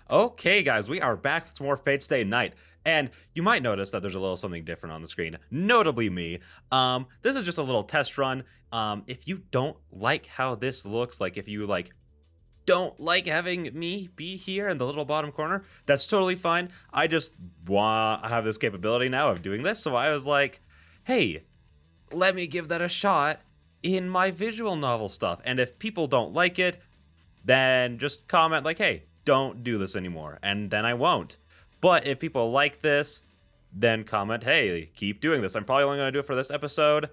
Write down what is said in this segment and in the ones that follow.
Okay, guys, we are back with more Fate Stay Night. And you might notice that there's a little something different on the screen, notably me. This is just a little test run. If you don't like how this looks, like if you don't like having me be here in the little bottom corner, that's totally fine. I just want to have this capability now of doing this, so I was like, hey, let me give that a shot in my visual novel stuff. And if people don't like it, then just comment like, hey, don't do this anymore, and then I won't. But if people like this, then comment, hey, keep doing this. I'm probably only going to do it for this episode,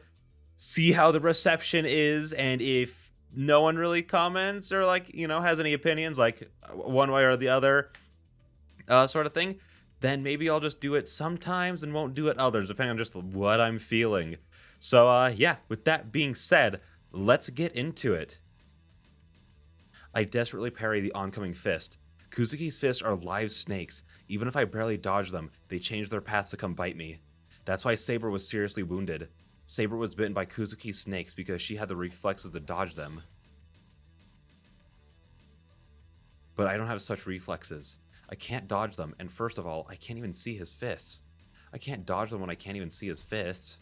see how the reception is, and if no one really comments or has any opinions like one way or the other, sort of thing, then maybe I'll just do it sometimes and won't do it others, depending on just what I'm feeling. So yeah, with that being said, let's get into it. I desperately parry the oncoming fist. Kuzuki's fists are live snakes. Even if I barely dodge them, they change their paths to come bite me. That's why Saber was seriously wounded. Saber was bitten by Kuzuki's snakes because she had the reflexes to dodge them. But I don't have such reflexes. I can't dodge them, and first of all, I can't even see his fists. I can't dodge them when I can't even see his fists.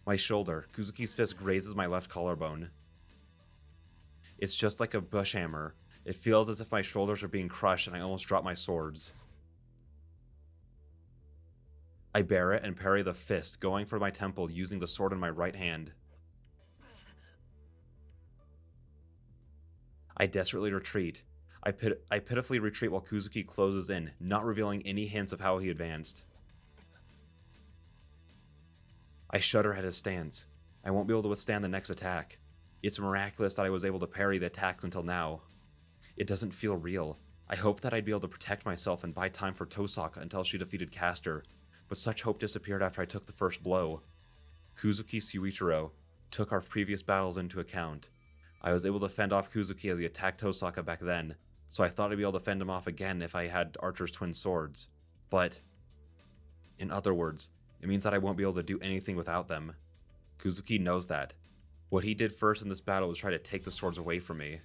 My shoulder. Kuzuki's fist grazes my left collarbone. It's just like a bush hammer. It feels as if my shoulders are being crushed and I almost drop my swords. I bear it and parry the fist, going for my temple using the sword in my right hand. I desperately retreat. I pitifully retreat while Kuzuki closes in, not revealing any hints of how he advanced. I shudder at his stance. I won't be able to withstand the next attack. It's miraculous that I was able to parry the attacks until now. It doesn't feel real. I hoped that I'd be able to protect myself and buy time for Tosaka until she defeated Caster, but such hope disappeared after I took the first blow. Kuzuki Suichiro took our previous battles into account. I was able to fend off Kuzuki as he attacked Tosaka back then, so I thought I'd be able to fend him off again if I had Archer's twin swords. But, in other words, it means that I won't be able to do anything without them. Kuzuki knows that. What he did first in this battle was try to take the swords away from me.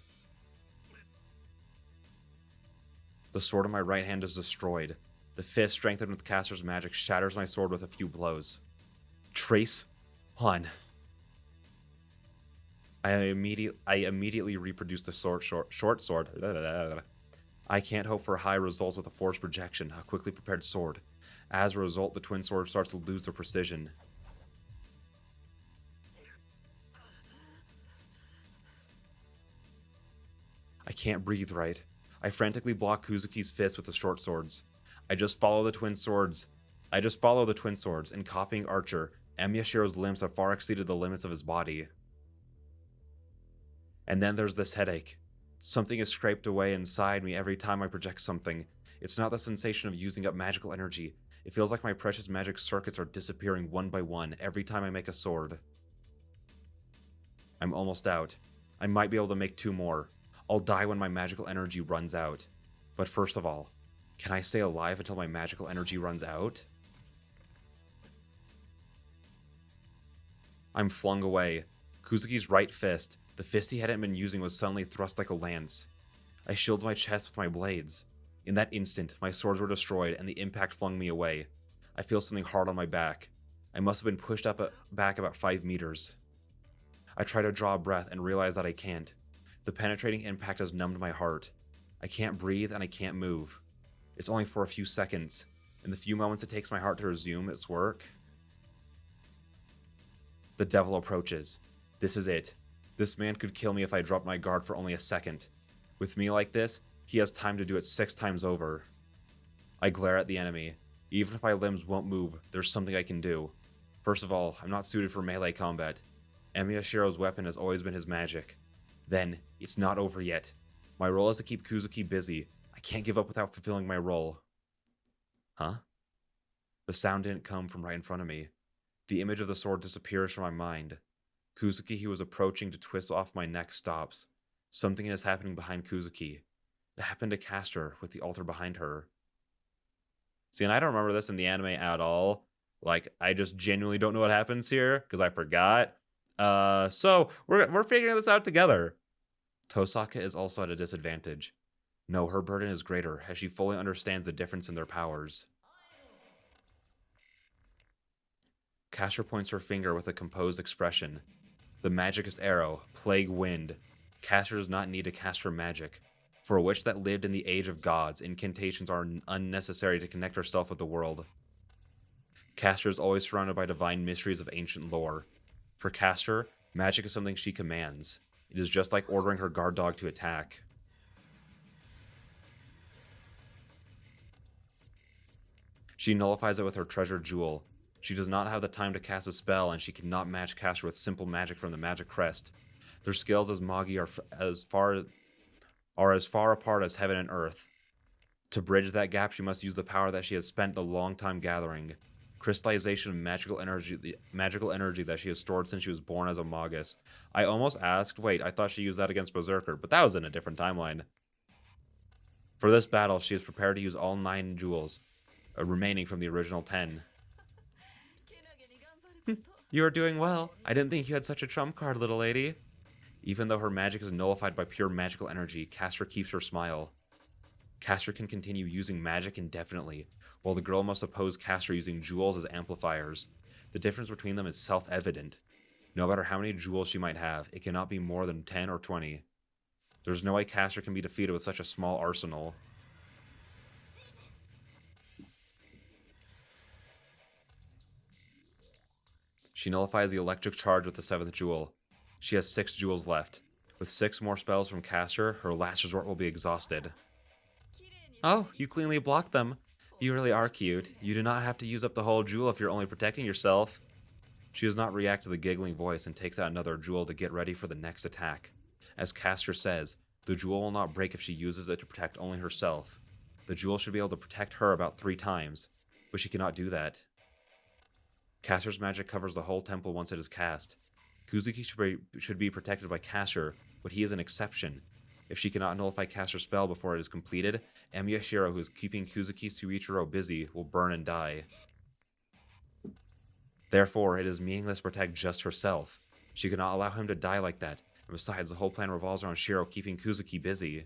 The sword in my right hand is destroyed. The fist, strengthened with Caster's magic, shatters my sword with a few blows. Trace on. I immediately reproduce the short sword. I can't hope for high results with a forced projection, a quickly prepared sword. As a result, the twin sword starts to lose their precision. I can't breathe right. I frantically block Kuzuki's fist with the short swords. I just follow the twin swords, and copying Archer, Emyashiro's limbs have far exceeded the limits of his body. And then there's this headache. Something is scraped away inside me every time I project something. It's not the sensation of using up magical energy. It feels like my precious magic circuits are disappearing one by one every time I make a sword. I'm almost out. I might be able to make 2 more. I'll die when my magical energy runs out. But first of all, can I stay alive until my magical energy runs out? I'm flung away. Kuzuki's right fist, the fist he hadn't been using, was suddenly thrust like a lance. I shielded my chest with my blades. In that instant, my swords were destroyed and the impact flung me away. I feel something hard on my back. I must have been pushed back about 5 meters. I try to draw a breath and realize that I can't. The penetrating impact has numbed my heart. I can't breathe and I can't move. It's only for a few seconds. In the few moments it takes my heart to resume its work, the devil approaches. This is it. This man could kill me if I dropped my guard for only a second. With me like this, he has time to do it 6 times over. I glare at the enemy. Even if my limbs won't move, there's something I can do. First of all, I'm not suited for melee combat. Emyashiro's weapon has always been his magic. Then, it's not over yet. My role is to keep Kuzuki busy. I can't give up without fulfilling my role. Huh? The sound didn't come from right in front of me. The image of the sword disappears from my mind. Kuzuki, who was approaching to twist off my neck, stops. Something is happening behind Kuzuki. It happened to Caster, with the altar behind her. See, and I don't remember this in the anime at all. I just genuinely don't know what happens here, because I forgot. So we're figuring this out together. Tosaka is also at a disadvantage. No, her burden is greater, as she fully understands the difference in their powers. Caster points her finger with a composed expression. The magicist arrow, plague wind. Caster does not need to cast her magic. For a witch that lived in the age of gods, incantations are unnecessary to connect herself with the world. Caster is always surrounded by divine mysteries of ancient lore. For Caster, magic is something she commands. It is just like ordering her guard dog to attack. She nullifies it with her treasured jewel. She does not have the time to cast a spell, and she cannot match Caster with simple magic from the magic crest. Their skills as Magi are as far apart as heaven and earth. To bridge that gap, she must use the power that she has spent a long time gathering. Crystallization of magical energy, the magical energy that she has stored since she was born as a Magus. I almost asked, wait, I thought she used that against Berserker, but that was in a different timeline. For this battle, she is prepared to use all 9 jewels, remaining from the original 10. You are doing well. I didn't think you had such a trump card, little lady. Even though her magic is nullified by pure magical energy, Caster keeps her smile. Caster can continue using magic indefinitely, while the girl must oppose Caster using jewels as amplifiers. The difference between them is self-evident. No matter how many jewels she might have, it cannot be more than 10 or 20. There's no way Caster can be defeated with such a small arsenal. She nullifies the electric charge with the 7th jewel. She has 6 jewels left. With 6 more spells from Caster, her last resort will be exhausted. Oh, you cleanly blocked them. You really are cute. You do not have to use up the whole jewel if you're only protecting yourself. She does not react to the giggling voice and takes out another jewel to get ready for the next attack. As Caster says, the jewel will not break if she uses it to protect only herself. The jewel should be able to protect her about 3 times, but she cannot do that. Caster's magic covers the whole temple once it is cast. Kuzuki should be protected by Caster, but he is an exception. If she cannot nullify Caster's spell before it is completed, Amiyashiro, who is keeping Kuzuki Suichiro busy, will burn and die. Therefore, it is meaningless to protect just herself. She cannot allow him to die like that, and besides, the whole plan revolves around Shiro keeping Kuzuki busy.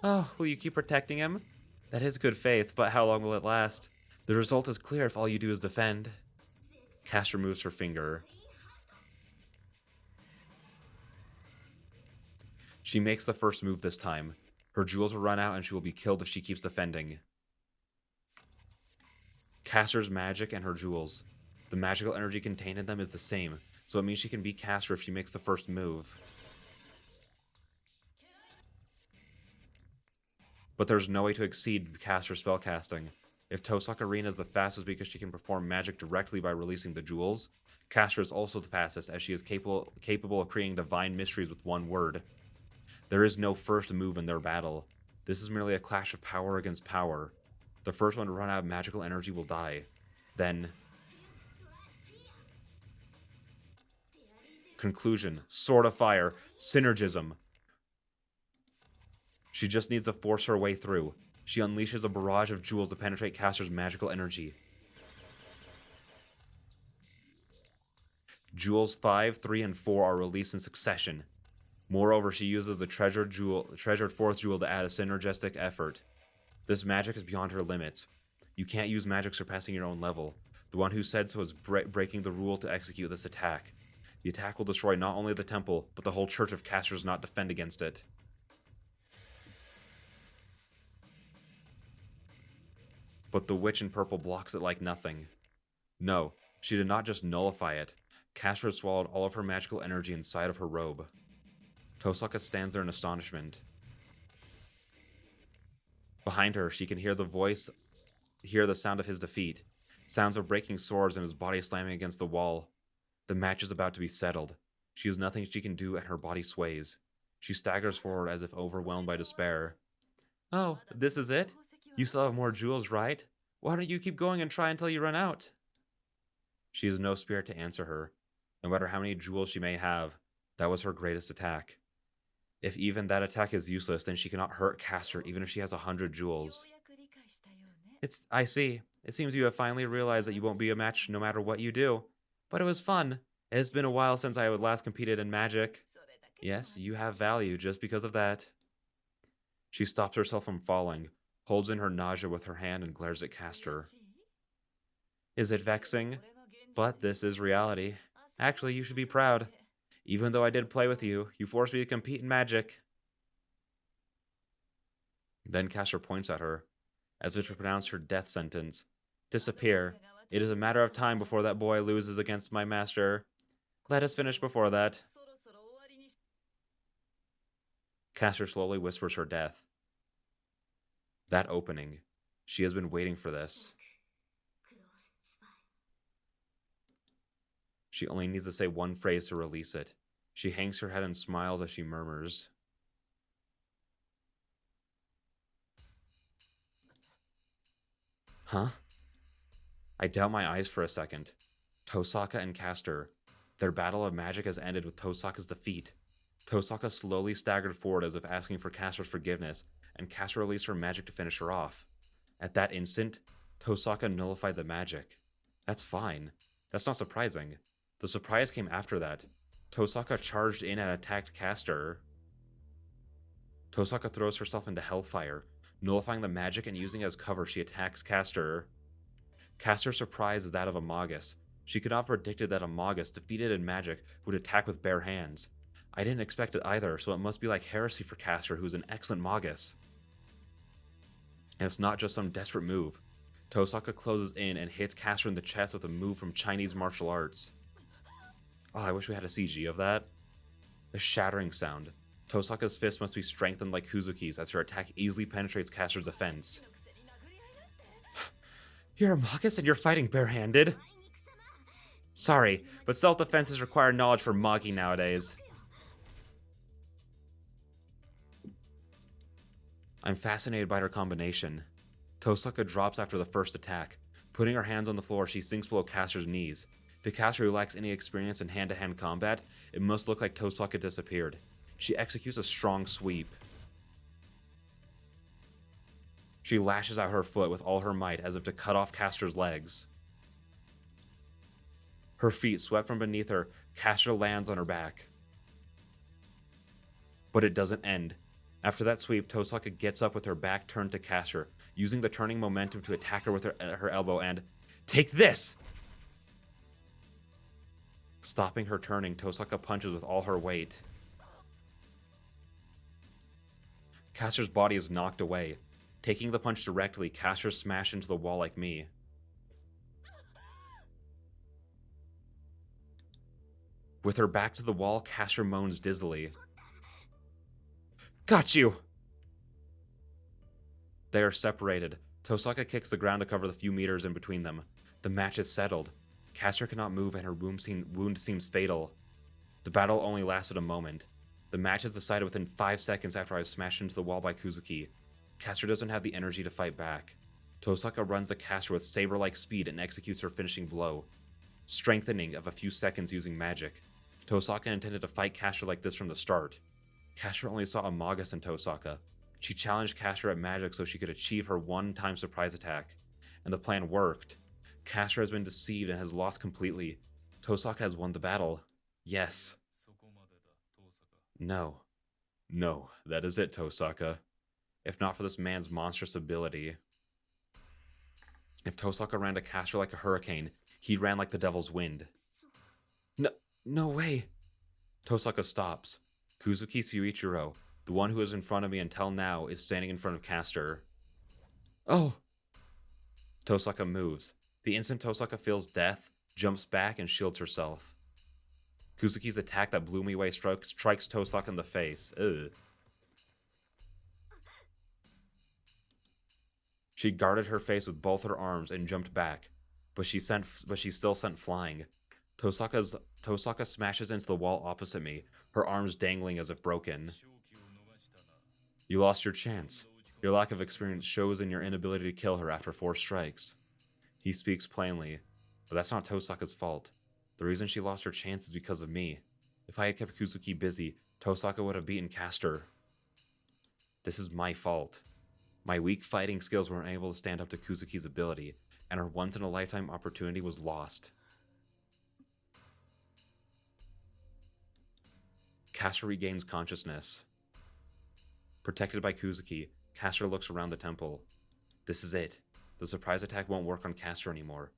Oh, will you keep protecting him? That is good faith, but how long will it last? The result is clear if all you do is defend. Caster moves her finger. She makes the first move this time. Her jewels will run out and she will be killed if she keeps defending. Caster's magic and her jewels. The magical energy contained in them is the same, so it means she can beat Caster if she makes the first move. But there's no way to exceed Caster's spellcasting. If Tosaka Arena is the fastest because she can perform magic directly by releasing the jewels, Caster is also the fastest as she is capable of creating divine mysteries with one word. There is no first move in their battle. This is merely a clash of power against power. The first one to run out of magical energy will die. Then... Conclusion. Sword of Fire. Synergism. She just needs to force her way through. She unleashes a barrage of jewels to penetrate Caster's magical energy. Jewels 5, 3, and 4 are released in succession. Moreover, she uses the treasured 4th jewel to add a synergistic effort. This magic is beyond her limits. You can't use magic surpassing your own level. The one who said so is breaking the rule to execute this attack. The attack will destroy not only the temple, but the whole church if Caster does not defend against it. But the witch in purple blocks it like nothing. No, she did not just nullify it. Caster had swallowed all of her magical energy inside of her robe. Tosaka stands there in astonishment. Behind her, she can hear the sound of his defeat. Sounds of breaking swords and his body slamming against the wall. The match is about to be settled. She has nothing she can do and her body sways. She staggers forward as if overwhelmed by despair. Oh, this is it? You still have more jewels, right? Why don't you keep going and try until you run out? She has no spirit to answer her. No matter how many jewels she may have, that was her greatest attack. If even that attack is useless, then she cannot hurt Caster even if she has 100 jewels. I see. It seems you have finally realized that you won't be a match no matter what you do. But it was fun. It has been a while since I had last competed in Magic. Yes, you have value just because of that. She stops herself from falling, holds in her nausea with her hand, and glares at Castor. Is it vexing? But this is reality. Actually, you should be proud. Even though I did play with you, you forced me to compete in magic. Then Castor points at her, as if to pronounce her death sentence. Disappear. It is a matter of time before that boy loses against my master. Let us finish before that. Castor slowly whispers her death. That opening. She has been waiting for this. She only needs to say one phrase to release it. She hangs her head and smiles as she murmurs. Huh? I doubt my eyes for a second. Tosaka and Castor. Their battle of magic has ended with Tosaka's defeat. Tosaka slowly staggered forward as if asking for Castor's forgiveness, and Castor released her magic to finish her off. At that instant, Tosaka nullified the magic. That's fine. That's not surprising. The surprise came after that. Tosaka charged in and attacked Castor. Tosaka throws herself into Hellfire. Nullifying the magic and using it as cover, she attacks Castor. Castor's surprise is that of a Magus. She could not have predicted that a Magus, defeated in magic, would attack with bare hands. I didn't expect it either, so it must be like heresy for Castor, who's an excellent Magus. And it's not just some desperate move. Tosaka closes in and hits Castor in the chest with a move from Chinese martial arts. Oh, I wish we had a CG of that. The shattering sound. Tosaka's fist must be strengthened like Kuzuki's as her attack easily penetrates Castor's defense. You're a Magus and you're fighting barehanded? Sorry, but self-defense has required knowledge for Magi nowadays. I'm fascinated by her combination. Tosaka drops after the first attack. Putting her hands on the floor, she sinks below Castor's knees. To Castor, who lacks any experience in hand-to-hand combat, it must look like Tosaka disappeared. She executes a strong sweep. She lashes out her foot with all her might as if to cut off Castor's legs. Her feet swept from beneath her, Castor lands on her back. But it doesn't end. After that sweep, Tosaka gets up with her back turned to Castor, using the turning momentum to attack her with her elbow and... Take this! Stopping her turning, Tosaka punches with all her weight. Castor's body is knocked away. Taking the punch directly, Castor smashed into the wall like me. With her back to the wall, Castor moans dizzily. Got you! They are separated. Tosaka kicks the ground to cover the few meters in between them. The match is settled. Castor cannot move and her wound seems fatal. The battle only lasted a moment. The match is decided within 5 seconds after I was smashed into the wall by Kuzuki. Castor doesn't have the energy to fight back. Tosaka runs the Castor with saber-like speed and executes her finishing blow. Strengthening of a few seconds using magic. Tosaka intended to fight Castor like this from the start. Castor only saw a Magus in Tosaka. She challenged Castor at magic so she could achieve her one-time surprise attack. And the plan worked. Castor has been deceived and has lost completely. Tosaka has won the battle. Yes. No. No, that is it, Tosaka. If not for this man's monstrous ability. If Tosaka ran to Castor like a hurricane, he ran like the devil's wind. No way. Tosaka stops. Kuzuki Suichiro, the one who was in front of me until now, is standing in front of Castor. Oh! Tosaka moves. The instant Tosaka feels death, jumps back and shields herself. Kuzuki's attack that blew me away strikes Tosaka in the face. Ugh. She guarded her face with both her arms and jumped back, but she still sent flying. Tosaka smashes into the wall opposite me, her arms dangling as if broken. You lost your chance. Your lack of experience shows in your inability to kill her after 4 strikes. He speaks plainly, but that's not Tosaka's fault. The reason she lost her chance is because of me. If I had kept Kuzuki busy, Tosaka would have beaten Castor. This is my fault. My weak fighting skills weren't able to stand up to Kuzuki's ability, and her once-in-a-lifetime opportunity was lost. Caster regains consciousness. Protected by Kuzuki, Caster looks around the temple. This is it. The surprise attack won't work on Caster anymore.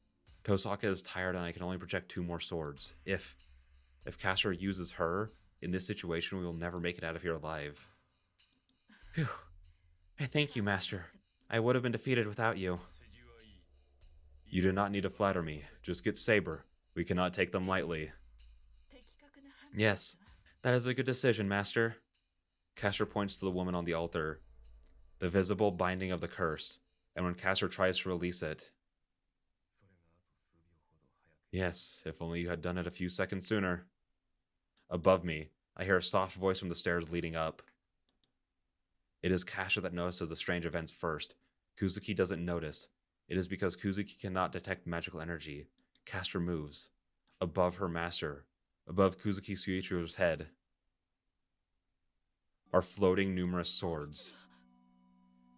Tosaka is tired and I can only project 2 more swords. If Caster uses her, in this situation we will never make it out of here alive. Phew. I thank you, Master. I would have been defeated without you. You do not need to flatter me. Just get Saber. We cannot take them lightly. Yes, that is a good decision, Master. Caster points to the woman on the altar. The visible binding of the curse, and when Caster tries to release it. Yes, if only you had done it a few seconds sooner. Above me, I hear a soft voice from the stairs leading up. It is Caster that notices the strange events first. Kuzuki doesn't notice. It is because Kuzuki cannot detect magical energy. Caster moves. Above her master, above Kuzuki Suichiro's head, are floating numerous swords.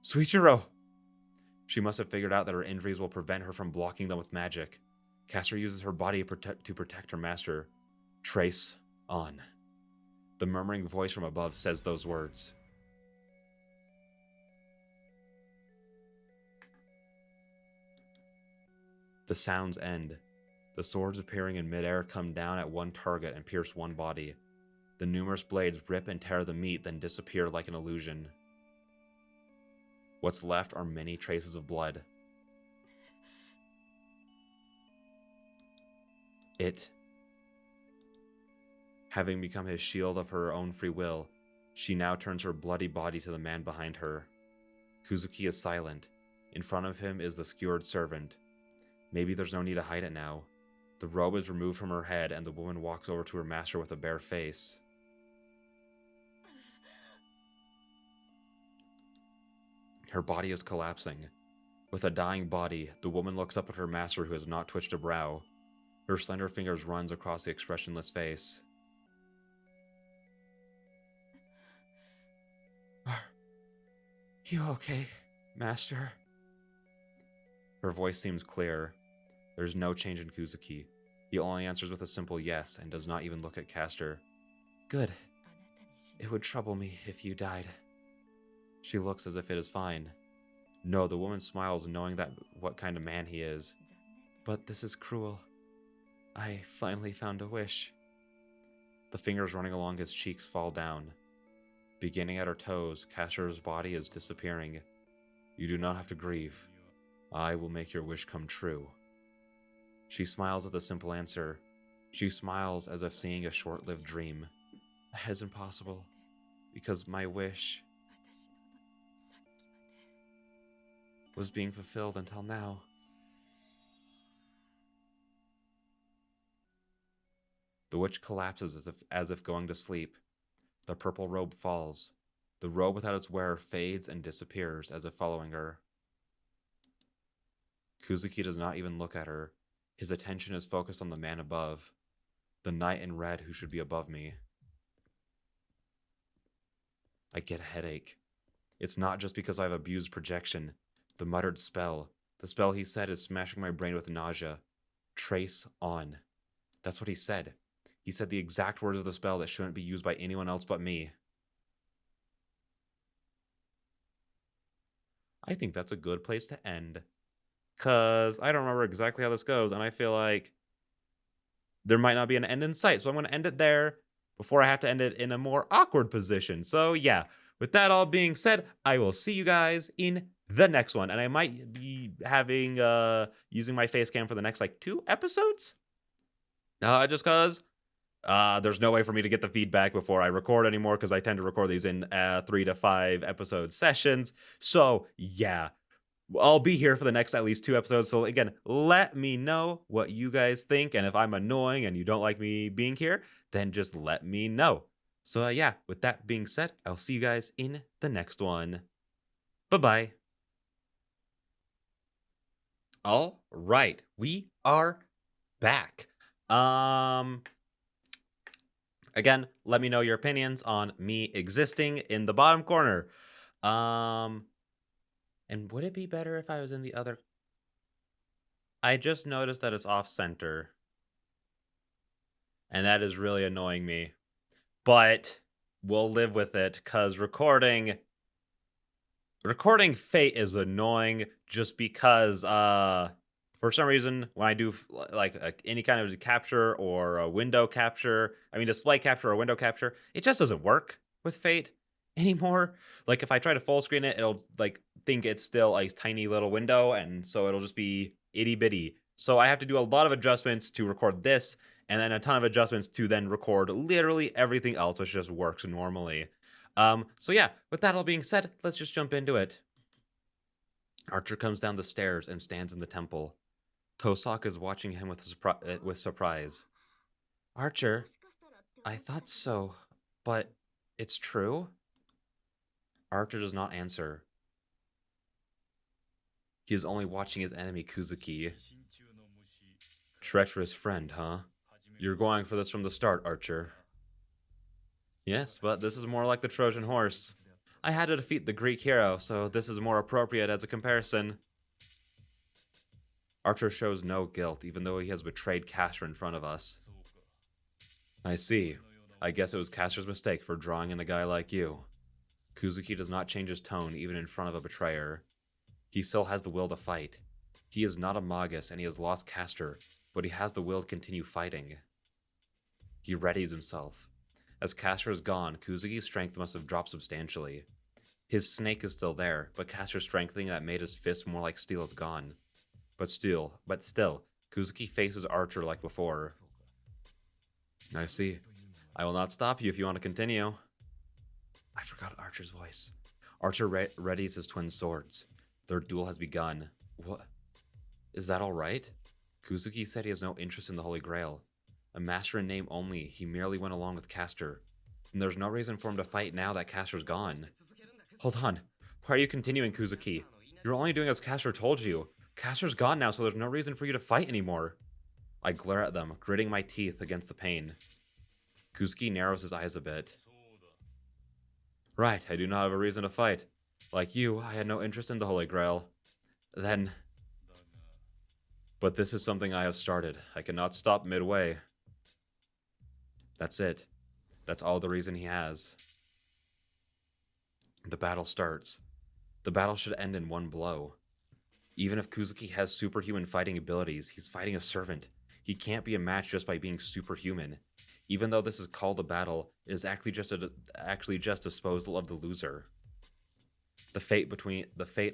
Suichiro! She must have figured out that her injuries will prevent her from blocking them with magic. Caster uses her body to protect her master. Trace on. The murmuring voice from above says those words. The sounds end. The swords appearing in midair come down at one target and pierce one body. The numerous blades rip and tear the meat, then disappear like an illusion. What's left are many traces of blood. It, having become his shield of her own free will, she now turns her bloody body to the man behind her. Kuzuki is silent. In front of him is the skewered servant. Maybe there's no need to hide it now. The robe is removed from her head and the woman walks over to her master with a bare face. Her body is collapsing. With a dying body, the woman looks up at her master who has not twitched a brow. Her slender fingers runs across the expressionless face. Are you okay, master? Her voice seems clear. There's no change in Kuzuki. He only answers with a simple yes and does not even look at Caster. Good. It would trouble me if you died. She looks as if it is fine. No, the woman smiles knowing that what kind of man he is. But this is cruel. I finally found a wish. The fingers running along his cheeks fall down. Beginning at her toes, Caster's body is disappearing. You do not have to grieve. I will make your wish come true. She smiles at the simple answer. She smiles as if seeing a short-lived dream. That is impossible, because my wish was being fulfilled until now. The witch collapses as if going to sleep. The purple robe falls. The robe without its wearer fades and disappears as if following her. Kuzuki does not even look at her. His attention is focused on the man above, the knight in red who should be above me. I get a headache. It's not just because I've abused projection. The muttered spell. The spell he said is smashing my brain with nausea. Trace on. That's what he said. He said the exact words of the spell that shouldn't be used by anyone else but me. I think that's a good place to end. Because I don't remember exactly how this goes, and I feel like there might not be an end in sight. So I'm going to end it there before I have to end it in a more awkward position. So yeah, with that all being said, I will see you guys in the next one. And I might be having, using my face cam for the next, 2 episodes. Just because there's no way for me to get the feedback before I record anymore, because I tend to record these in 3 to 5 episode sessions. So yeah, I'll be here for the next at least 2 episodes. So again, let me know what you guys think. And if I'm annoying and you don't like me being here, then just let me know. So yeah, with that being said, I'll see you guys in the next one. Bye-bye. All right, we are back. Again, let me know your opinions on me existing in the bottom corner. And would it be better if I was in the other? I just noticed that it's off center. And that is really annoying me. but we'll live with it because recording Fate is annoying just because for some reason when I do like any kind of capture or a window capture, I mean display capture or window capture, it just doesn't work with Fate anymore. Like if I try to full screen it, it'll like think it's still a tiny little window, and so it'll just be itty bitty. So I have to do a lot of adjustments to record this, and then a ton of adjustments to then record literally everything else, which just works normally. So yeah, with that all being said, let's just jump into it. Archer comes down the stairs and stands in the temple. Tosak is watching him with surprise. Archer, I thought so, but it's true? Archer does not answer. He is only watching his enemy Kuzuki. Treacherous friend, huh? You're going for this from the start, Archer. Yes, but this is more like the Trojan horse. I had to defeat the Greek hero, so this is more appropriate as a comparison. Archer shows no guilt, even though he has betrayed Castor in front of us. I see. I guess it was Castor's mistake for drawing in a guy like you. Kuzuki does not change his tone, even in front of a betrayer. He still has the will to fight. He is not a Magus, and he has lost Castor, but he has the will to continue fighting. He readies himself. As Castor is gone, Kuzuki's strength must have dropped substantially. His snake is still there, but Castor's strengthening that made his fist more like steel is gone. But still, Kuzuki faces Archer like before. I see. I will not stop you if you want to continue. I forgot Archer's voice. Archer readies his twin swords. Their duel has begun. What? Is that alright? Kuzuki said he has no interest in the Holy Grail. A master in name only, he merely went along with Castor. And there's no reason for him to fight now that Castor's gone. Hold on. Why are you continuing, Kuzuki? You're only doing as Castor told you. Castor's gone now, so there's no reason for you to fight anymore. I glare at them, gritting my teeth against the pain. Kuzuki narrows his eyes a bit. Right, I do not have a reason to fight. Like you, I had no interest in the Holy Grail. Then... But this is something I have started. I cannot stop midway. That's it. That's all the reason he has. The battle starts. The battle should end in one blow. Even if Kuzuki has superhuman fighting abilities, he's fighting a servant. He can't be a match just by being superhuman. Even though this is called a battle, it is actually just disposal of the loser. The fate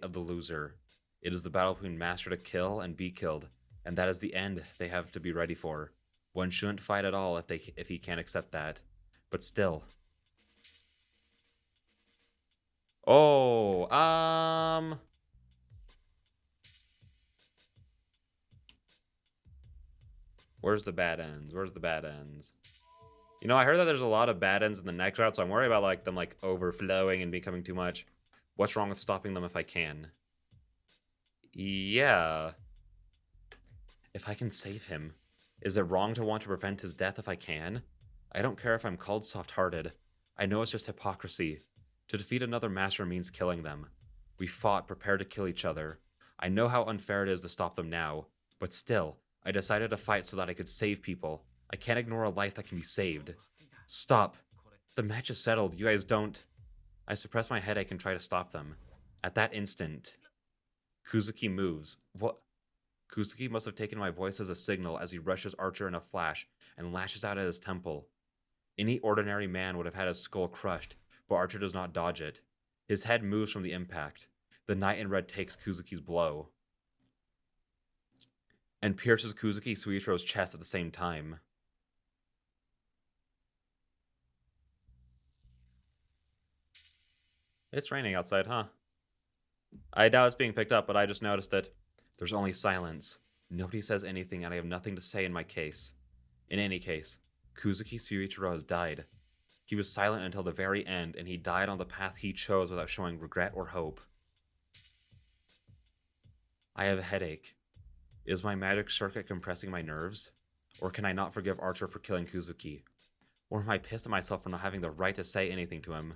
of the loser. It is the battle between master to kill and be killed, and that is the end they have to be ready for. One shouldn't fight at all if he can't accept that. But still. Oh, where's the bad ends? Where's the bad ends? You know, I heard that there's a lot of bad ends in the next route, so I'm worried about like them like overflowing and becoming too much. What's wrong with stopping them if I can? Yeah. If I can save him. Is it wrong to want to prevent his death if I can? I don't care if I'm called soft-hearted. I know it's just hypocrisy. To defeat another master means killing them. We fought, prepared to kill each other. I know how unfair it is to stop them now, but still, I decided to fight so that I could save people. I can't ignore a life that can be saved. Stop. The match is settled. You guys don't... I suppress my headache and try to stop them. At that instant, Kuzuki moves. What? Kuzuki must have taken my voice as a signal as he rushes Archer in a flash and lashes out at his temple. Any ordinary man would have had his skull crushed, but Archer does not dodge it. His head moves from the impact. The knight in red takes Kuzuki's blow and pierces Kuzuki Suichiro's chest at the same time. It's raining outside, huh? I doubt it's being picked up, but I just noticed it. There's only silence. Nobody says anything, and I have nothing to say in my case. In any case, Kuzuki Suichiro has died. He was silent until the very end, and he died on the path he chose without showing regret or hope. I have a headache. Is my magic circuit compressing my nerves? Or can I not forgive Archer for killing Kuzuki? Or am I pissed at myself for not having the right to say anything to him?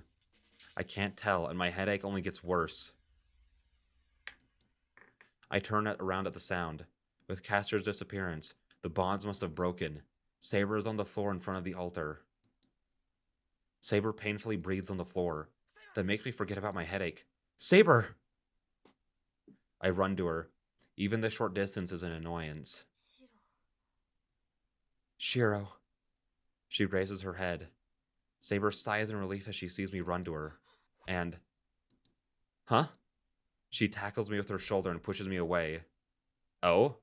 I can't tell, and my headache only gets worse. I turn around at the sound. With Castor's disappearance, the bonds must have broken. Saber is on the floor in front of the altar. Saber painfully breathes on the floor. That makes me forget about my headache. Saber! I run to her. Even the short distance is an annoyance. Shiro. She raises her head. Saber sighs in relief as she sees me run to her. And... Huh? She tackles me with her shoulder and pushes me away. Oh?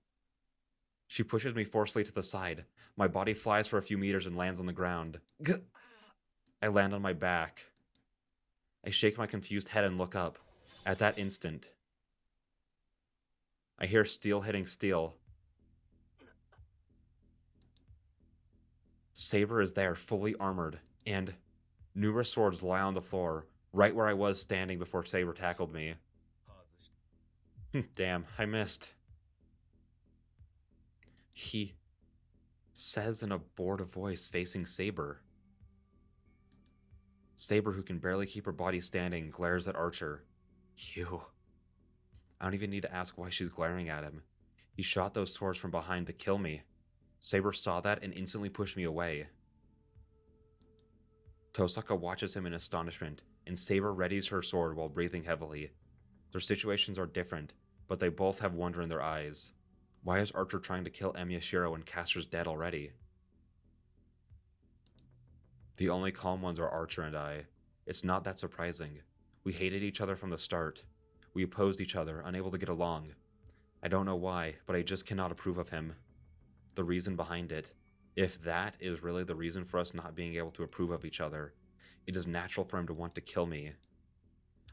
She pushes me forcefully to the side. My body flies for a few meters and lands on the ground. I land on my back. I shake my confused head and look up. At that instant, I hear steel hitting steel. Saber is there, fully armored, and numerous swords lie on the floor, right where I was standing before Saber tackled me. Damn, I missed. He says in a bored voice facing Saber. Saber, who can barely keep her body standing, glares at Archer. You. I don't even need to ask why she's glaring at him. He shot those swords from behind to kill me. Saber saw that and instantly pushed me away. Tosaka watches him in astonishment, and Saber readies her sword while breathing heavily. Their situations are different, but they both have wonder in their eyes. Why is Archer trying to kill Emiya Shiro when Caster's dead already? The only calm ones are Archer and I. It's not that surprising. We hated each other from the start. We opposed each other, unable to get along. I don't know why, but I just cannot approve of him. The reason behind it, if that is really the reason for us not being able to approve of each other, it is natural for him to want to kill me.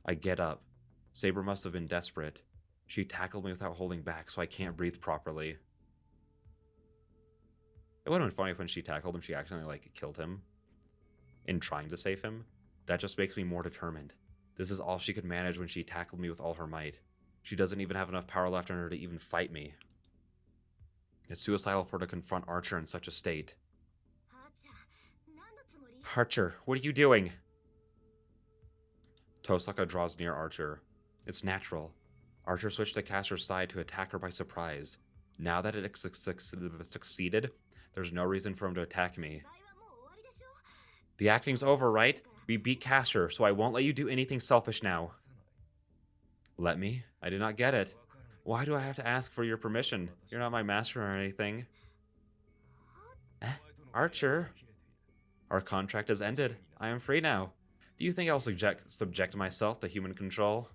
I get up. Saber must have been desperate. She tackled me without holding back, so I can't breathe properly. It would have been funny if when she tackled him, she accidentally, killed him. In trying to save him. That just makes me more determined. This is all she could manage when she tackled me with all her might. She doesn't even have enough power left in her to even fight me. It's suicidal for her to confront Archer in such a state. Archer, what are you doing? Tosaka draws near Archer. It's natural. Archer switched to Caster's side to attack her by surprise. Now that it succeeded, there's no reason for him to attack me. The acting's over, right? We beat Caster, so I won't let you do anything selfish now. Let me? I do not get it. Why do I have to ask for your permission? You're not my master or anything. Archer? Our contract has ended. I am free now. Do you think I'll subject myself to human control?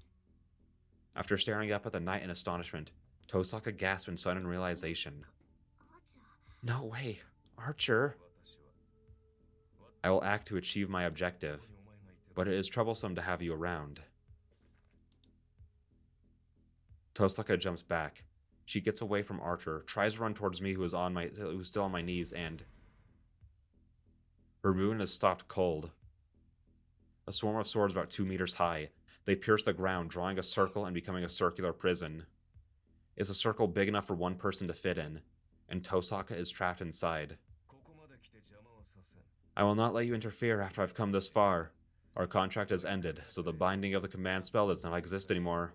After staring up at the night in astonishment, Tosaka gasped in sudden realization. No way, Archer. I will act to achieve my objective, but it is troublesome to have you around. Tosaka jumps back. She gets away from Archer, tries to run towards me who's still on my knees, and her movement is stopped cold. A swarm of swords about 2 meters high. They pierce the ground, drawing a circle and becoming a circular prison. It's a circle big enough for one person to fit in, and Tosaka is trapped inside. I will not let you interfere after I've come this far. Our contract has ended, so the binding of the command spell does not exist anymore.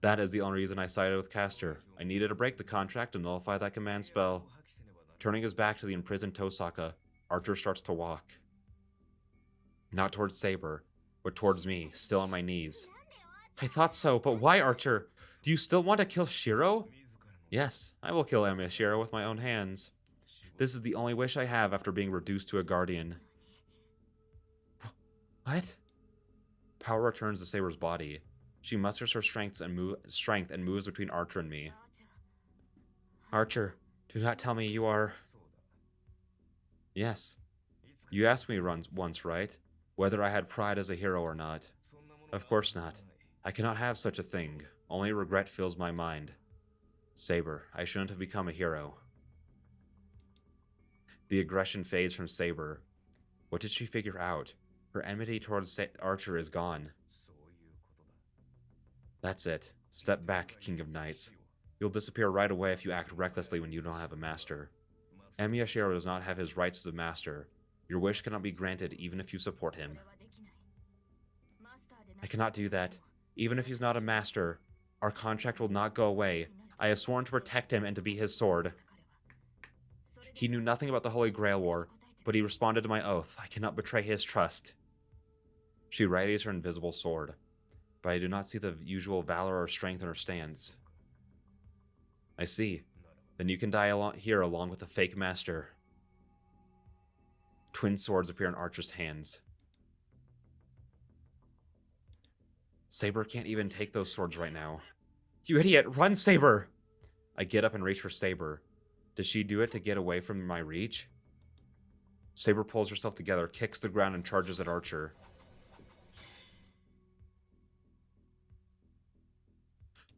That is the only reason I sided with Caster. I needed to break the contract and nullify that command spell. Turning his back to the imprisoned Tosaka, Archer starts to walk. Not towards Saber, but towards me, still on my knees. I thought so, but why, Archer? Do you still want to kill Shiro? Yes, I will kill Emiya Shiro with my own hands. This is the only wish I have after being reduced to a guardian. What? Power returns to Saber's body. She musters her strength and moves between Archer and me. Archer, do not tell me you are... Yes. You asked me once, right? Whether I had pride as a hero or not. Of course not. I cannot have such a thing. Only regret fills my mind. Saber, I shouldn't have become a hero. The aggression fades from Saber. What did she figure out? Her enmity towards Archer is gone. That's it. Step back, King of Knights. You'll disappear right away if you act recklessly when you don't have a master. Emiya Shiro does not have his rights as a master. Your wish cannot be granted even if you support him. I cannot do that. Even if he's not a master, our contract will not go away. I have sworn to protect him and to be his sword. He knew nothing about the Holy Grail War. But he responded to my oath. I cannot betray his trust. She readies her invisible sword, but I do not see the usual valor or strength in her stance. I see. Then you can die here along with the fake master. Twin swords appear in Archer's hands. Saber can't even take those swords right now. You idiot! Run, Saber! I get up and reach for Saber. Does she do it to get away from my reach? Saber pulls herself together, kicks the ground, and charges at Archer.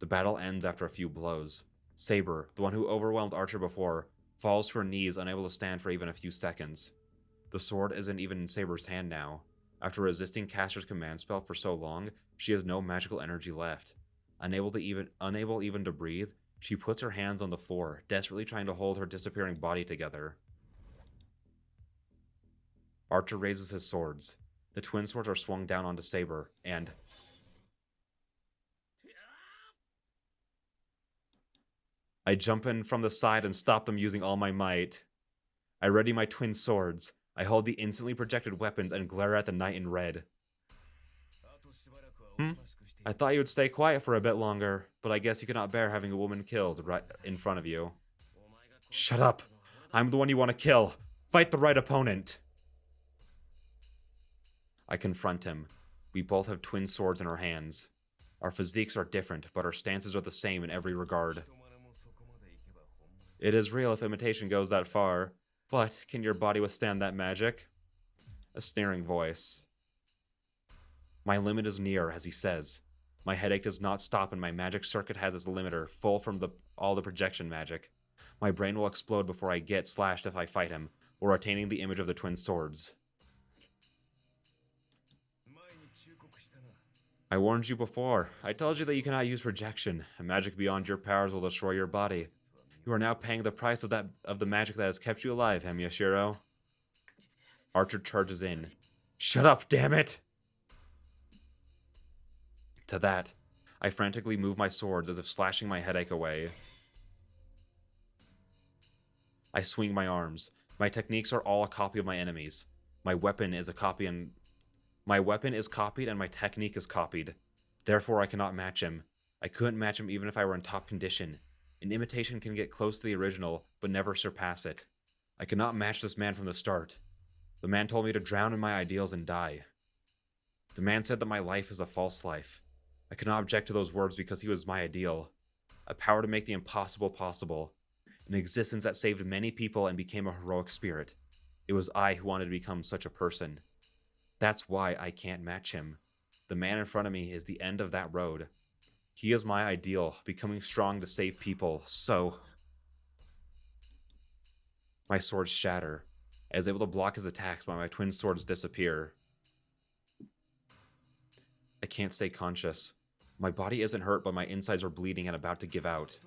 The battle ends after a few blows. Saber, the one who overwhelmed Archer before, falls to her knees, unable to stand for even a few seconds. The sword isn't even in Saber's hand now. After resisting Caster's command spell for so long, she has no magical energy left. Unable even to breathe, she puts her hands on the floor, desperately trying to hold her disappearing body together. Archer raises his swords. The twin swords are swung down onto Saber, and I jump in from the side and stop them using all my might. I ready my twin swords. I hold the instantly projected weapons and glare at the knight in red. I thought you would stay quiet for a bit longer, but I guess you cannot bear having a woman killed right in front of you. Shut up! I'm the one you want to kill! Fight the right opponent! I confront him. We both have twin swords in our hands. Our physiques are different, but our stances are the same in every regard. It is real if imitation goes that far, but can your body withstand that magic? A sneering voice. My limit is near, as he says. My headache does not stop and my magic circuit has its limiter, full from all the projection magic. My brain will explode before I get slashed if I fight him, or attaining the image of the twin swords. I warned you before. I told you that you cannot use projection. A magic beyond your powers will destroy your body. You are now paying the price of the magic that has kept you alive, Hemyashiro. Archer charges in. Shut up, damn it! To that, I frantically move my swords as if slashing my headache away. I swing my arms. My techniques are all a copy of my enemy's. My weapon is copied and my technique is copied. Therefore, I cannot match him. I couldn't match him even if I were in top condition. An imitation can get close to the original, but never surpass it. I cannot match this man from the start. The man told me to drown in my ideals and die. The man said that my life is a false life. I cannot object to those words because he was my ideal. A power to make the impossible possible. An existence that saved many people and became a heroic spirit. It was I who wanted to become such a person. That's why I can't match him. The man in front of me is the end of that road. He is my ideal, becoming strong to save people, so... My swords shatter. I was able to block his attacks, but my twin swords disappear. I can't stay conscious. My body isn't hurt, but my insides are bleeding and about to give out.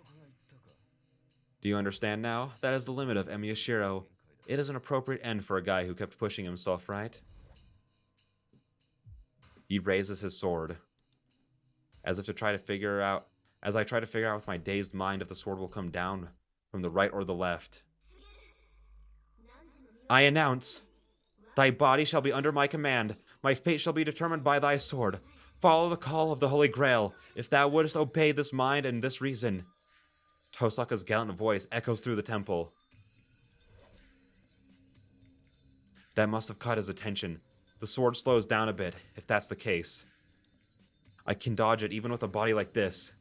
Do you understand now? That is the limit of Hemyashiro. It is an appropriate end for a guy who kept pushing himself, right? He raises his sword. As I try to figure out with my dazed mind if the sword will come down from the right or the left. I announce, thy body shall be under my command. My fate shall be determined by thy sword. Follow the call of the Holy Grail, if thou wouldst obey this mind and this reason. Tosaka's gallant voice echoes through the temple. That must have caught his attention. The sword slows down a bit, if that's the case. I can dodge it even with a body like this.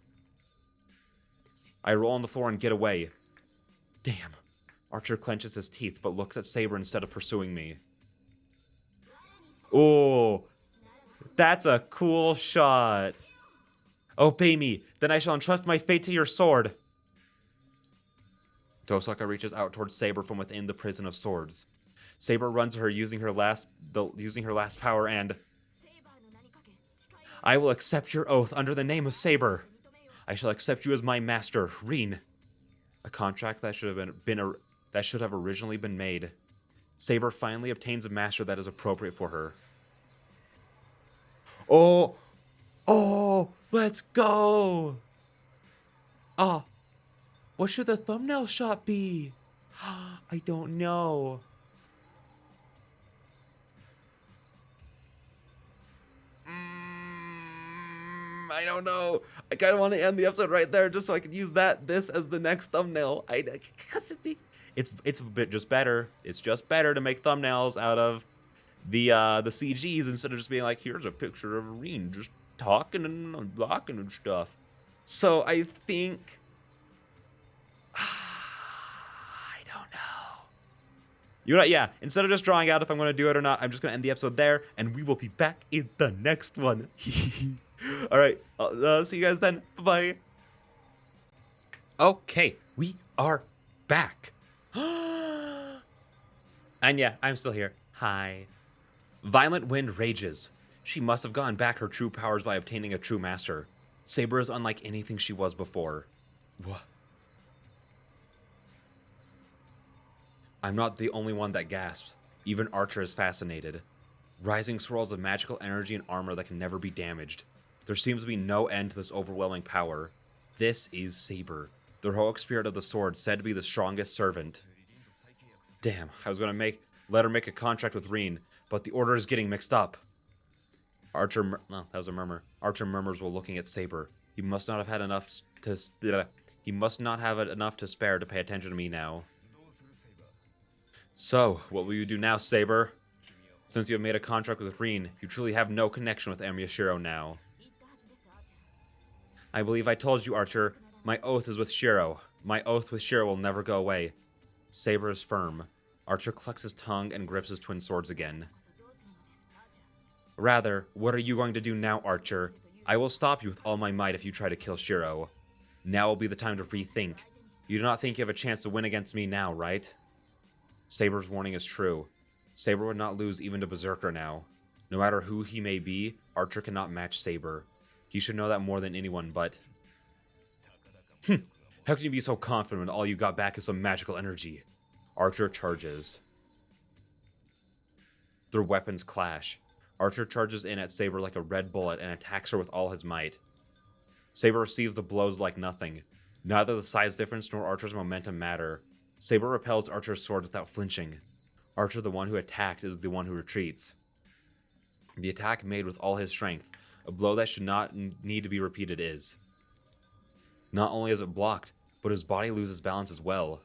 I roll on the floor and get away. Damn. Archer clenches his teeth but looks at Saber instead of pursuing me. Oh, that's a cool shot. Obey me, then I shall entrust my fate to your sword. Tosaka reaches out towards Saber from within the prison of swords. Saber runs to her using her last power and... I will accept your oath under the name of Saber. I shall accept you as my master, Rin. A contract that should have originally been made. Saber finally obtains a master that is appropriate for her. Oh, let's go. What should the thumbnail shot be? I don't know. I don't know. I kind of want to end the episode right there just so I can use this as the next thumbnail. Cause it's a bit just better. It's just better to make thumbnails out of the CGs instead of just being like, here's a picture of Irene just talking and blocking and stuff. So I think I don't know. You know what? Yeah, instead of just drawing out if I'm going to do it or not, I'm just going to end the episode there, and we will be back in the next one. All right, I'll see you guys then. Bye-bye. Okay, we are back. And yeah, I'm still here. Hi. Violent wind rages. She must have gotten back her true powers by obtaining a true master. Saber is unlike anything she was before. What? I'm not the only one that gasps. Even Archer is fascinated. Rising swirls of magical energy and armor that can never be damaged. There seems to be no end to this overwhelming power. This is Saber, the heroic spirit of the sword, said to be the strongest servant. Damn, I was gonna let her make a contract with Reen, but the order is getting mixed up. No, that was a murmur. Archer murmurs while looking at Saber. He must not have had enough to spare to pay attention to me now. So, what will you do now, Saber? Since you have made a contract with Reen, you truly have no connection with Amyashiro now. I believe I told you, Archer. My oath is with Shiro. My oath with Shiro will never go away. Saber is firm. Archer clucks his tongue and grips his twin swords again. Rather, what are you going to do now, Archer? I will stop you with all my might if you try to kill Shiro. Now will be the time to rethink. You do not think you have a chance to win against me now, right? Saber's warning is true. Saber would not lose even to Berserker now. No matter who he may be, Archer cannot match Saber. He should know that more than anyone, but... How can you be so confident when all you got back is some magical energy? Archer charges. Their weapons clash. Archer charges in at Saber like a red bullet and attacks her with all his might. Saber receives the blows like nothing. Neither the size difference nor Archer's momentum matter. Saber repels Archer's sword without flinching. Archer, the one who attacked, is the one who retreats. The attack made with all his strength, a blow that should not need to be repeated is. Not only is it blocked, but his body loses balance as well.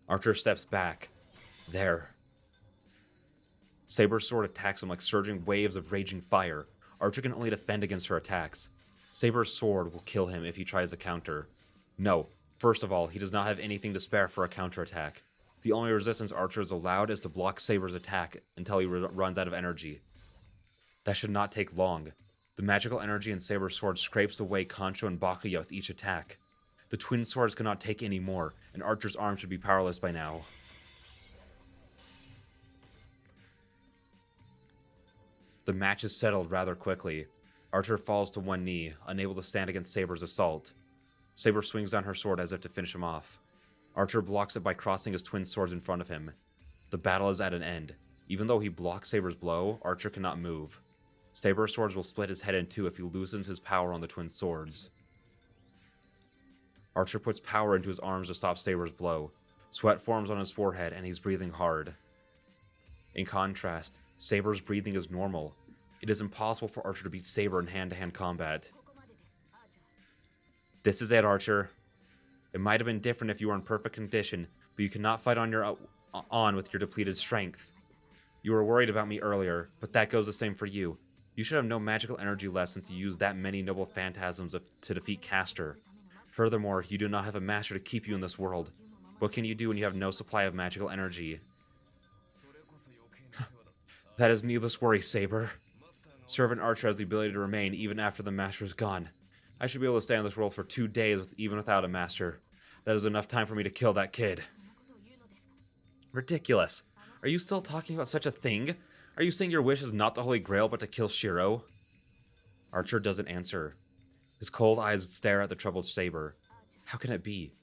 Archer steps back. There. Saber's sword attacks him like surging waves of raging fire. Archer can only defend against her attacks. Saber's sword will kill him if he tries to counter. No, first of all, he does not have anything to spare for a counterattack. The only resistance Archer is allowed is to block Saber's attack until he runs out of energy. That should not take long. The magical energy in Saber's sword scrapes away Kancho and Bakuya with each attack. The twin swords cannot take any more, and Archer's arm should be powerless by now. The match is settled rather quickly. Archer falls to one knee, unable to stand against Saber's assault. Saber swings down her sword as if to finish him off. Archer blocks it by crossing his twin swords in front of him. The battle is at an end. Even though he blocks Saber's blow, Archer cannot move. Saber's swords will split his head in two if he loosens his power on the twin swords. Archer puts power into his arms to stop Saber's blow. Sweat forms on his forehead and he's breathing hard. In contrast, Saber's breathing is normal. It is impossible for Archer to beat Saber in hand-to-hand combat. This is it, Archer. It might have been different if you were in perfect condition, but you cannot fight on with your depleted strength. You were worried about me earlier, but that goes the same for you. You should have no magical energy left since you used that many noble phantasms to defeat Castor. Furthermore, you do not have a master to keep you in this world. What can you do when you have no supply of magical energy? That is needless worry, Saber. Servant Archer has the ability to remain even after the master is gone. I should be able to stay in this world for 2 days even without a master. That is enough time for me to kill that kid. Ridiculous. Are you still talking about such a thing? Are you saying your wish is not the Holy Grail but to kill Shiro? Archer doesn't answer. His cold eyes stare at the troubled Saber. How can it be?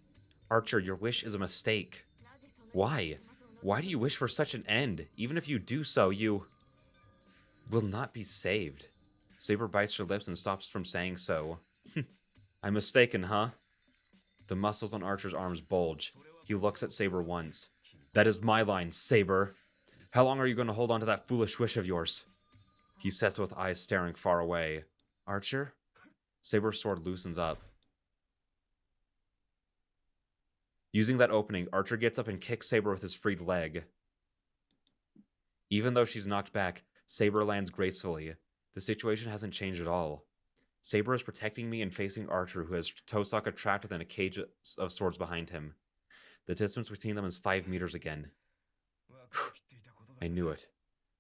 Archer, your wish is a mistake. Why? Why do you wish for such an end? Even if you do so, you will not be saved. Saber bites her lips and stops from saying so. I'm mistaken, huh? The muscles on Archer's arms bulge. He looks at Saber once. That is my line, Saber. How long are you going to hold on to that foolish wish of yours? He sits with eyes staring far away. Archer? Saber's sword loosens up. Using that opening, Archer gets up and kicks Saber with his freed leg. Even though she's knocked back, Saber lands gracefully. The situation hasn't changed at all. Saber is protecting me and facing Archer, who has Tosaka trapped within a cage of swords behind him. The distance between them is 5 meters again. I knew it.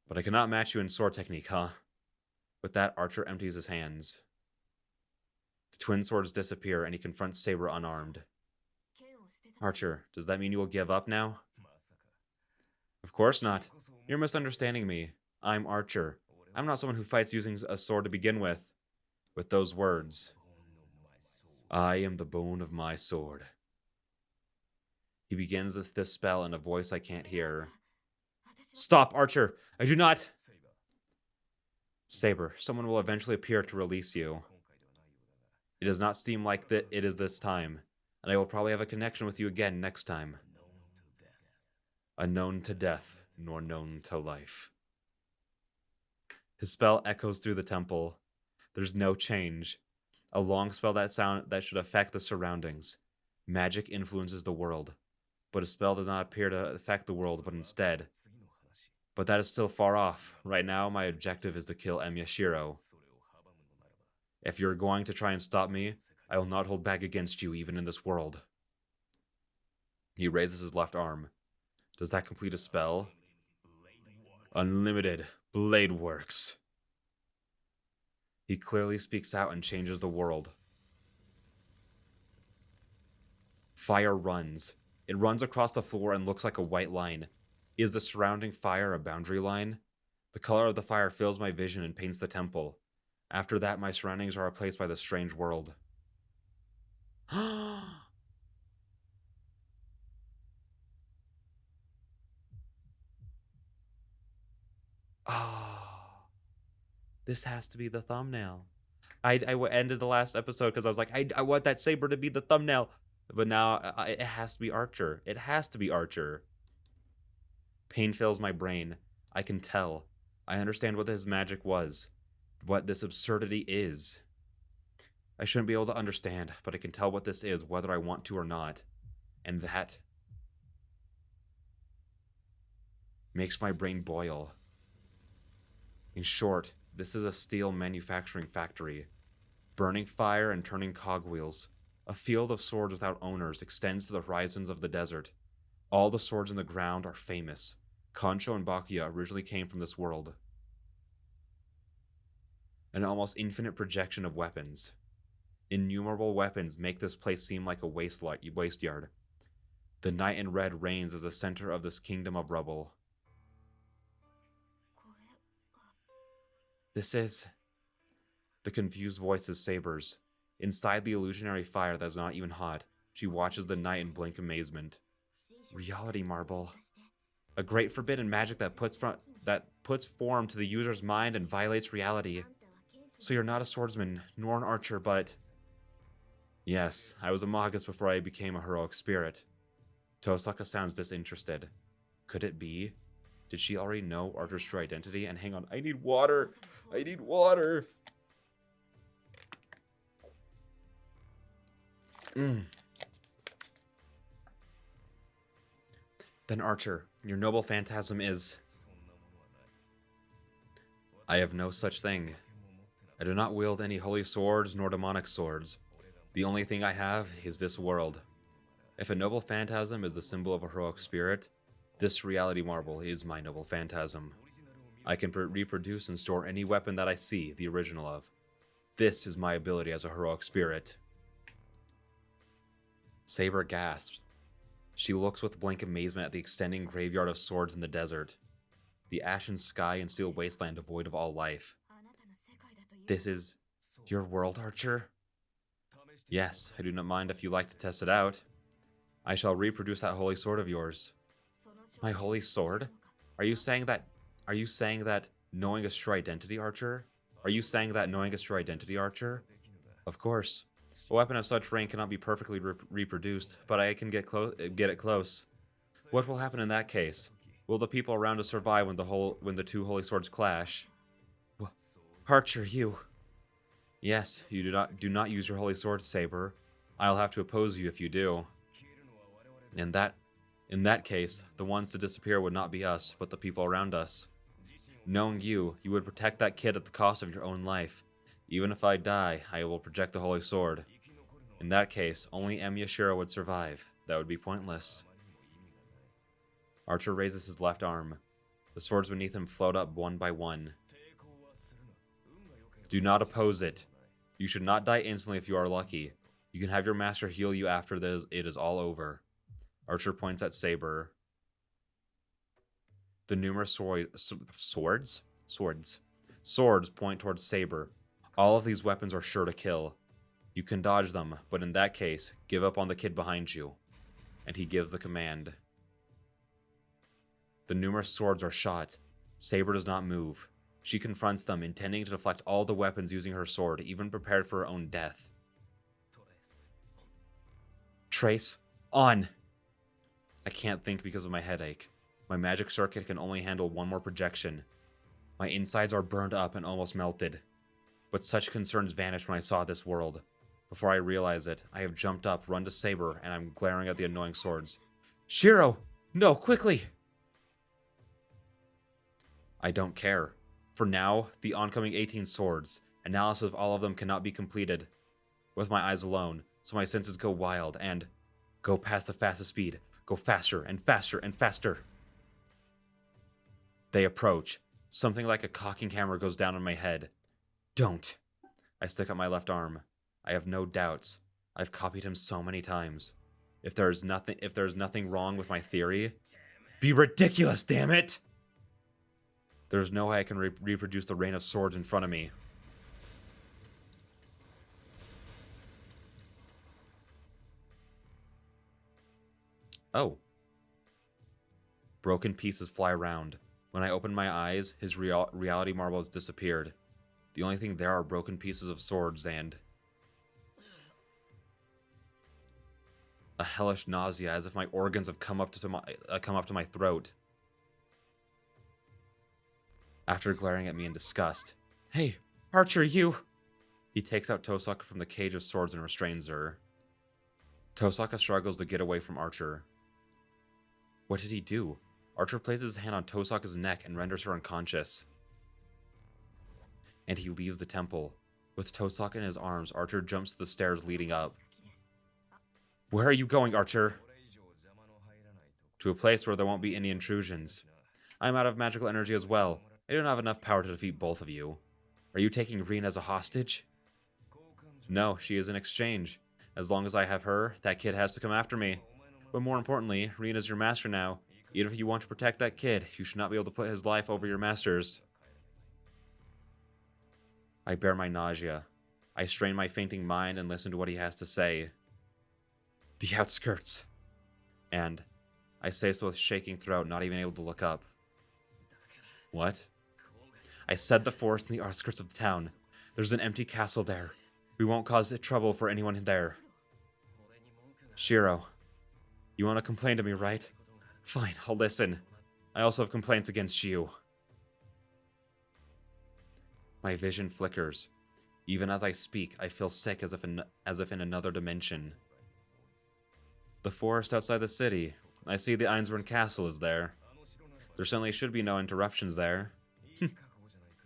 But I cannot match you in sword technique, huh? With that, Archer empties his hands. The twin swords disappear, and he confronts Saber unarmed. Archer, does that mean you will give up now? Of course not. You're misunderstanding me. I'm Archer. I'm not someone who fights using a sword to begin with. With those words. I am the bone of my sword. He begins this spell in a voice I can't hear. Stop, Archer! I do not... Saber, someone will eventually appear to release you. It does not seem like that it is this time, and I will probably have a connection with you again next time. Unknown to death, nor known to life. His spell echoes through the temple. There's no change. A long spell that should affect the surroundings. Magic influences the world, but a spell does not appear to affect the world, but instead. But that is still far off. Right now, my objective is to kill Emyashiro. If you're going to try and stop me, I will not hold back against you, even in this world. He raises his left arm. Does that complete a spell? Unlimited Blade Works. He clearly speaks out and changes the world. Fire runs. It runs across the floor and looks like a white line. Is the surrounding fire a boundary line? The color of the fire fills my vision and paints the temple. After that, my surroundings are replaced by the strange world. Oh, this has to be the thumbnail. I ended the last episode because I was like, I want that saber to be the thumbnail. But now it has to be Archer. It has to be Archer. Pain fills my brain. I can tell. I understand what his magic was. What this absurdity is. I shouldn't be able to understand, but I can tell what this is, whether I want to or not. And that makes my brain boil. In short, this is a steel manufacturing factory. Burning fire and turning cogwheels. A field of swords without owners extends to the horizons of the desert. All the swords in the ground are famous. Kancho and Bakuya originally came from this world. An almost infinite projection of weapons. Innumerable weapons make this place seem like a waste yard. The night in red reigns as the center of this kingdom of rubble. This is... The confused voice is Saber's. Inside the illusionary fire that is not even hot, she watches the night in blank amazement. Reality marble. A great forbidden magic that puts form to the user's mind and violates reality. So you're not a swordsman, nor an archer, but... Yes, I was a magus before I became a heroic spirit. Tosaka sounds disinterested. Could it be? Did she already know Archer's true identity? And hang on, I need water! I need water! Then Archer, your noble phantasm is... I have no such thing. I do not wield any holy swords nor demonic swords. The only thing I have is this world. If a noble phantasm is the symbol of a heroic spirit, this reality marble is my noble phantasm. I can reproduce and store any weapon that I see the original of. This is my ability as a heroic spirit. Saber gasps. She looks with blank amazement at the extending graveyard of swords in the desert. The ashen sky and steel wasteland devoid of all life. This is your world, Archer? Yes, I do not mind if you like to test it out. I shall reproduce that holy sword of yours. My holy sword? Are you saying that knowing is true identity, Archer? Are you saying that knowing is true identity, Archer? Of course. A weapon of such rank cannot be perfectly reproduced, but I can get it close. What will happen in that case? Will the people around us survive when the two holy swords clash? Archer, you... Yes, you do not use your holy sword, Saber. I'll have to oppose you if you do. In that in that case, the ones to disappear would not be us, but the people around us. Knowing you, you would protect that kid at the cost of your own life. Even if I die, I will project the holy sword. In that case, only Yashiro would survive. That would be pointless. Archer raises his left arm. The swords beneath him float up one by one. Do not oppose it. You should not die instantly if you are lucky. You can have your master heal you after it is all over. Archer points at Saber. The numerous swords point towards Saber. All of these weapons are sure to kill. You can dodge them, but in that case, give up on the kid behind you. And he gives the command. The numerous swords are shot. Saber does not move. She confronts them, intending to deflect all the weapons using her sword, even prepared for her own death. Trace, on! I can't think because of my headache. My magic circuit can only handle one more projection. My insides are burned up and almost melted. But such concerns vanished when I saw this world. Before I realize it, I have jumped up, run to Saber, and I'm glaring at the annoying swords. Shiro! No, quickly! I don't care. For now, the oncoming 18 swords. Analysis of all of them cannot be completed with my eyes alone, so my senses go wild and go past the fastest speed. Go faster and faster and faster. They approach. Something like a cocking hammer goes down on my head. Don't. I stick up my left arm. I have no doubts. I've copied him so many times. If there's nothing wrong with my theory, be ridiculous, damn it! There's no way I can reproduce the rain of swords in front of me. Oh. Broken pieces fly around. When I open my eyes, his reality marble has disappeared. The only thing there are broken pieces of swords and a hellish nausea, as if my organs have come up to my throat. After glaring at me in disgust, "Hey, Archer, you!" He takes out Tosaka from the cage of swords and restrains her. Tosaka struggles to get away from Archer. What did he do? Archer places his hand on Tosaka's neck and renders her unconscious. And he leaves the temple. With Tosaka in his arms, Archer jumps to the stairs leading up. Where are you going, Archer? To a place where there won't be any intrusions. I'm out of magical energy as well. I don't have enough power to defeat both of you. Are you taking Rin as a hostage? No, she is in exchange. As long as I have her, that kid has to come after me. But more importantly, Rin is your master now. Even if you want to protect that kid, you should not be able to put his life over your master's. I bear my nausea. I strain my fainting mind and listen to what he has to say. The outskirts. And I say so with shaking throat, not even able to look up. What? I said the forest in the outskirts of the town. There's an empty castle there. We won't cause trouble for anyone there. Shiro, you want to complain to me, right? Fine, I'll listen. I also have complaints against you. My vision flickers. Even as I speak, I feel sick as if in another dimension. The forest outside the city. I see the Einsborn Castle is there. There certainly should be no interruptions there.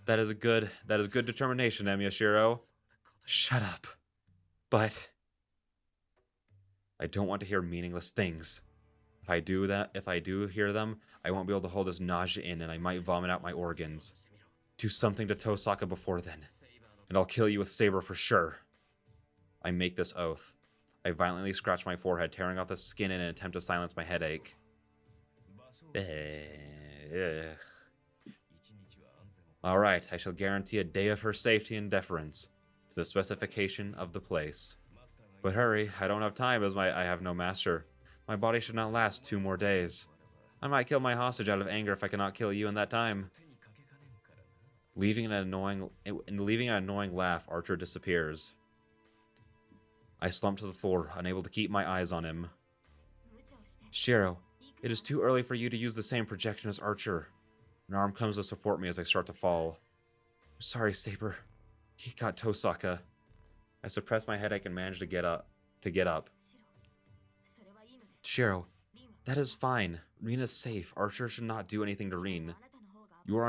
That is good determination, Yashiro. Shut up. But I don't want to hear meaningless things. If I do hear them, I won't be able to hold this nausea in and I might vomit out my organs. Do something to Tosaka before then, and I'll kill you with Saber for sure. I make this oath. I violently scratch my forehead, tearing off the skin in an attempt to silence my headache. Alright, I shall guarantee a day of her safety and deference to the specification of the place. But hurry, I don't have time as I have no master. My body should not last 2 more days. I might kill my hostage out of anger if I cannot kill you in that time. Leaving an annoying laugh, Archer disappears. I slump to the floor, unable to keep my eyes on him. Shiro, it is too early for you to use the same projection as Archer. An arm comes to support me as I start to fall. I'm sorry, Saber. He got Tosaka. I suppressed my headache and managed to get up. Shiro, that is fine. Rin is safe. Archer should not do anything to Rin. You are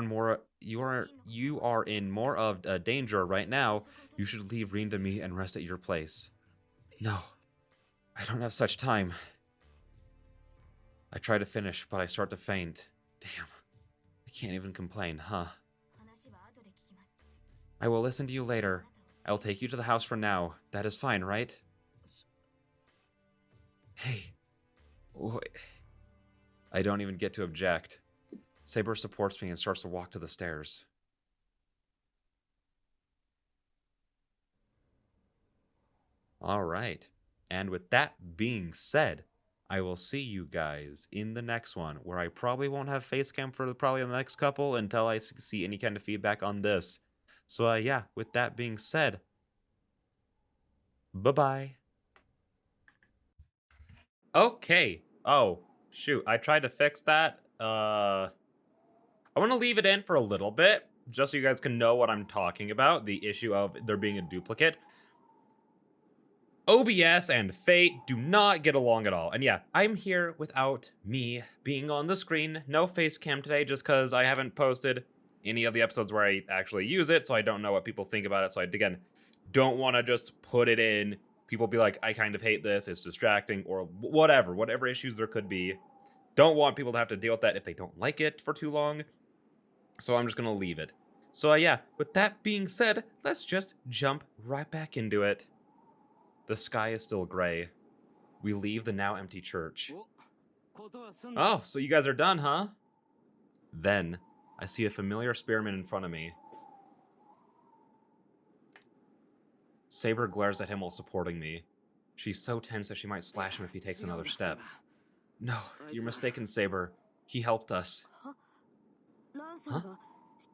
in more of a danger right now. You should leave Rin to me and rest at your place. No, I don't have such time. I try to finish, but I start to faint. Damn, I can't even complain, huh? I will listen to you later. I will take you to the house for now. That is fine, right? Hey. I don't even get to object. Saber supports me and starts to walk to the stairs. Alright. And with that being said, I will see you guys in the next one, where I probably won't have facecam for probably the next couple until I see any kind of feedback on this. So yeah, with that being said, bye-bye. Okay. Oh, shoot. I tried to fix that. I want to leave it in for a little bit, just so you guys can know what I'm talking about, the issue of there being a duplicate. OBS and Fate do not get along at all. And yeah, I'm here without me being on the screen. No face cam today, just because I haven't posted any of the episodes where I actually use it, so I don't know what people think about it. So I, again, don't want to just put it in. People be like, I kind of hate this, it's distracting, or whatever issues there could be. Don't want people to have to deal with that if they don't like it for too long. So I'm just going to leave it. So yeah, with that being said, let's just jump right back into it. The sky is still gray. We leave the now empty church. Oh, so you guys are done, huh? Then, I see a familiar spearman in front of me. Saber glares at him while supporting me. She's so tense that she might slash him if he takes another step. No, you're mistaken, Saber. He helped us. Huh?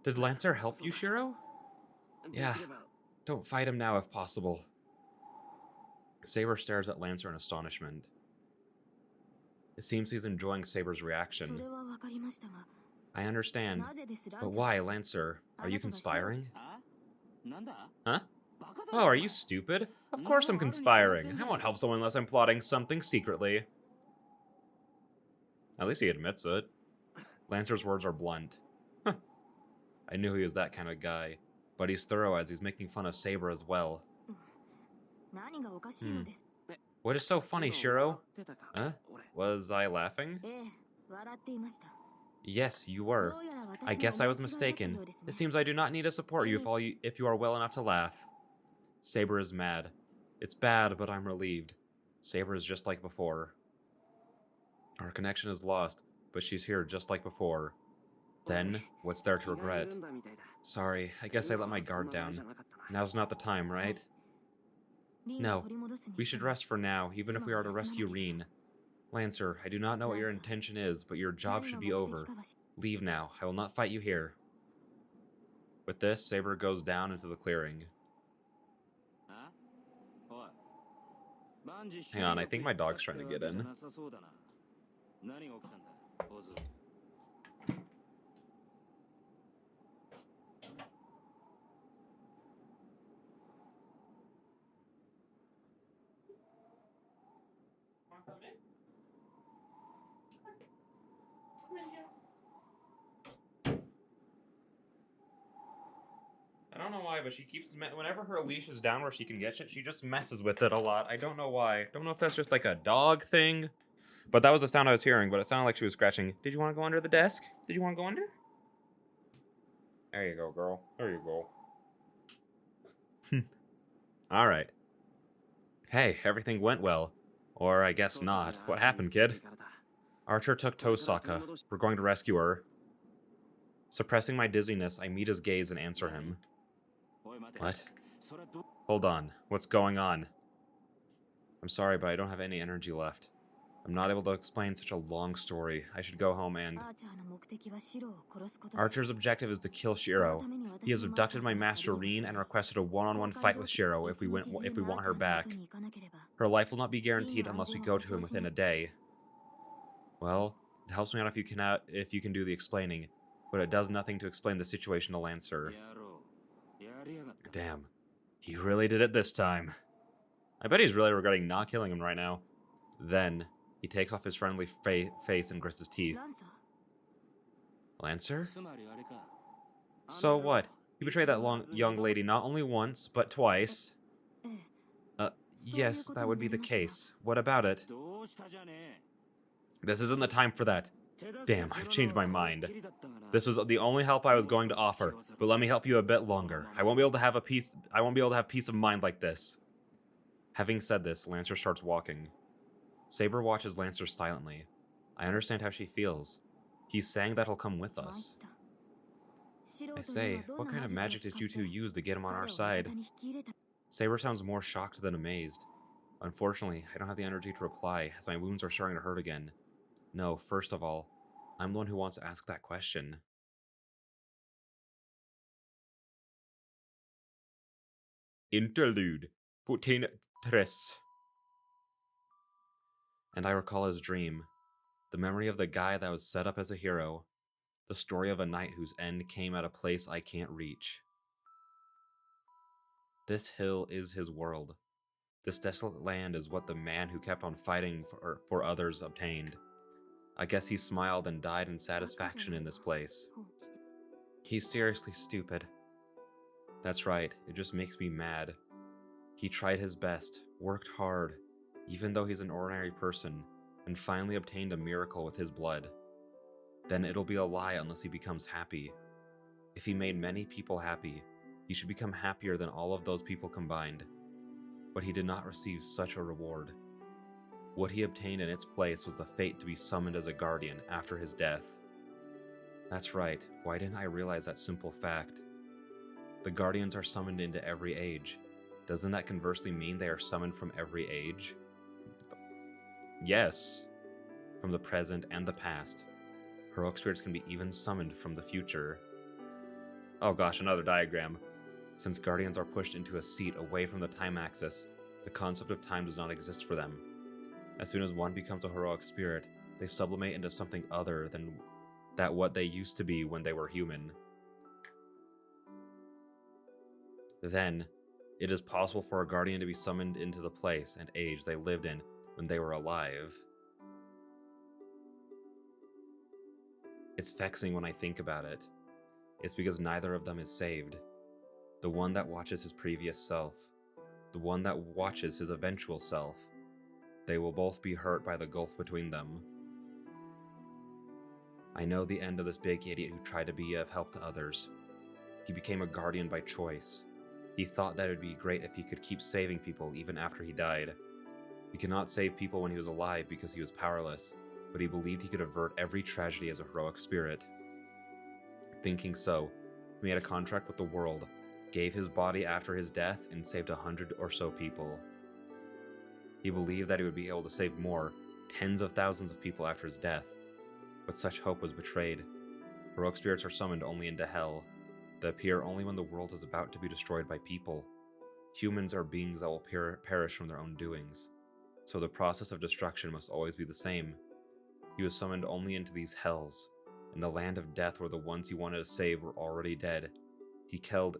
Did Lancer help you, Shiro? Yeah. Don't fight him now if possible. Saber stares at Lancer in astonishment. It seems he's enjoying Saber's reaction. I understand. But why, Lancer? Are you conspiring? Huh? Oh, are you stupid? Of course I'm conspiring. I won't help someone unless I'm plotting something secretly. At least he admits it. Lancer's words are blunt. Huh. I knew he was that kind of guy. But he's thorough as he's making fun of Saber as well. What is so funny, Shiro? Huh? Was I laughing? Yes, you were. I guess I was mistaken. It seems I do not need to support you if you are well enough to laugh. Saber is mad. It's bad, but I'm relieved. Saber is just like before. Our connection is lost, but she's here just like before. Then, what's there to regret? Sorry, I guess I let my guard down. Now's not the time, right? No, we should rest for now, even if we are to rescue Rin. Lancer, I do not know what your intention is, but your job should be over. Leave now. I will not fight you here. With this, Saber goes down into the clearing. Hang on, I think my dog's trying to get in. I don't know why, but she keeps, whenever her leash is down where she can get it, she just messes with it a lot. I don't know why. Don't know if that's just like a dog thing, but that was the sound I was hearing, but it sounded like she was scratching. Did you want to go under the desk? Did you want to go under? There you go, girl. There you go. All right. Hey, everything went well. Or I guess not. What happened, kid? Archer took Tosaka. We're going to rescue her. Suppressing my dizziness, I meet his gaze and answer him. What? Hold on. What's going on? I'm sorry, but I don't have any energy left. I'm not able to explain such a long story. I should go home and... Archer's objective is to kill Shiro. He has abducted my master Rin and requested a one-on-one fight with Shiro if we want her back. Her life will not be guaranteed unless we go to him within a day. Well, it helps me out if you can do the explaining, but it does nothing to explain the situation to Lancer. Damn. He really did it this time. I bet he's really regretting not killing him right now. Then, he takes off his friendly face and grits his teeth. Lancer? So what? You betrayed that young lady not only once, but twice. Yes, that would be the case. What about it? This isn't the time for that. Damn, I've changed my mind. This was the only help I was going to offer, but let me help you a bit longer. I won't be able to have peace of mind like this. Having said this, Lancer starts walking. Saber watches Lancer silently. I understand how she feels. He's saying that he'll come with us. I say, what kind of magic did you two use to get him on our side? Saber sounds more shocked than amazed. Unfortunately, I don't have the energy to reply, as my wounds are starting to hurt again. No, first of all, I'm the one who wants to ask that question. Interlude 14 Tres. And I recall his dream. The memory of the guy that was set up as a hero. The story of a knight whose end came at a place I can't reach. This hill is his world. This desolate land is what the man who kept on fighting for others obtained. I guess he smiled and died in satisfaction in this place. He's seriously stupid. That's right, it just makes me mad. He tried his best, worked hard, even though he's an ordinary person, and finally obtained a miracle with his blood. Then it'll be a lie unless he becomes happy. If he made many people happy, he should become happier than all of those people combined. But he did not receive such a reward. What he obtained in its place was the fate to be summoned as a guardian after his death. That's right, why didn't I realize that simple fact? The guardians are summoned into every age. Doesn't that conversely mean they are summoned from every age? Yes. From the present and the past. Heroic spirits can be even summoned from the future. Oh gosh, another diagram. Since guardians are pushed into a seat away from the time axis, the concept of time does not exist for them. As soon as one becomes a heroic spirit, they sublimate into something other than what they used to be when they were human. Then, it is possible for a guardian to be summoned into the place and age they lived in when they were alive. It's vexing when I think about it. It's because neither of them is saved. The one that watches his previous self, the one that watches his eventual self, they will both be hurt by the gulf between them. I know the end of this big idiot who tried to be of help to others. He became a guardian by choice. He thought that it would be great if he could keep saving people even after he died. He could not save people when he was alive because he was powerless, but he believed he could avert every tragedy as a heroic spirit. Thinking so, he made a contract with the world, gave his body after his death, and saved 100 or so people. He believed that he would be able to save more, tens of thousands of people after his death, but such hope was betrayed. Heroic spirits are summoned only into hell. They appear only when the world is about to be destroyed by people. Humans are beings that will perish from their own doings, so the process of destruction must always be the same. He was summoned only into these hells, in the land of death where the ones he wanted to save were already dead. He killed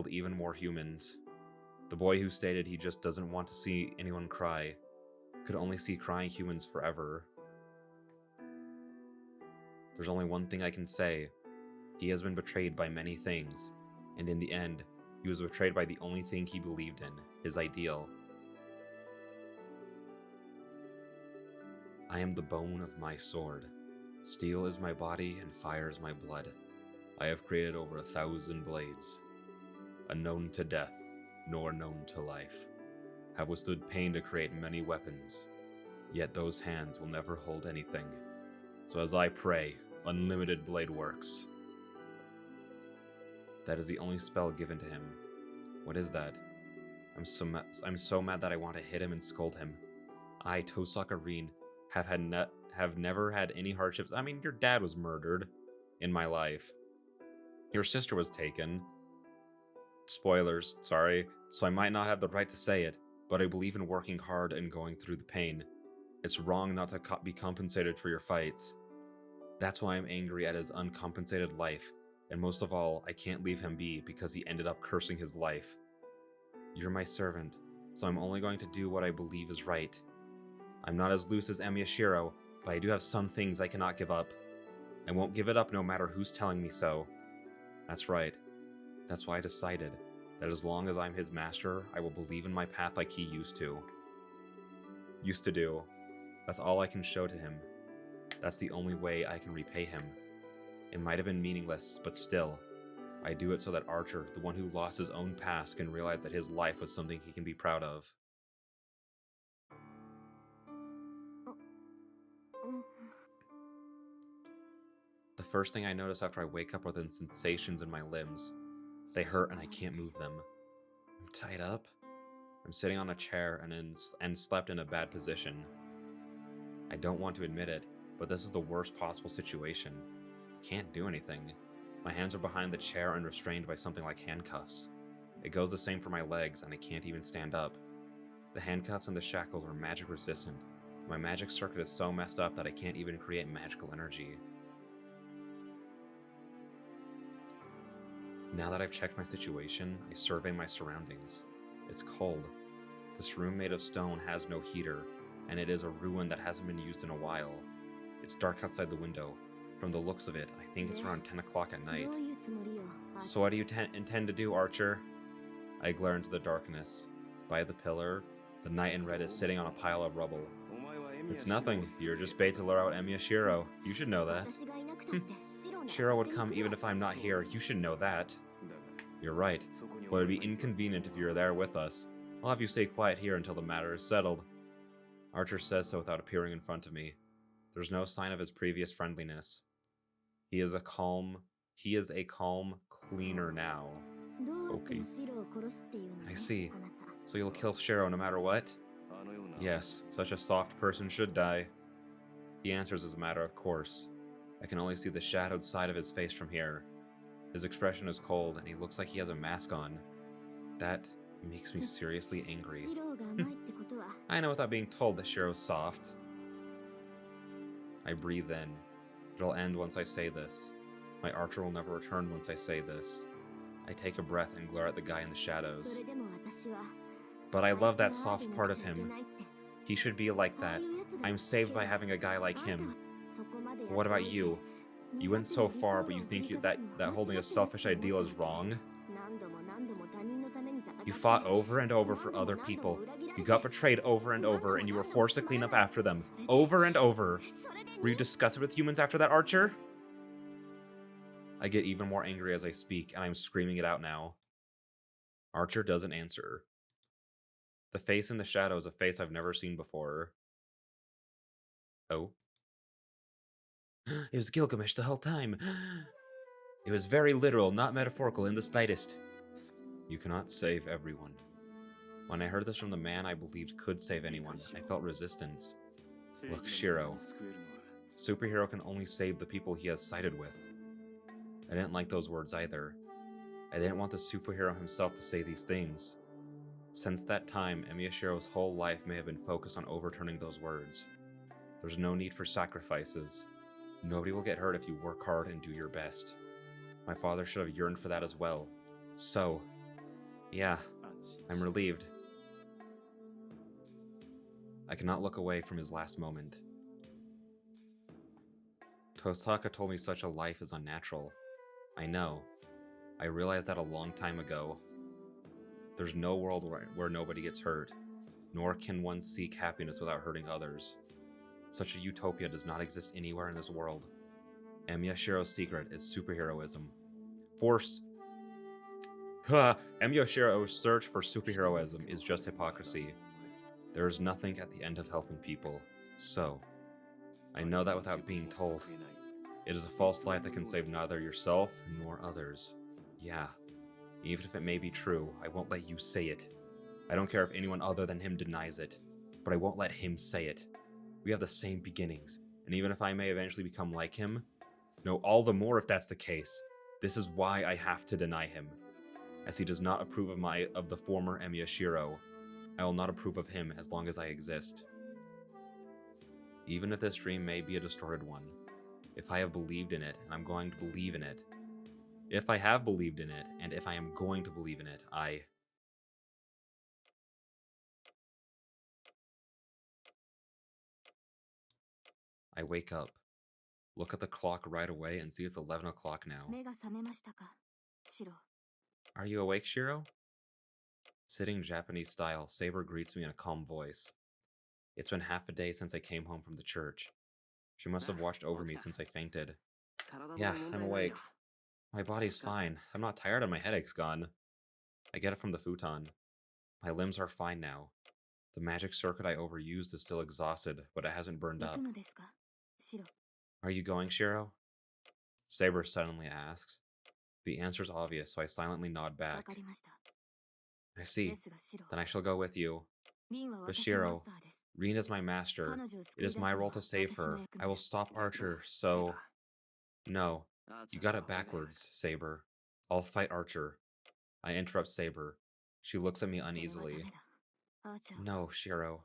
even more humans. The boy who stated he just doesn't want to see anyone cry could only see crying humans forever. There's only one thing I can say. He has been betrayed by many things, and in the end, he was betrayed by the only thing he believed in, his ideal. I am the bone of my sword. Steel is my body and fire is my blood. I have created over 1,000 blades. Unknown to death, nor known to life. Have withstood pain to create many weapons. Yet those hands will never hold anything. So as I pray, unlimited blade works. That is the only spell given to him. What is that? I'm so mad that I want to hit him and scold him. I, Tosakareen, have never had any hardships. I mean, your dad was murdered in my life. Your sister was taken. Spoilers, sorry. So I might not have the right to say it, but I believe in working hard and going through the pain. It's wrong not to be compensated for your fights. That's why I'm angry at his uncompensated life, And most of all, I can't leave him be because he ended up cursing his life. You're my servant, so I'm only going to do what I believe is right. I'm not as loose as Emiyashiro, but I do have some things I cannot give up. I won't give it up no matter who's telling me so. That's right. That's why I decided that as long as I'm his master, I will believe in my path like he used to. Used to do. That's all I can show to him. That's the only way I can repay him. It might have been meaningless, but still, I do it so that Archer, the one who lost his own past, can realize that his life was something he can be proud of. The first thing I notice after I wake up are the sensations in my limbs. They hurt and I can't move them. I'm tied up. I'm sitting on a chair and slept in a bad position. I don't want to admit it, but this is the worst possible situation. I can't do anything. My hands are behind the chair and restrained by something like handcuffs. It goes the same for my legs, and I can't even stand up. The handcuffs and the shackles are magic resistant. My magic circuit is so messed up that I can't even create magical energy. Now that I've checked my situation, I survey my surroundings. It's cold. This room made of stone has no heater, and it is a ruin that hasn't been used in a while. It's dark outside the window. From the looks of it, I think it's around 10 o'clock at night. So what do you intend to do, Archer? I glare into the darkness. By the pillar, the knight in red is sitting on a pile of rubble. It's nothing. You're just bait to lure out Emiyashiro. You should know that. Shiro would come even if I'm not here. You should know that. You're right. But it would be inconvenient if you were there with us. I'll have you stay quiet here until the matter is settled. Archer says so without appearing in front of me. There's no sign of his previous friendliness. He is a calm cleaner now. Okay. I see. So you'll kill Shiro no matter what? Yes, such a soft person should die. He answers as a matter of course. I can only see the shadowed side of his face from here. His expression is cold, and he looks like he has a mask on. That makes me seriously angry. I know without being told that Shiro's soft. I breathe in. It'll end once I say this. My Archer will never return once I say this. I take a breath and glare at the guy in the shadows. But I love that soft part of him. He should be like that. I'm saved by having a guy like him. But what about you? You went so far, but you think that holding a selfish ideal is wrong? You fought over and over for other people. You got betrayed over and over, and you were forced to clean up after them. Over and over. Were you disgusted with humans after that, Archer? I get even more angry as I speak, and I'm screaming it out now. Archer doesn't answer. The face in the shadow is a face I've never seen before. Oh. It was Gilgamesh the whole time. It was very literal, not metaphorical in the slightest. You cannot save everyone. When I heard this from the man I believed could save anyone, I felt resistance. Look, Shiro. Superhero can only save the people he has sided with. I didn't like those words either. I didn't want the superhero himself to say these things. Since that time, Emiyashiro's whole life may have been focused on overturning those words. There's no need for sacrifices. Nobody will get hurt if you work hard and do your best. My father should have yearned for that as well. So, yeah, I'm relieved. I cannot look away from his last moment. Tosaka told me such a life is unnatural. I know. I realized that a long time ago. There's no world where nobody gets hurt, nor can one seek happiness without hurting others. Such a utopia does not exist anywhere in this world. Emiyashiro's secret is superheroism. Emiyashiro's search for superheroism is just hypocrisy. There is nothing at the end of helping people. So, I know that without being told. It is a false life that can save neither yourself nor others. Yeah. Even if it may be true, I won't let you say it. I don't care if anyone other than him denies it, but I won't let him say it. We have the same beginnings, and even if I may eventually become like him, no, all the more if that's the case. This is why I have to deny him. As he does not approve of the former Emiyashiro, I will not approve of him as long as I exist. Even if this dream may be a distorted one, if I have believed in it, and I'm going to believe in it, If I have believed in it, and if I am going to believe in it, I wake up, look at the clock right away, and see it's 11 o'clock now. 目が覚めましたか、シロ。 Are you awake, Shiro? Sitting Japanese style, Saber greets me in a calm voice. It's been half a day since I came home from the church. She must have watched over me since I fainted. Yeah, I'm awake. My body's fine. I'm not tired and my headache's gone. I get it from the futon. My limbs are fine now. The magic circuit I overused is still exhausted, but it hasn't burned 行 up. くのですか、シロ。 Are you going, Shiro? Saber suddenly asks. The answer's obvious, so I silently nod わ back. かりました。 I で see. すが、シロ。 Then I shall go with you. リンは But 私のマ Shiro, スターです。 Reen is my master. 彼女を It 救い出 is すの my は role to save 私の her. 役 I 目 will です。 stop Archer, so... No, you got it backwards, Saber. I'll fight Archer. I interrupt Saber. She looks at me それはダ uneasily. メだ。アーチャーは No, Shiro.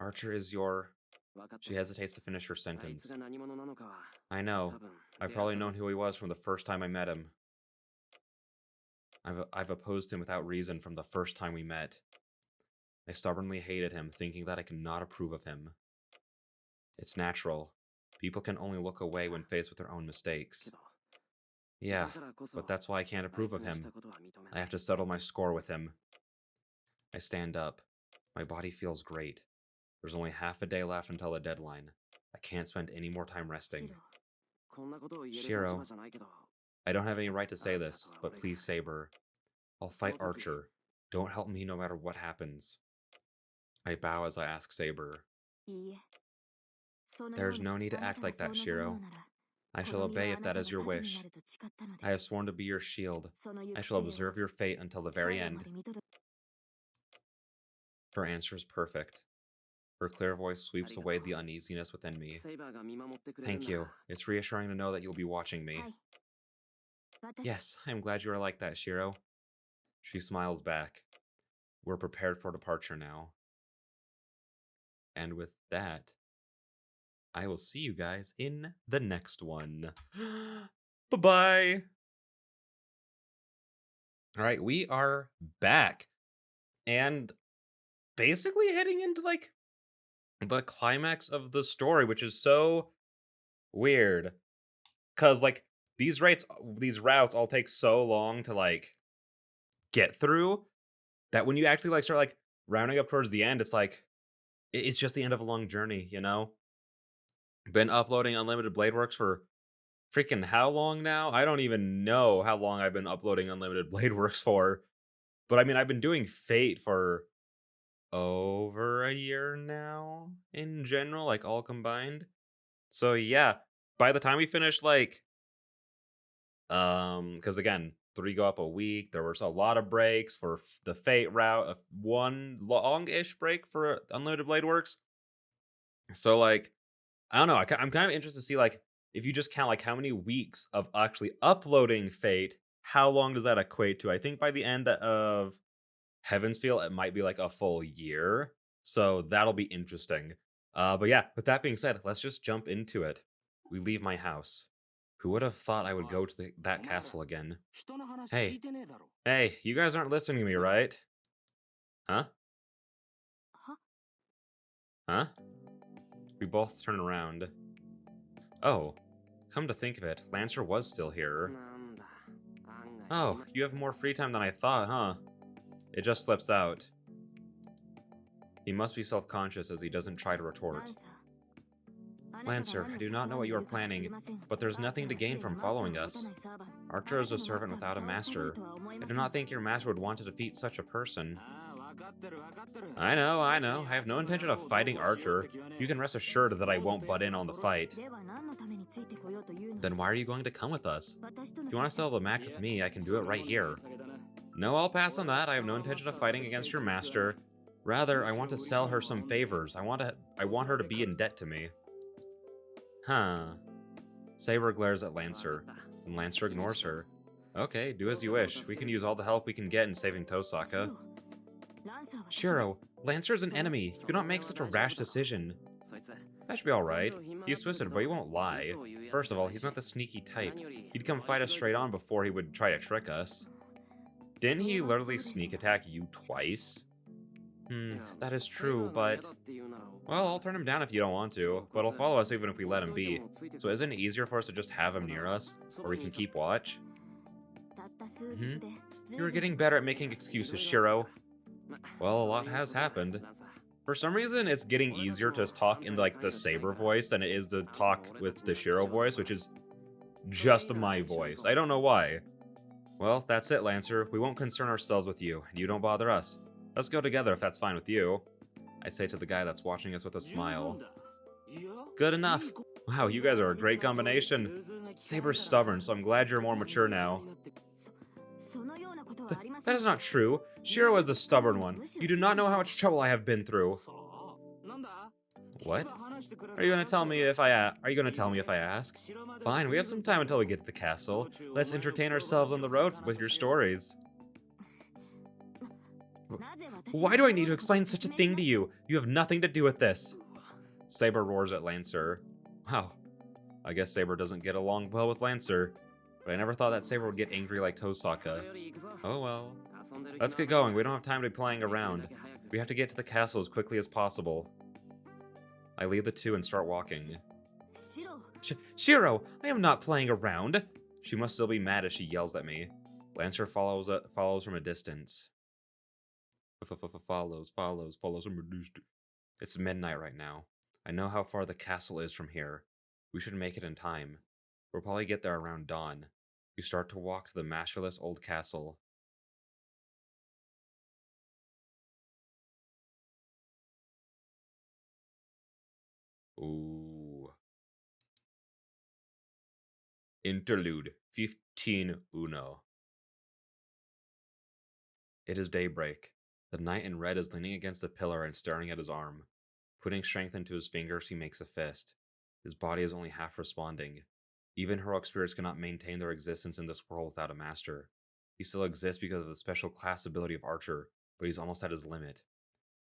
Archer is your... 分かって She る。 hesitates to finish her あい sentence. つが何者なのかは I 多 know. 分 I've 出会 probably った known who he was from the first time I met him. I've opposed him without reason from the first time we met. I stubbornly hated him, thinking that I could not approve of him. It's natural. People can only look away when faced with their own け mistakes. ど Yeah, だからこそ but that's why I can't あい approve つ of のし him. たことは認め I ない have to settle my score with him. I stand up. My body feels great. There's only half a day left until the deadline. I can't spend any more time シ resting. ロ。 こんなことを言える Shiro. 立場じゃないけど I don't have any right to say this, but please, Saber. I'll fight Sotoki. Archer. Don't help me no matter what happens. I bow as I ask Saber. いいえ。そのよう There's な no need to あな act たが like そう that, 望む Shiro. のなら I こ shall の身 obey は if あな that たの is your 盾に wish. なると誓ったので I have す。 sworn to be your shield. その行 I く shall 末を observe your fate until the 最 very 後ま end. で見届け Her answer is perfect. Her clear voice sweeps Arigato. away the uneasiness within me. セイバーが見守ってくれる Thank な you. ら It's reassuring to know that you'll be watching me. はい。私 Yes, I'm glad you are like that, Shiro. She smiles back. We're prepared for departure now. And with that, I will see you guys in the next one. Bye-bye! Alright, we are back. And basically heading into, like, the climax of the story, which is so weird. Because, like, these routes all take so long to, like, get through that when you actually, like, start, like, rounding up towards the end, it's like, it's just the end of a long journey, you know? Been uploading Unlimited Blade Works for freaking how long now? I don't even know how long I've been uploading Unlimited Blade Works for. But I mean, I've been doing Fate for over a year now in general, like all combined. So yeah, by the time we finish, like, because again, 3 go up a week. There was a lot of breaks for the Fate route, one long-ish break for Unlimited Blade Works. So like, I don't know. I'm kind of interested to see, like, if you just count, like, how many weeks of actually uploading Fate, how long does that equate to? I think by the end of Heaven's Feel, it might be, like, a full year. So that'll be interesting. But yeah, with that being said, let's just jump into it. We leave my house. Who would have thought I would go to that castle again? 人の話 Hey. 聞いてねえだろ。 Hey, you guys aren't listening to me, right? Huh? は Huh? We both turn around. Oh, come to think of it, Lancer was still here. なんだ案外 Oh, you have more free time than I thought, huh? It just slips out. He must be self-conscious as he doesn't try to ラ retort. ンサーあなたが Lancer, 何 I を do not know what you are 企んでい planning, るか知りません but there's アーチャ nothing ー to は gain すで from にマスターを following 持た us. ないサーバン Archer is a あなたの servant マスター without a が倒してくれ master. るとは思え I ま do せん not think your master would want to defeat such a person. ああ、わかってるわかってる。 I know. I have no intention of fighting Archer. You can rest assured that I won't butt in on the fight. では何のためについてこようというの Then です why are you going to come with us? 私との If you want to 戦 settle the match with me, I can do it right here. それも値下げだな。 No, I'll pass on that. I have no intention of fighting against your master. Rather, I want to sell her some favors. I want her to be in debt to me. Huh. Saber glares at Lancer, and Lancer ignores her. Okay, do as you wish. We can use all the help we can get in saving シロ Tosaka. ランサーは敵です Shiro, Lancer's an enemy. You cannot make such a rash decision. そいつ That should be alright. He's twisted, but he won't lie. First of all, he's not the sneaky type. He'd come fight us straight on before he would try to trick us. Didn't he literally sneak attack you twice? That is true, but... Well, I'll turn him down if you don't want to, but he'll follow us even if we let him be. So isn't it easier for us to just have him near us, where we can keep watch? たった数日で You're getting better at making excuses, Shiro. Well, a lot has happened. For some reason, it's getting easier to talk in like the Saber voice than it is to talk with the Shiro voice, which is just my voice. I don't know why. Well, that's it, Lancer. We won't concern ourselves with you, and you don't bother us. Let's go together if that's fine with you. I say to the guy that's watching us with a smile. Good enough. Wow, you guys are a great combination. Saber's stubborn, so I'm glad you're more mature now. そのようなことはありませ That ん is not true. Shiro is the stubborn one. You do not know how much trouble I have been through. What? Are you gonna tell me if I ask? Fine, we have some time until we get to the castle. Let's entertain ourselves on the road with your stories. なぜ私 Why do I need to explain such a thing to you? You have nothing to do with this. Saber roars at Lancer. Wow. I guess Saber doesn't get along well with Lancer. But I never thought that Saber would get angry like Tosaka. Oh well. Let's get going. We don't have time to be playing around. We have to get to the castle as quickly as possible. I leave the two and start walking. シロ Shiro, I am not playing around. She must still be mad as she yells at me. Lancer follows from a distance. Follows from a distance. It's midnight right now. I know how far the castle is from here. We should make it in time. We'll probably get there around dawn. We start to walk to the masterless old castle. Ooh. Interlude 15 Uno. It is daybreak. The knight in red is leaning against a pillar and staring at his arm. Putting strength into his fingers, he makes a fist. His body is only half responding. Even heroic spirits cannot maintain their existence in this world without a master. He still exists because of the special class ability of Archer, but he's almost at his limit.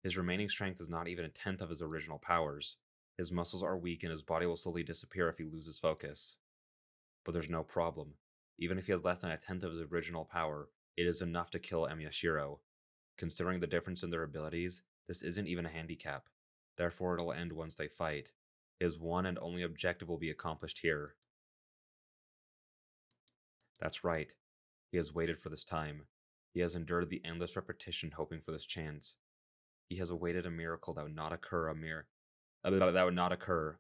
His remaining strength is not even a tenth of his original powers. His muscles are weak and his body will slowly disappear if he loses focus. But there's no problem. Even if he has less than a tenth of his original power, it is enough to kill Emyashiro. Considering the difference in their abilities, this isn't even a handicap. Therefore, it'll end once they fight. His one and only objective will be accomplished here. That's right. He has waited for this time. He has endured the endless repetition hoping for this chance. He has awaited a miracle that would not occur, a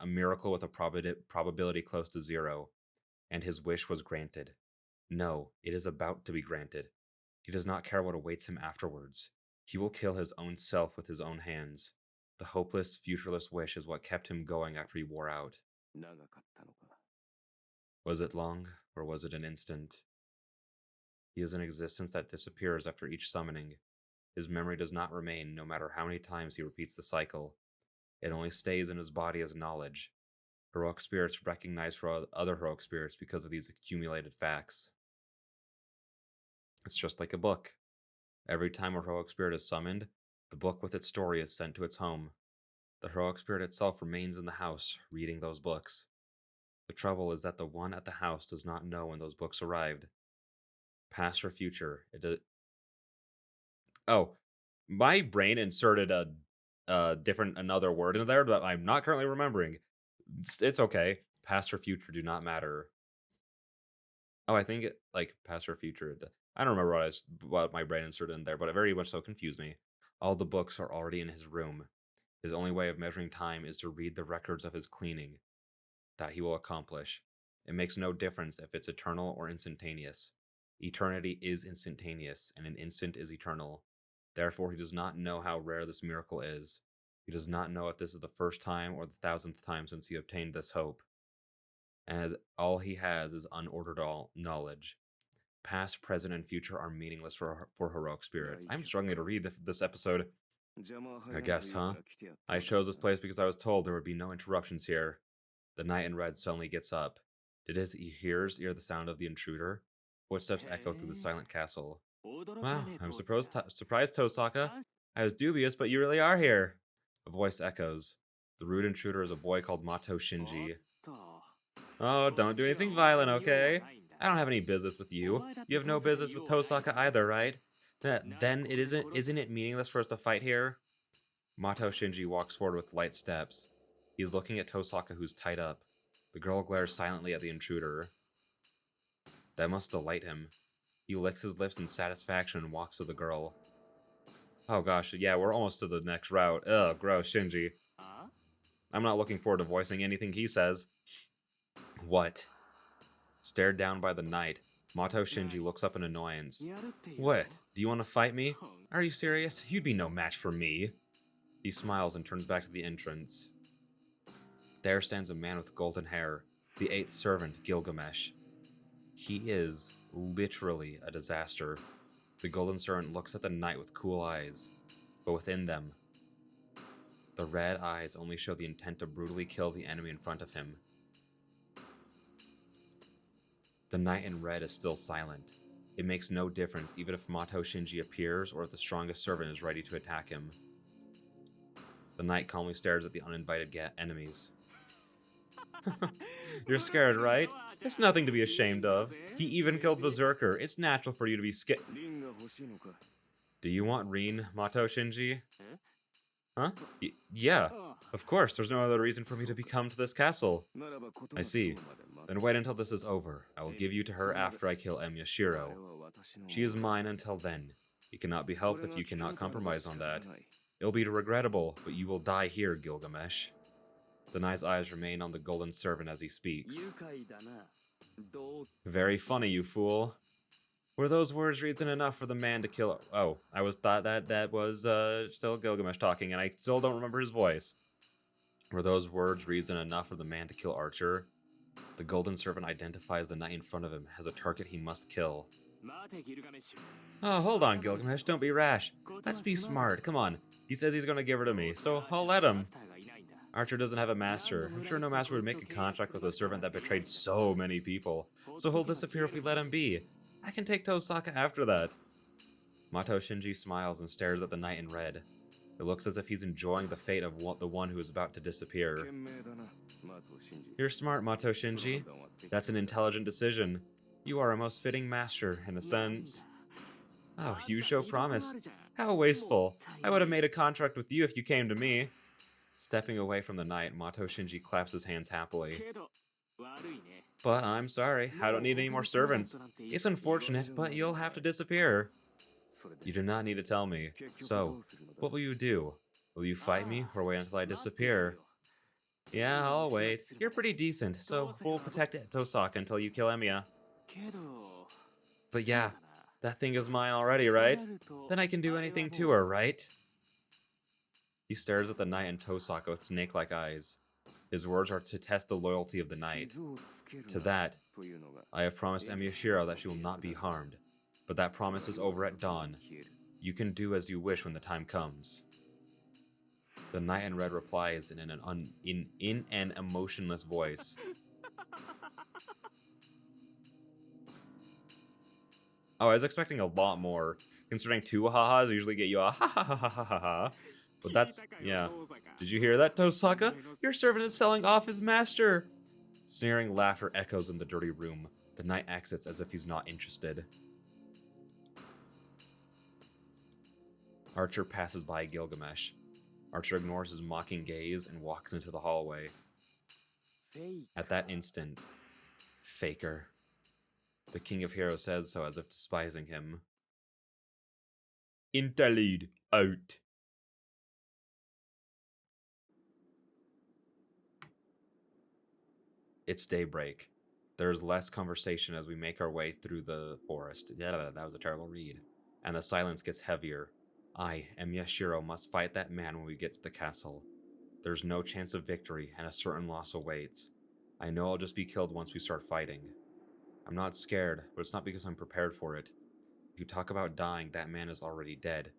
miracle with a probability close to zero. And his wish was granted. No, it is about to be granted. He does not care what awaits him afterwards. He will kill his own self with his own hands. The hopeless, futureless wish is what kept him going after he wore out. Was it long, or was it an instant? He is an existence that disappears after each summoning. His memory does not remain no matter how many times he repeats the cycle. It only stays in his body as knowledge. Heroic spirits recognize for other heroic spirits because of these accumulated facts. It's just like a book. Every time a heroic spirit is summoned, the book with its story is sent to its home. The heroic spirit itself remains in the house, reading those books. The trouble is that the one at the house does not know when those books arrived. Past or future, Oh, my brain inserted another word in there that I'm not currently remembering. It's okay. Past or future do not matter. Oh, I think past or future. I don't remember what my brain inserted in there, but it very much so confused me. All the books are already in his room. His only way of measuring time is to read the records of his cleaning that he will accomplish. It makes no difference if it's eternal or instantaneous. Eternity is instantaneous, and an instant is eternal. Therefore, he does not know how rare this miracle is. He does not know if this is the first time or the 1000th time since he obtained this hope. And all he has is unordered knowledge. Past, present, and future are meaningless for heroic spirits. I'm struggling to read this episode. I guess, huh? I chose this place because I was told there would be no interruptions here. The knight in red suddenly gets up. Did his ears hear the sound of the intruder? Footsteps echo through the silent castle. Wow, I'm surprised, Tosaka. I was dubious, but you really are here. A voice echoes. The rude intruder is a boy called Mato Shinji. と Oh, don't do anything violent, okay? I don't have any business with you. You have no business with Tosaka either, right? Then isn't it meaningless for us to fight here? Mato Shinji walks forward with light steps. He's looking at Tosaka, who's tied up. The girl glares silently at the intruder. That must delight him. He licks his lips in satisfaction and walks to the girl. Oh gosh, yeah, we're almost to the next route. Ugh, gross, Shinji. あ I'm not looking forward to voicing anything he says. What? Stared down by the night, Mato Shinji looks up in annoyance. やるっていう What? Do you want to fight me? Are you serious? You'd be no match for me. He smiles and turns back to the entrance. There stands a man with golden hair, the 8th servant, Gilgamesh. He is literally a disaster. The golden servant looks at the knight with cool eyes, but within them, the red eyes only show the intent to brutally kill the enemy in front of him. The knight in red is still silent. It makes no difference even if Mato Shinji appears or if the strongest servant is ready to attack him. The knight calmly stares at the uninvited enemies. You're scared, right? It's nothing to be ashamed of. He even killed Berserker. It's natural for you to be scared. リンが欲しいのか Do you want Rin, Mato Shinji? え Huh? Yeah, あ of course. There's no other reason for me to come to this castle. ならばこと I が see. 済むまで待 Then wait until this is over. I will give you to her after I kill Em 彼 Yashiro. は私の She is mine until then. It cannot be そ helped れ if が you 危険 cannot とあれば compromise 仕 on 方が that. ない It'll be regrettable, but you will die here, Gilgamesh. The knight's eyes remain on the golden servant as he 愉 speaks. 快だなどう Very funny, you fool. Were those words reason enough for the man to kill? Oh, I thought that was still Gilgamesh talking, and I still don't remember his voice. Were those words reason enough for the man to kill Archer? The golden servant identifies the knight in front of him as a target he must kill. 待てギルガメッシュ Oh, hold on, Gilgamesh. Don't be rash. Let's be smart. Come on. He says he's gonna give her to me, so I'll let him. マスターがいないんだ Archer doesn't have a master. I'm sure no master would make a contract with a servant that betrayed so many people, so he'll disappear if we let him be. I can take Tosaka after that. Mato Shinji smiles and stares at the knight in red. It looks as if he's enjoying the fate of the one who is about to disappear. 賢明だなマトシンジ You're smart, Mato その Shinji. 判断は適 That's an intelligent decision. You are a most fitting master, in a sense. Oh, you show promise. How wasteful. I would have made a contract with you if you came to me. Stepping away from the knight, Mato Shinji claps his hands happily. けど悪いね But I'm sorry, I don't need any more servants. It's unfortunate, but you'll have to disappear. それで You do not need to tell me. 結局ど So, うするのだ what will you do? Will you fight me or wait until I disappear? Yeah, I'll wait. You're pretty decent, so we'll protect Tosaka until you kill Emiya. けど But yeah, that thing is mine already, right? Then I can do anything to her, right? He stares at the knight and Tosaka with snake-like eyes. His words are to test the loyalty of the knight. 傷をつける To な that, というのが I have promised Emiyashiro that she will not be harmed. But that promise is over at dawn. 消える You can do as you wish when the time comes. The knight in red replies in an emotionless voice. Oh, I was expecting a lot more. Considering 2 ha-has usually get you a ha-ha-ha-ha-ha-ha. But that's, yeah. Did you hear that, Tosaka? Your servant is selling off his master! Sneering laughter echoes in the dirty room. The knight exits as if he's not interested. Archer passes by Gilgamesh. Archer ignores his mocking gaze and walks into the hallway. フェイ At that instant, Faker. The King of Heroes says so as if despising him. Interlude out. It's daybreak. There's less conversation as we make our way through the forest. Yeah, that was a terrible read. And the silence gets heavier. I, Emiyashiro, must fight that man when we get to the castle. There's no chance of victory, and a certain loss awaits. I know I'll just be killed once we start fighting. I'm not scared, but it's not because I'm prepared for it. If you talk about dying, that man is already dead.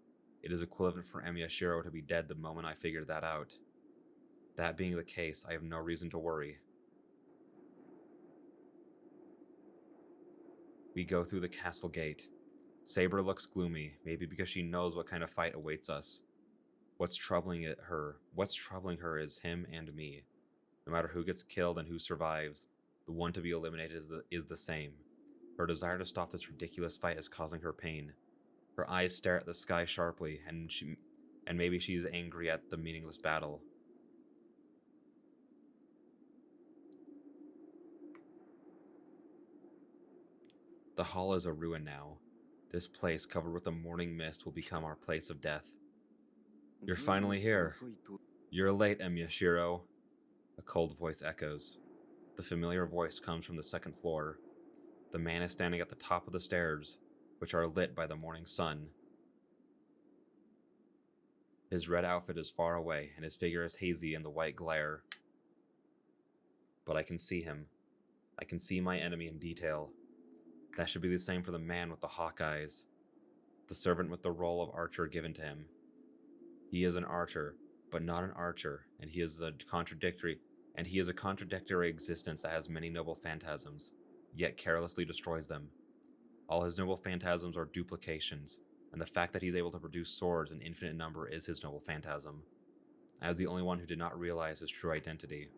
It is equivalent for Emiyashiro to be dead the moment I figured that out. That being the case, I have no reason to worry. We go through the castle gate. Saber looks gloomy, maybe because she knows what kind of fight awaits us. What's troubling her is him and me. No matter who gets killed and who survives, the one to be eliminated is the same. Her desire to stop this ridiculous fight is causing her pain. Her eyes stare at the sky sharply, and maybe she's angry at the meaningless battle. The hall is a ruin now. This place, covered with a morning mist, will become our place of death. You're finally here. You're late, Emyashiro. A cold voice echoes. The familiar voice comes from the second floor. The man is standing at the top of the stairs, which are lit by the morning sun. His red outfit is far away, and his figure is hazy in the white glare. But I can see him. I can see my enemy in detail. That should be the same for the man with the hawk eyes, the servant with the role of archer given to him. He is an archer, but not an archer, and he is a contradictory existence that has many noble phantasms, yet carelessly destroys them. All his noble phantasms are duplications, and the fact that he's able to produce swords in infinite number is his noble phantasm. I was the only one who did not realize his true identity.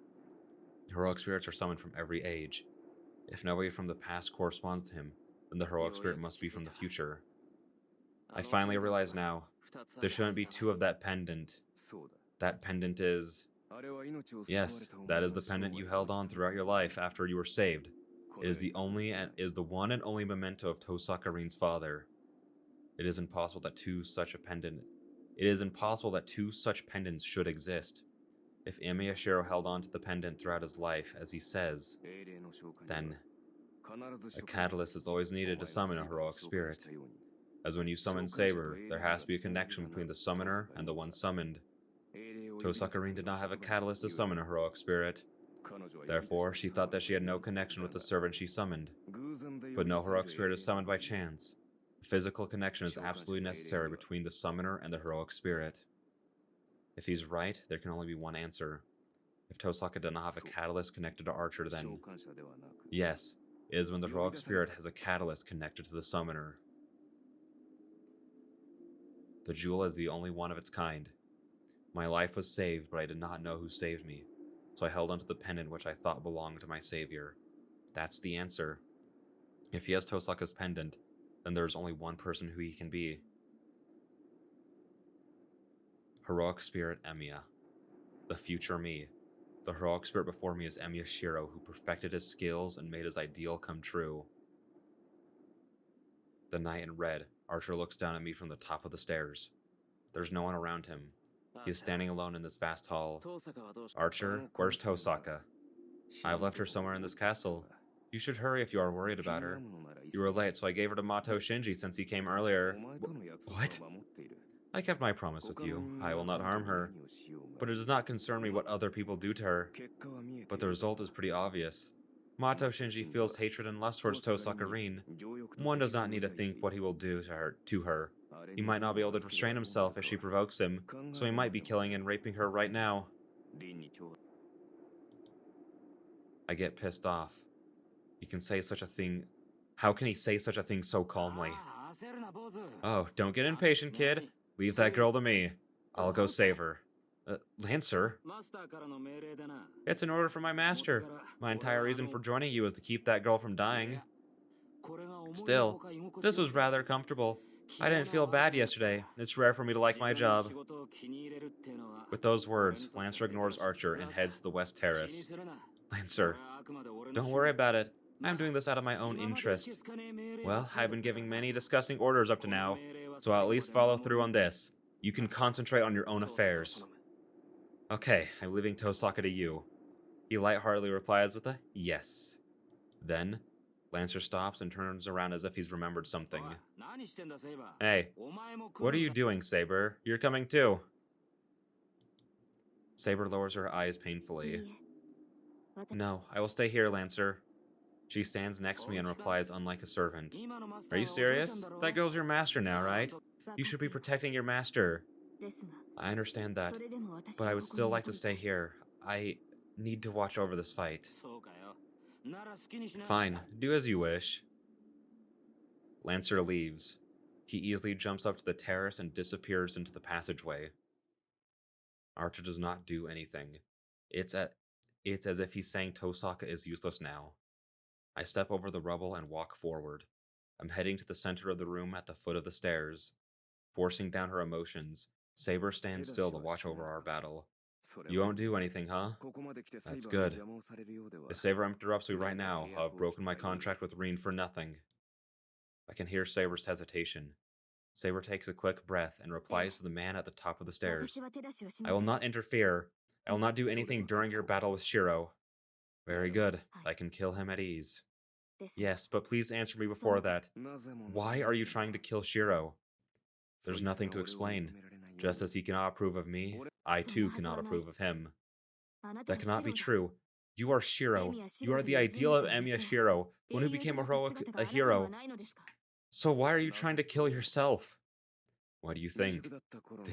Heroic spirits are summoned from every age. If nobody from the past corresponds to him, then the heroic spirit must be from the future. I finally realize now, there shouldn't be two of that pendant. That pendant is... Yes, that is the pendant you held on throughout your life after you were saved. It is the one and only memento of Tosaka Rin's father. It is impossible that two such pendants should exist. If Emyashiro held on to the pendant throughout his life, as he says, then a catalyst is always needed to summon a heroic spirit. As when you summon Saber, there has to be a connection between the summoner and the one summoned. Tosaka Rin did not have a catalyst to summon a heroic spirit. Therefore, she thought that she had no connection with the servant she summoned. But no heroic spirit is summoned by chance. A physical connection is absolutely necessary between the summoner and the heroic spirit. If he's right, there can only be one answer. If Tosaka did not have a catalyst connected to Archer, then... Yes, it is when the heroic spirit has a catalyst connected to the summoner. The jewel is the only one of its kind. My life was saved, but I did not know who saved me, so I held onto the pendant which I thought belonged to my savior. That's the answer. If he has Tosaka's pendant, then there is only one person who he can be. Heroic spirit Emiya. The future me. The heroic spirit before me is Emyashiro, who perfected his skills and made his ideal come true. The knight in red, Archer looks down at me from the top of the stairs. There's no one around him. He is standing alone in this vast hall. Archer, where's Tosaka? I've left her somewhere in this castle. You should hurry if you are worried about her. You were late, so I gave her to Mato Shinji since he came earlier. What? I kept my promise with you. I will not harm her. But it does not concern me what other people do to her. But the result is pretty obvious. Mato Shinji feels hatred and lust towards Tosaka Rin. One does not need to think what he will do to her. He might not be able to restrain himself if she provokes him, so he might be killing and raping her right now. I get pissed off. He can say such a thing. How can he say such a thing so calmly? Oh, don't get impatient, kid. Leave that girl to me. I'll go save her. Lancer? It's an order from my master. My entire reason for joining you is to keep that girl from dying. Still, this was rather comfortable. I didn't feel bad yesterday. It's rare for me to like my job. With those words, Lancer ignores Archer and heads to the West Terrace. Lancer, don't worry about it. I'm doing this out of my own interest. Well, I've been giving many disgusting orders up to now, so I'll at least follow through on this. You can concentrate on your own affairs. Okay, I'm leaving Tosaka to you. He lightheartedly replies with a yes. Then, Lancer stops and turns around as if he's remembered something. Hey, what are you doing, Saber? You're coming too. Saber lowers her eyes painfully. No, I will stay here, Lancer. She stands next to me and replies unlike a servant. Are you serious? That girl's your master now, right? You should be protecting your master. I understand that, but I would still like to stay here. I need to watch over this fight. Fine, do as you wish. Lancer leaves. He easily jumps up to the terrace and disappears into the passageway. Archer does not do anything. It's as if he's saying Tosaka is useless now. I step over the rubble and walk forward. I'm heading to the center of the room at the foot of the stairs. Forcing down her emotions, Saber stands still to watch over our battle. You won't do anything, huh? That's good. If Saber interrupts me right now, I'll have broken my contract with Reen for nothing. I can hear Saber's hesitation. Saber takes a quick breath and replies to the man at the top of the stairs. I will not interfere. I will not do anything during your battle with Shiro. Very good. I can kill him at ease. Yes, but please answer me before that. Why are you trying to kill Shiro? There's nothing to explain. Just as he cannot approve of me, I too cannot approve of him. That cannot be true. You are Shiro. You are the ideal of Emiya Shiro, one who became a hero. So why are you trying to kill yourself? What do you think?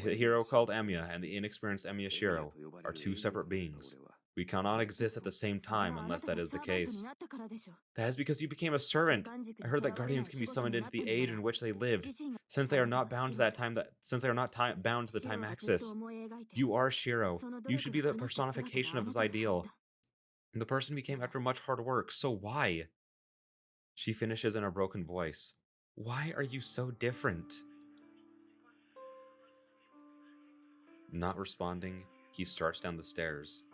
The hero called Emiya and the inexperienced Emiya Shiro are two separate beings. We cannot exist at the same time unless that is the case. That is because you became a servant. I heard that guardians can be summoned into the age in which they lived, since they are not bound to the time axis. You are Shiro. You should be the personification of his ideal. And the person became after much hard work, so why? She finishes in a broken voice. Why are you so different? Not responding, he starts down the stairs.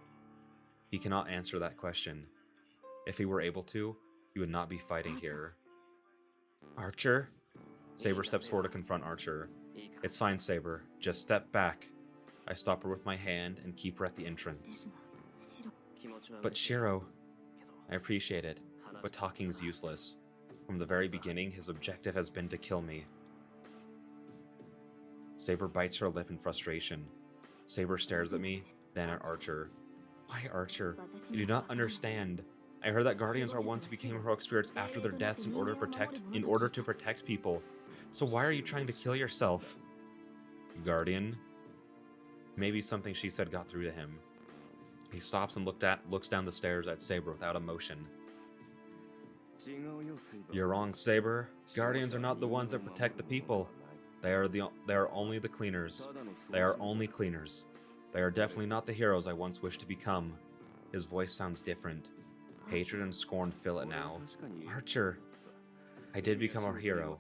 He cannot answer that question. If he were able to, he would not be fighting here. Archer? Saber steps forward to confront Archer. It's fine, Saber. Just step back. I stop her with my hand and keep her at the entrance. But Shiro... I appreciate it, but talking's useless. From the very beginning, his objective has been to kill me. Saber bites her lip in frustration. Saber stares at me, then at Archer. Why, Archer? You do not understand. I heard that guardians are ones who became heroic spirits after their deaths in order to protect people. So why are you trying to kill yourself? Guardian? Maybe something she said got through to him. He stops and looks down the stairs at Saber without emotion. You're wrong, Saber. Guardians are not the ones that protect the people. They are only the cleaners. They are only cleaners. They are definitely not the heroes I once wished to become. His voice sounds different. Hatred and scorn fill it now. Archer. I did become a hero.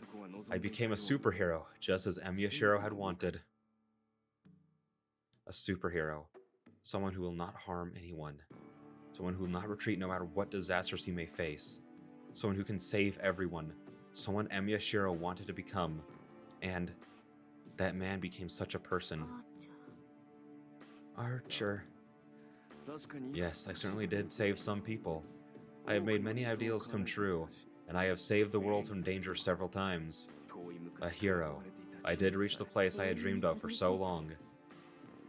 I became a superhero, just as Emiya Shiro had wanted. A superhero. Someone who will not harm anyone. Someone who will not retreat no matter what disasters he may face. Someone who can save everyone. Someone Emiya Shiro wanted to become. And that man became such a person. Archer. Yes, I certainly did save some people. I have made many ideals come true, and I have saved the world from danger several times. A hero. I did reach the place I had dreamed of for so long.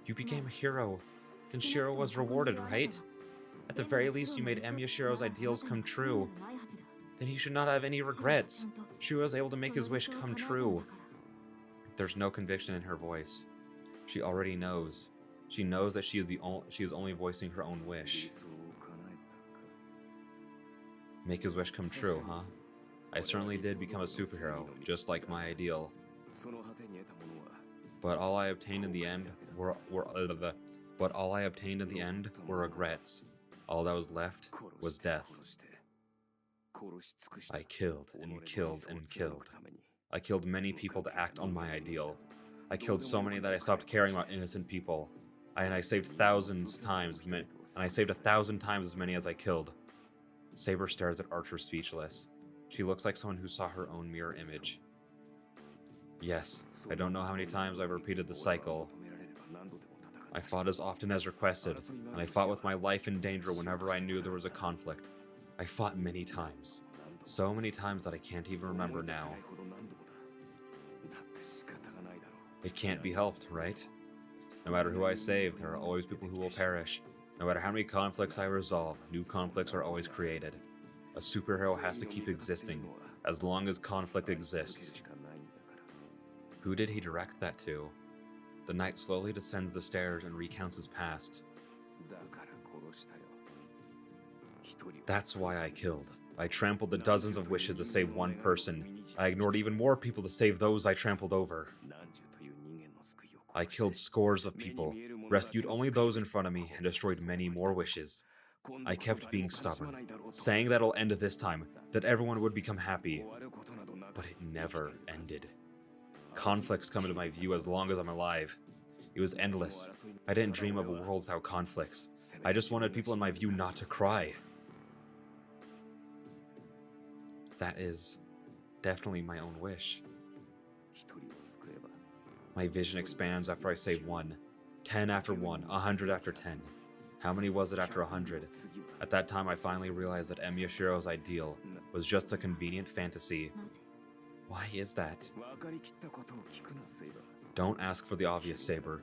You became a hero. Then Shiro was rewarded, right? At the very least, you made Emiya Shiro's ideals come true. Then he should not have any regrets. Shiro was able to make his wish come true. There's no conviction in her voice. She already knows. She knows that she is only voicing her own wish. Make his wish come true, huh? I certainly did become a superhero, just like my ideal. But all I obtained in the end were regrets. All that was left was death. I killed and killed and killed. I killed many people to act on my ideal. I killed so many that I stopped caring about innocent people. And I saved 1,000 times as many as I killed. Saber stares at Archer speechless. She looks like someone who saw her own mirror image. Yes, I don't know how many times I've repeated the cycle. I fought as often as requested, and I fought with my life in danger whenever I knew there was a conflict. I fought many times. So many times that I can't even remember now. It can't be helped, right? No matter who I save, there are always people who will perish. No matter how many conflicts I resolve, new conflicts are always created. A superhero has to keep existing, as long as conflict exists. Who did he direct that to? The knight slowly descends the stairs and recounts his past. That's why I killed. I trampled the dozens of wishes to save one person. I ignored even more people to save those I trampled over. I killed scores of people. rescued only those in front of me, and destroyed many more wishes. I kept being stubborn, saying that it'll end this time, that everyone would become happy, but it never ended. Conflicts come into my view as long as I'm alive. It was endless. I didn't dream of a world without conflicts. I just wanted people in my view not to cry. That is definitely my own wish. My vision expands after I save 1, 10 after 1, 100 after 10. How many was it after 100? At that time I finally realized that Emyashiro's ideal was just a convenient fantasy. なぜ Why is that? Don't ask for the obvious, Saber.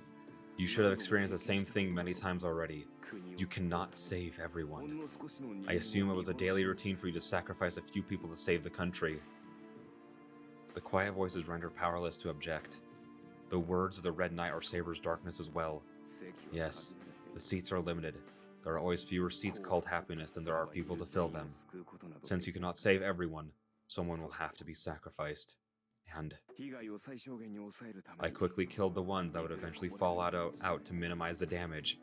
You should have experienced the same thing many times already. You cannot save everyone. I assume it was a daily routine for you to sacrifice a few people to save the country. The quiet voices render powerless to object. The words of the Red Knight are Saber's darkness as well. Yes, the seats are limited. There are always fewer seats called happiness than there are people to fill them. Since you cannot save everyone, someone will have to be sacrificed. And I quickly killed the ones that would eventually fall out to minimize the damage.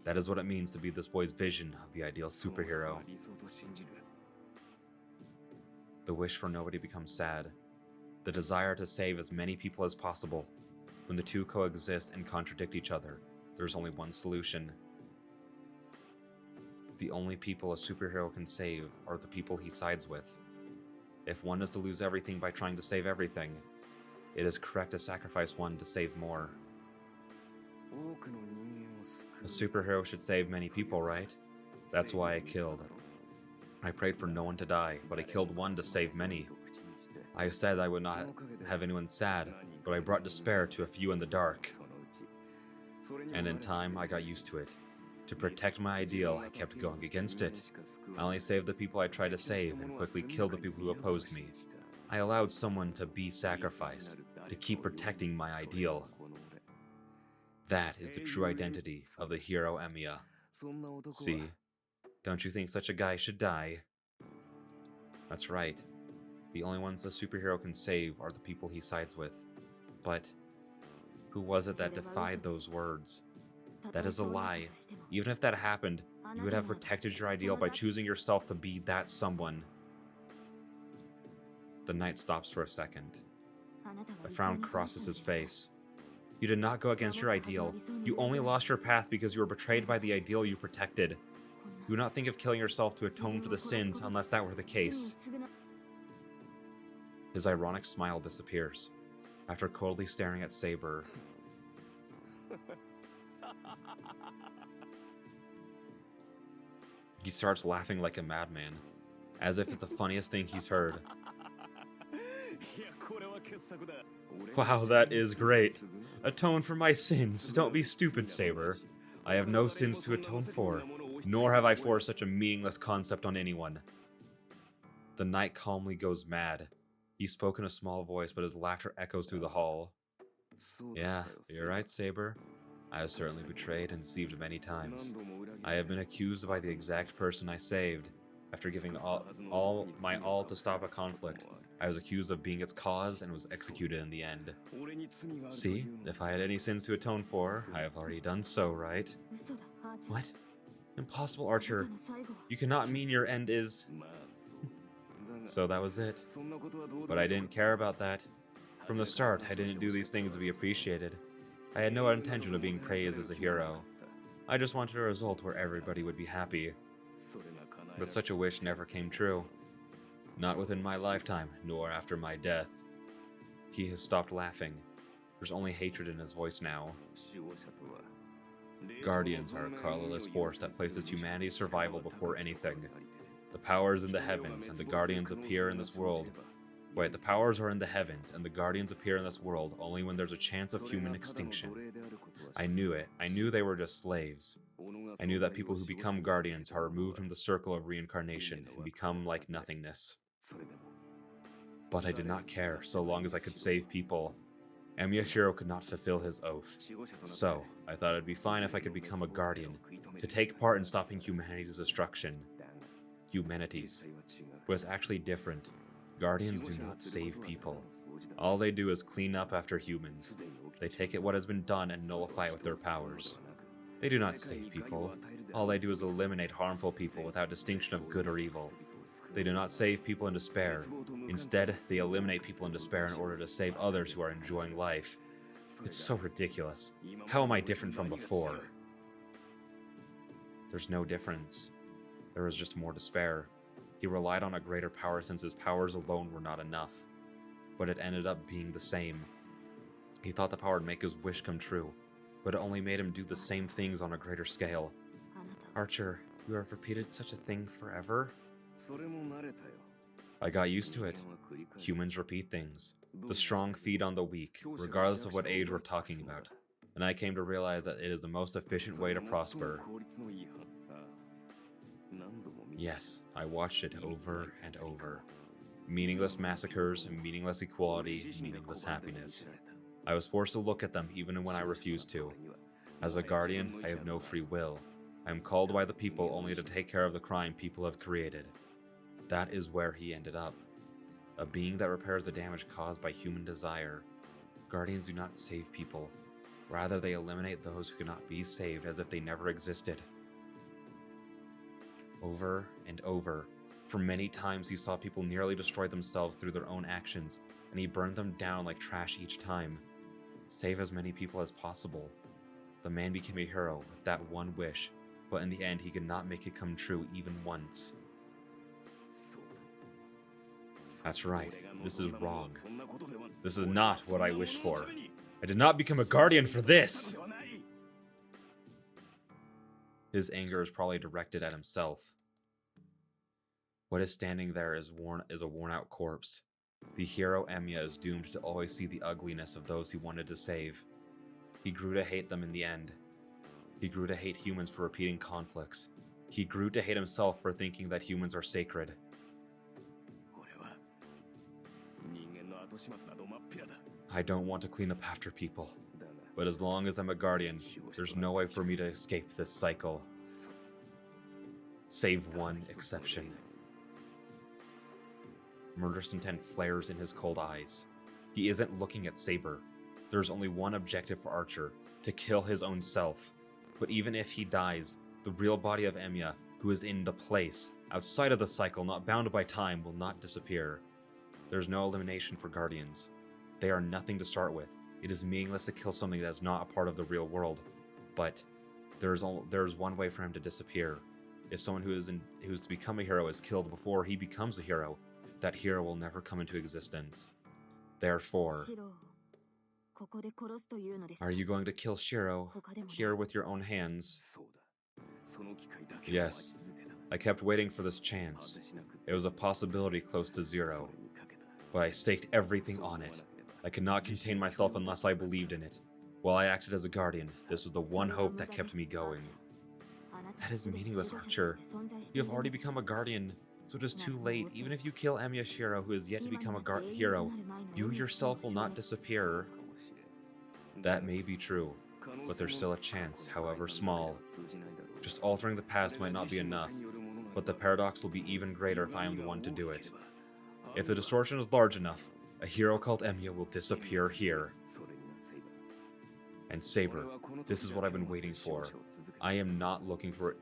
That is what it means to be this boy's vision of the ideal superhero. The wish for nobody becomes sad. The desire to save as many people as possible. When the two coexist and contradict each other, there's only one solution. The only people a superhero can save are the people he sides with. If one is to lose everything by trying to save everything, it is correct to sacrifice one to save more. A superhero should save many people, right? That's why I killed. I prayed for no one to die, but I killed one to save many. I said I would not have anyone sad, but I brought despair to a few in the dark. And in time, I got used to it. To protect my ideal, I kept going against it. I only saved the people I tried to save and quickly killed the people who opposed me. I allowed someone to be sacrificed, to keep protecting my ideal. That is the true identity of the hero Emiya. See, don't you think such a guy should die? That's right. The only ones a superhero can save are the people he sides with. But who was it that defied those words? That is a lie. Even if that happened, you would have protected your ideal by choosing yourself to be that someone. The knight stops for a second. A frown crosses his face. You did not go against your ideal. You only lost your path because you were betrayed by the ideal you protected. You would not think of killing yourself to atone for the sins unless that were the case. His ironic smile disappears. After coldly staring at Saber, he starts laughing like a madman, as if it's the funniest thing he's heard. Wow, that is great. Atone for my sins. Don't be stupid, Saber. I have no sins to atone for, nor have I forced such a meaningless concept on anyone. The knight calmly goes mad. He spoke in a small voice, but his laughter echoes through the hall. Yeah, you're right, Saber. I have certainly betrayed and deceived many times. I have been accused by the exact person I saved. After giving all to stop a conflict, I was accused of being its cause and was executed in the end. See, if I had any sins to atone for, I have already done so, right? What? Impossible, Archer. You cannot mean your end is... So that was it. But I didn't care about that. From the start, I didn't do these things to be appreciated. I had no intention of being praised as a hero. I just wanted a result where everybody would be happy. But such a wish never came true. Not within my lifetime, nor after my death. He has stopped laughing. There's only hatred in his voice now. Guardians are a colorless force that places humanity's survival before anything. The powers in the heavens and the guardians appear in this world. Wait, the powers are in the heavens, and the guardians appear in this world only when there's a chance of human extinction. I knew it. I knew they were just slaves. I knew that people who become guardians are removed from the circle of reincarnation and become like nothingness. But I did not care, so long as I could save people. Emyashiro could not fulfill his oath. So, I thought it'd be fine if I could become a guardian, to take part in stopping humanity's destruction. Humanity's. But it's actually different. Guardians do not save people. All they do is clean up after humans. They take what has been done and nullify it with their powers. They do not save people. All they do is eliminate harmful people without distinction of good or evil. They do not save people in despair. Instead, they eliminate people in despair in order to save others who are enjoying life. It's so ridiculous. How am I different from before? There's no difference. There was just more despair. He relied on a greater power since his powers alone were not enough. But it ended up being the same. He thought the power would make his wish come true, but it only made him do the same things on a greater scale. あなたは Archer, you have repeated such a thing forever? それも慣れたよ I got used to it. 人間は繰り返す Humans repeat things. The strong feed on the weak, regardless of what age we're talking about. And I came to realize that it is the most efficient way to prosper. 効率のいいああ何度も見た Yes, I watched it over and over. Meaningless massacres, meaningless equality, meaningless happiness. I was forced to look at them even when I refused to. As a guardian, I have no free will. I am called by the people only to take care of the crime people have created. That is where he ended up. A being that repairs the damage caused by human desire. Guardians do not save people. Rather, they eliminate those who cannot be saved as if they never existed. Over and over. For many times he saw people nearly destroy themselves through their own actions, and he burned them down like trash each time. Save as many people as possible. The man became a hero with that one wish, but in the end he could not make it come true even once. そうだ That's right. This is wrong. そんなことでは This is not what I wished for. I did not become a guardian for this! ではない His anger is probably directed at himself. What is standing there is a worn-out corpse. The hero Emiya is doomed to always see the ugliness of those he wanted to save. He grew to hate them in the end. He grew to hate humans for repeating conflicts. He grew to hate himself for thinking that humans are sacred. 俺は人間の後始末など真っ平だ I don't want to clean up after people, だが but as long as I'm a guardian, there's no way for me to escape this cycle. そう Save one exception. Murderous intent flares in his cold eyes. He isn't looking at Saber. There's only one objective for Archer, to kill his own self. But even if he dies, the real body of Emiya, who is in the place, outside of the cycle, not bound by time, will not disappear. There's no elimination for Guardians. They are nothing to start with. It is meaningless to kill something that is not a part of the real world. But there's one way for him to disappear. If someone who's to become a hero is killed before he becomes a hero, that hero will never come into existence. Therefore, シロをここで殺すというのですか are you going to kill Shiro 他でも here with your own hands? そうだその機会だけを Yes. 待ち続けた I kept waiting for this chance. 果てしなく It was a possibility close to そ zero, れにかけた but I staked everything on it. I could not contain myself unless I believed in it. While I acted as a guardian, this was the one hope that kept me going. あなた That is は meaningless, 守護者と Archer. して存在してい You る have の already です become a guardian, so it is too late. Even if you kill Emiya Shiro, who is yet to 今 become の a 永遠と hero, なる前の you 命の yourself will 長 not へ disappear. かもしれん That may be true, but there's still a chance, however small. Just altering the past might not be enough, but the paradox will be even greater if I am the one to do it. If the distortion is large enough, a hero called Emiya will disappear here. And Saber, this is what I've been waiting for. I'm not looking for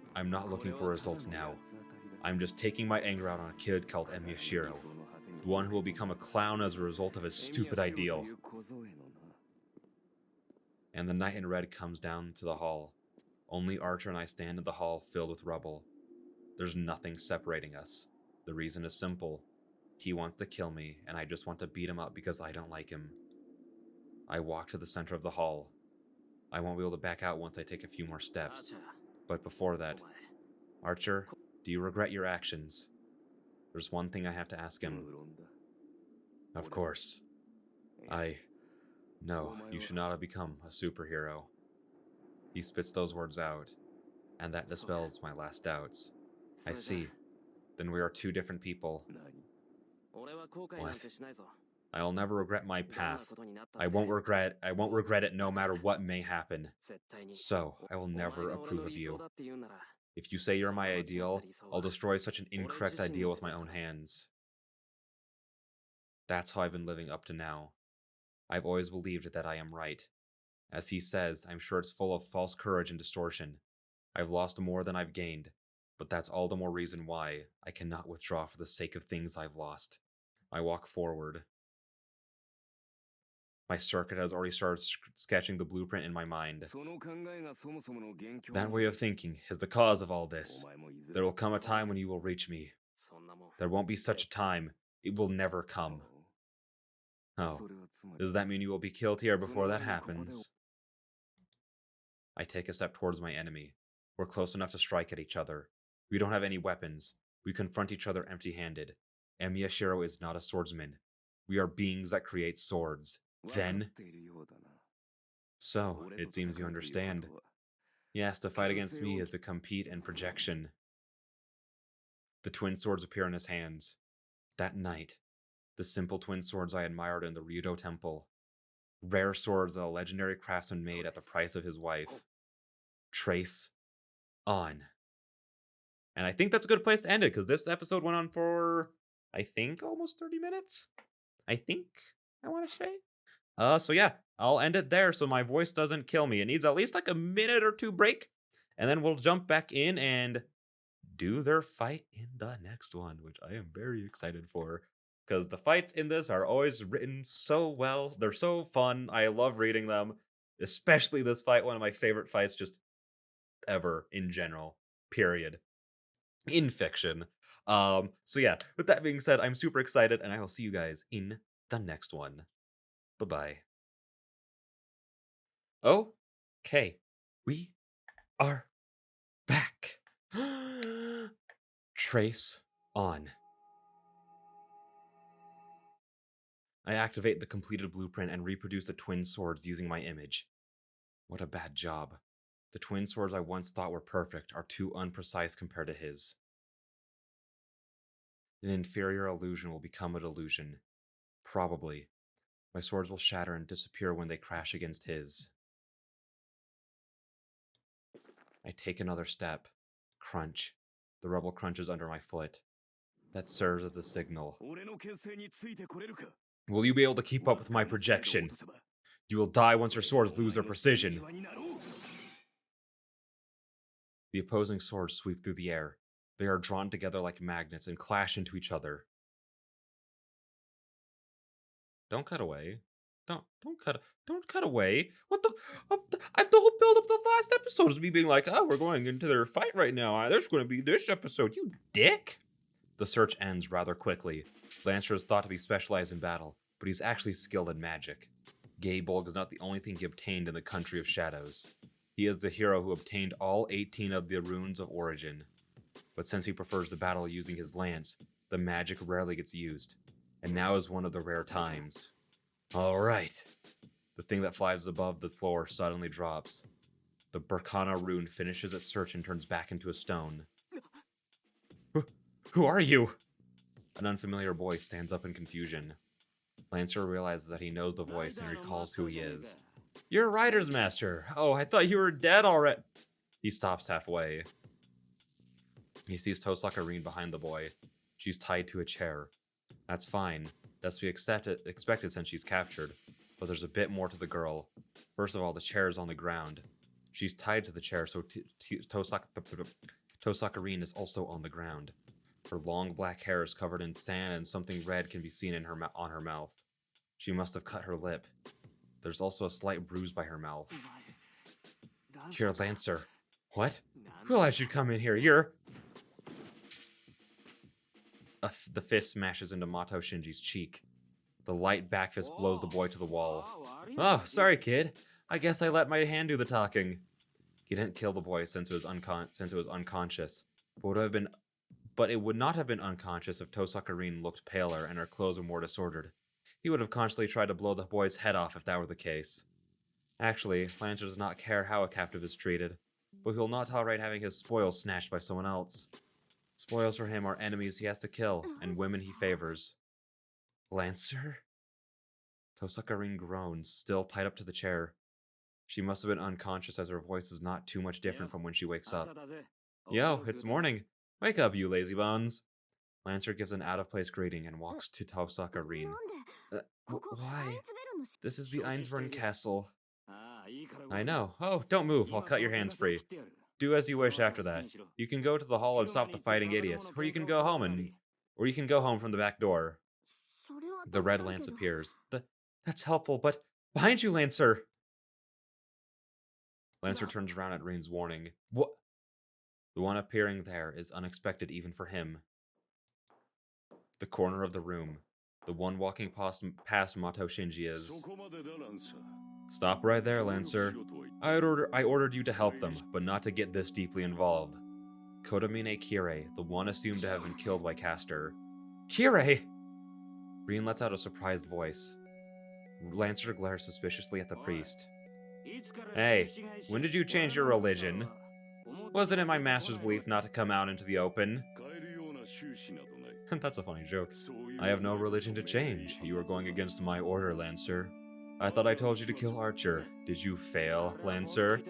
results now. I'm just taking my anger out on a kid called Emiya Shiro, the one who will become a clown as a result of his stupid ideal. And the knight in red comes down to the hall. Only Archer and I stand in the hall filled with rubble. There's nothing separating us. The reason is simple. He wants to kill me, and I just want to beat him up because I don't like him. I walk to the center of the hall. I won't be able to back out once I take a few more steps. But before that, Archer, do you regret your actions? There's one thing I have to ask him. Of course. No, you should not have become a superhero. He spits those words out, and that dispels my last doubts. I see. Then we are two different people. 俺は後悔なんてしないぞ I'll never regret my どんな path. ことになったっ I て won't regret it no matter what may happen. 絶対に So, I will お前 never が俺 approve の of 理想 you. だって言うなら If you say you're my ideal, I'll destroy such an incorrect ideal with my own hands. That's how I've been living up to now. I've always believed that I am right. As he says, I'm sure it's full of false courage and distortion. I've lost more than I've gained, but that's all the more reason why I cannot withdraw for the sake of things I've lost. I walk forward. My circuit has already started sketching the blueprint in my mind. That way of thinking is the cause of all this. There will come a time when you will reach me. There won't be such a time. It will never come. Oh, does that mean you will be killed here before that happens? I take a step towards my enemy. We're close enough to strike at each other. We don't have any weapons. We confront each other empty-handed. Miyashiro is not a swordsman. We are beings that create swords. Then... So, it seems you understand. Yes, to fight against me is to compete in projection. The twin swords appear in his hands. That night, the simple twin swords I admired in the Ryudo Temple. Rare swords that a legendary craftsman made at the price of his wife. Trace on. And I think that's a good place to end it, because this episode went on for, I think, almost 30 minutes? I want to say. So yeah, I'll end it there so my voice doesn't kill me. It needs at least like a minute or two break, and then we'll jump back in and do their fight in the next one, which I am very excited for, because the fights in this are always written so well. They're so fun. I love reading them, especially this fight, one of my favorite fights just ever in general, period. In fiction. So yeah, with that being said, I'm super excited, and I will see you guys in the next one. Bye-bye. Okay, we are back. Trace on. I activate the completed blueprint and reproduce the twin swords using my image. What a bad job. The twin swords I once thought were perfect are too unprecise compared to his. An inferior illusion will become a delusion. Probably. My swords will shatter and disappear when they crash against his. I take another step. Crunch. The rubble crunches under my foot. That serves as the signal. Will you be able to keep up with my projection? You will die once your swords lose their precision. The opposing swords sweep through the air. They are drawn together like magnets and clash into each other. Don't cut away. Don't cut away. What the whole build up the last episode is me being like, oh, we're going into their fight right now. There's going to be this episode, you dick. The search ends rather quickly. Lancer is thought to be specialized in battle, but he's actually skilled in magic. Gaybolg is not the only thing he obtained in the Country of Shadows. He is the hero who obtained all 18 of the runes of origin. But since he prefers the battle using his lance, the magic rarely gets used. And now is one of the rare times. Alright. The thing that flies above the floor suddenly drops. The Berkana rune finishes its search and turns back into a stone. Who are you? An unfamiliar voice stands up in confusion. Lancer realizes that he knows the voice and recalls who he is. You're a Rider's Master. Oh, I thought you were dead already. He stops halfway. He sees Tosaka-rin behind the boy. She's tied to a chair. That's fine. That's to be expected since she's captured. But there's a bit more to the girl. First of all, the chair is on the ground. She's tied to the chair, so Tosaka-rin is also on the ground. Her long black hair is covered in sand and something red can be seen in on her mouth. She must have cut her lip. There's also a slight bruise by her mouth. You're Lancer. What? Who let you come in here? You're... The fist smashes into Mato Shinji's cheek. The light back fist blows the boy to the wall. Oh, sorry, kid. I guess I let my hand do the talking. He didn't kill the boy since it was unconscious. But it would not have been unconscious if Tosaka-rin looked paler and her clothes were more disordered. He would have constantly tried to blow the boy's head off if that were the case. Actually, Lancer does not care how a captive is treated, but he will not tolerate having his spoils snatched by someone else. Spoils for him are enemies he has to kill, and women he favors. Lancer? Tosaka-rin groans, still tied up to the chair. She must have been unconscious as her voice is not too much different from when she wakes up. Yo, it's morning. Wake up, you lazy bones. Lancer gives an out-of-place greeting and walks to Tosaka-rin. Why? This is the Einsborn Castle. I know. Oh, don't move. I'll cut your hands free. Do as you wish after that. You can go to the hall and stop the fighting idiots, or you can go home from the back door. The red lance appears. That's helpful, but behind you, Lancer! Lancer turns around at Rain's warning. What? The one appearing there is unexpected even for him. The corner of the room. The one walking past Mato Shinji is. Stop right there, Lancer. I ordered you to help them, but not to get this deeply involved. Kodamine Kirei, the one assumed to have been killed by Castor. Kirei! Rin lets out a surprised voice. Lancer glares suspiciously at the priest. Hey, when did you change your religion? Wasn't it my master's belief not to come out into the open? That's a funny joke. I have no religion to change. You are going against my order, Lancer. I thought I told you to kill Archer. Did you fail, Lancer?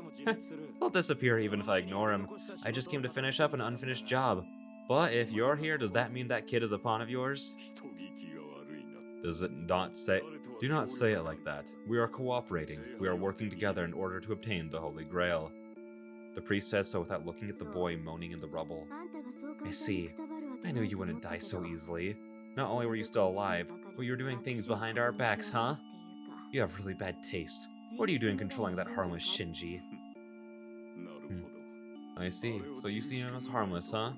He'll disappear even if I ignore him. I just came to finish up an unfinished job. But if you're here, does that mean that kid is a pawn of yours? Does it not say... Do not say it like that. We are cooperating. We are working together in order to obtain the Holy Grail. The priest says so without looking at the boy moaning in the rubble. I see. I knew you wouldn't die so easily. Not only were you still alive, but you were doing things behind our backs, huh? You have really bad taste. What are you doing controlling that harmless Shinji? I see. So you see him as harmless, huh?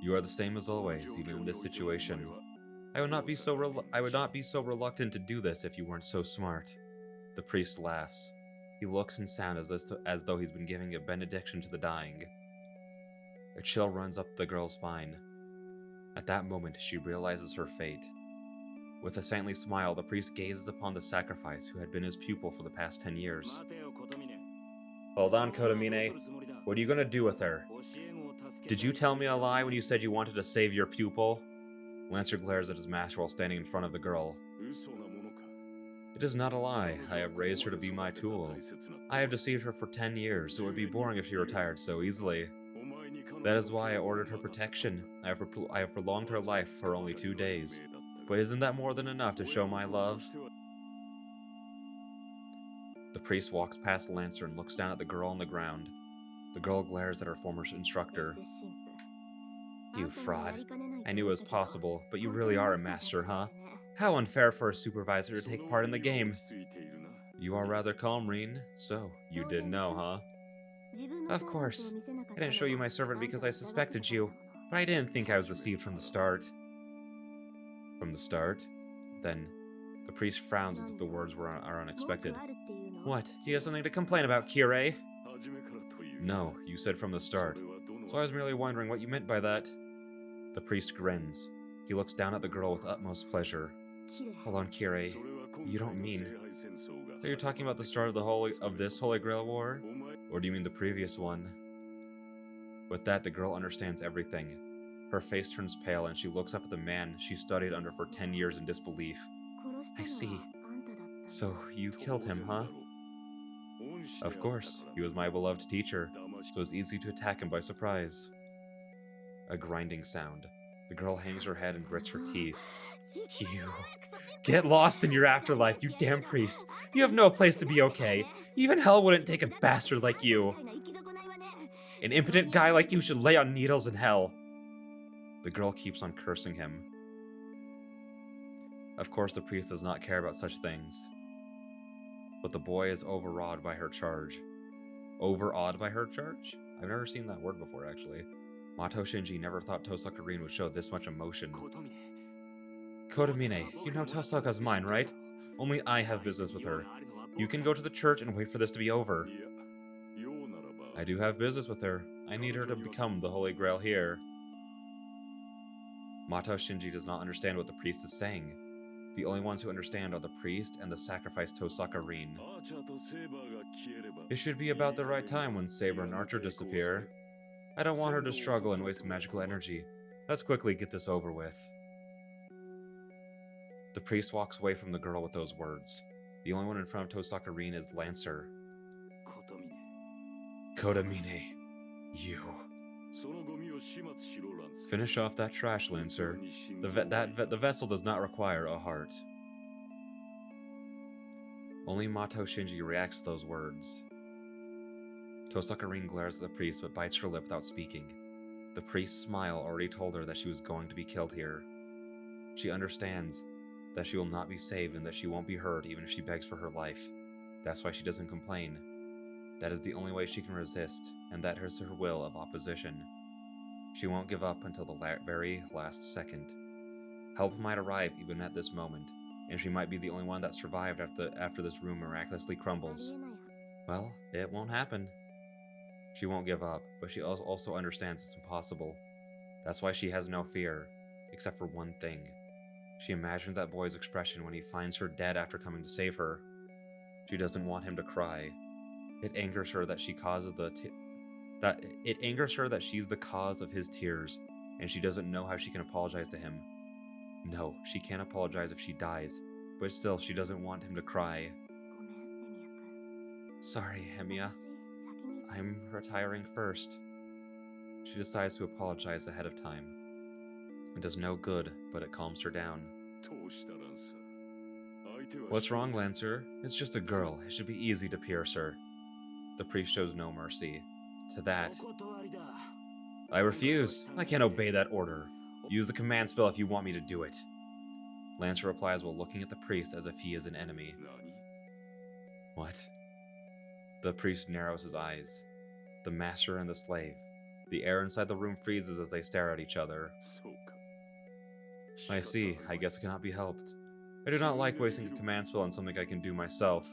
You are the same as always, even in this situation. I would not be so reluctant to do this if you weren't so smart. The priest laughs. He looks and sounds as though he's been giving a benediction to the dying. A chill runs up the girl's spine. At that moment, she realizes her fate. With a saintly smile, the priest gazes upon the sacrifice who had been his pupil for the past 10 years. Hold on, Kodamine. What are you gonna do with her? Did you tell me a lie when you said you wanted to save your pupil? Lancer glares at his master while standing in front of the girl. It is not a lie. I have raised her to be my tool. I have deceived her for 10 years, so it would be boring if she retired so easily. That is why I ordered her protection. I have prolonged her life for only 2 days. But isn't that more than enough to show my love? The priest walks past Lancer and looks down at the girl on the ground. The girl glares at her former instructor. You fraud. I knew it was possible, but you really are a master, huh? How unfair for a supervisor to take part in the game. You are rather calm, Rin. So, you did know, huh? Of course. I didn't show you my servant because I suspected you, but I didn't think I was deceived from the start. From the start? Then, the priest frowns as if the words are unexpected. What? Do you have something to complain about, Kirei? No, you said from the start. So I was merely wondering what you meant by that. The priest grins. He looks down at the girl with utmost pleasure. Hold on, Kirei. You don't mean... Are you talking about the start of this Holy Grail War? Or do you mean the previous one? With that, the girl understands everything. Her face turns pale and she looks up at the man she studied under for 10 years in disbelief. I see. So, you killed him, huh? Of course. He was my beloved teacher, so it was easy to attack him by surprise. A grinding sound. The girl hangs her head and grits her teeth. You. Get lost in your afterlife, you damn priest. You have no place to be okay. Even hell wouldn't take a bastard like you. An impotent guy like you should lay on needles in hell. The girl keeps on cursing him. Of course, the priest does not care about such things. But the boy is overawed by her charge. Overawed by her charge? I've never seen that word before, actually. Mato Shinji never thought Tosaka Rin would show this much emotion. Kodamine, you know Tosaka's mine, right? Only I have business with her. You can go to the church and wait for this to be over. I do have business with her. I need her to become the Holy Grail here. Mato Shinji does not understand what the priest is saying. The only ones who understand are the priest and the sacrificed Tosaka Rin. It should be about the right time when Saber and Archer disappear. I don't want her to struggle and waste magical energy. Let's quickly get this over with. The priest walks away from the girl with those words. The only one in front of Tosaka Rin is Lancer. Kodamine, you. Finish off that trash, Lancer. The vessel does not require a heart. Only Mato Shinji reacts to those words. Tosaka Rin glares at the priest but bites her lip without speaking. The priest's smile already told her that she was going to be killed here. She understands that she will not be saved and that she won't be hurt even if she begs for her life. That's why she doesn't complain. That is the only way she can resist, and that is her will of opposition. She won't give up until the very last second. Help might arrive even at this moment, and she might be the only one that survived after this room miraculously crumbles. Well, it won't happen. She won't give up, but she also understands it's impossible. That's why she has no fear, except for one thing. She imagines that boy's expression when he finds her dead after coming to save her. She doesn't want him to cry. It angers her that she's the cause of his tears, and she doesn't know how she can apologize to him. No, she can't apologize if she dies, but still she doesn't want him to cry. Sorry, Hemiya. I'm retiring first. She decides to apologize ahead of time. It does no good, but it calms her down. What's wrong, Lancer? It's just a girl. It should be easy to pierce her. The priest shows no mercy. To that, I refuse. I can't obey that order. Use the command spell if you want me to do it. Lancer replies while looking at the priest as if he is an enemy. What? The priest narrows his eyes. The master and the slave. The air inside the room freezes as they stare at each other. I see. I guess it cannot be helped. I do not like wasting a command spell on something I can do myself.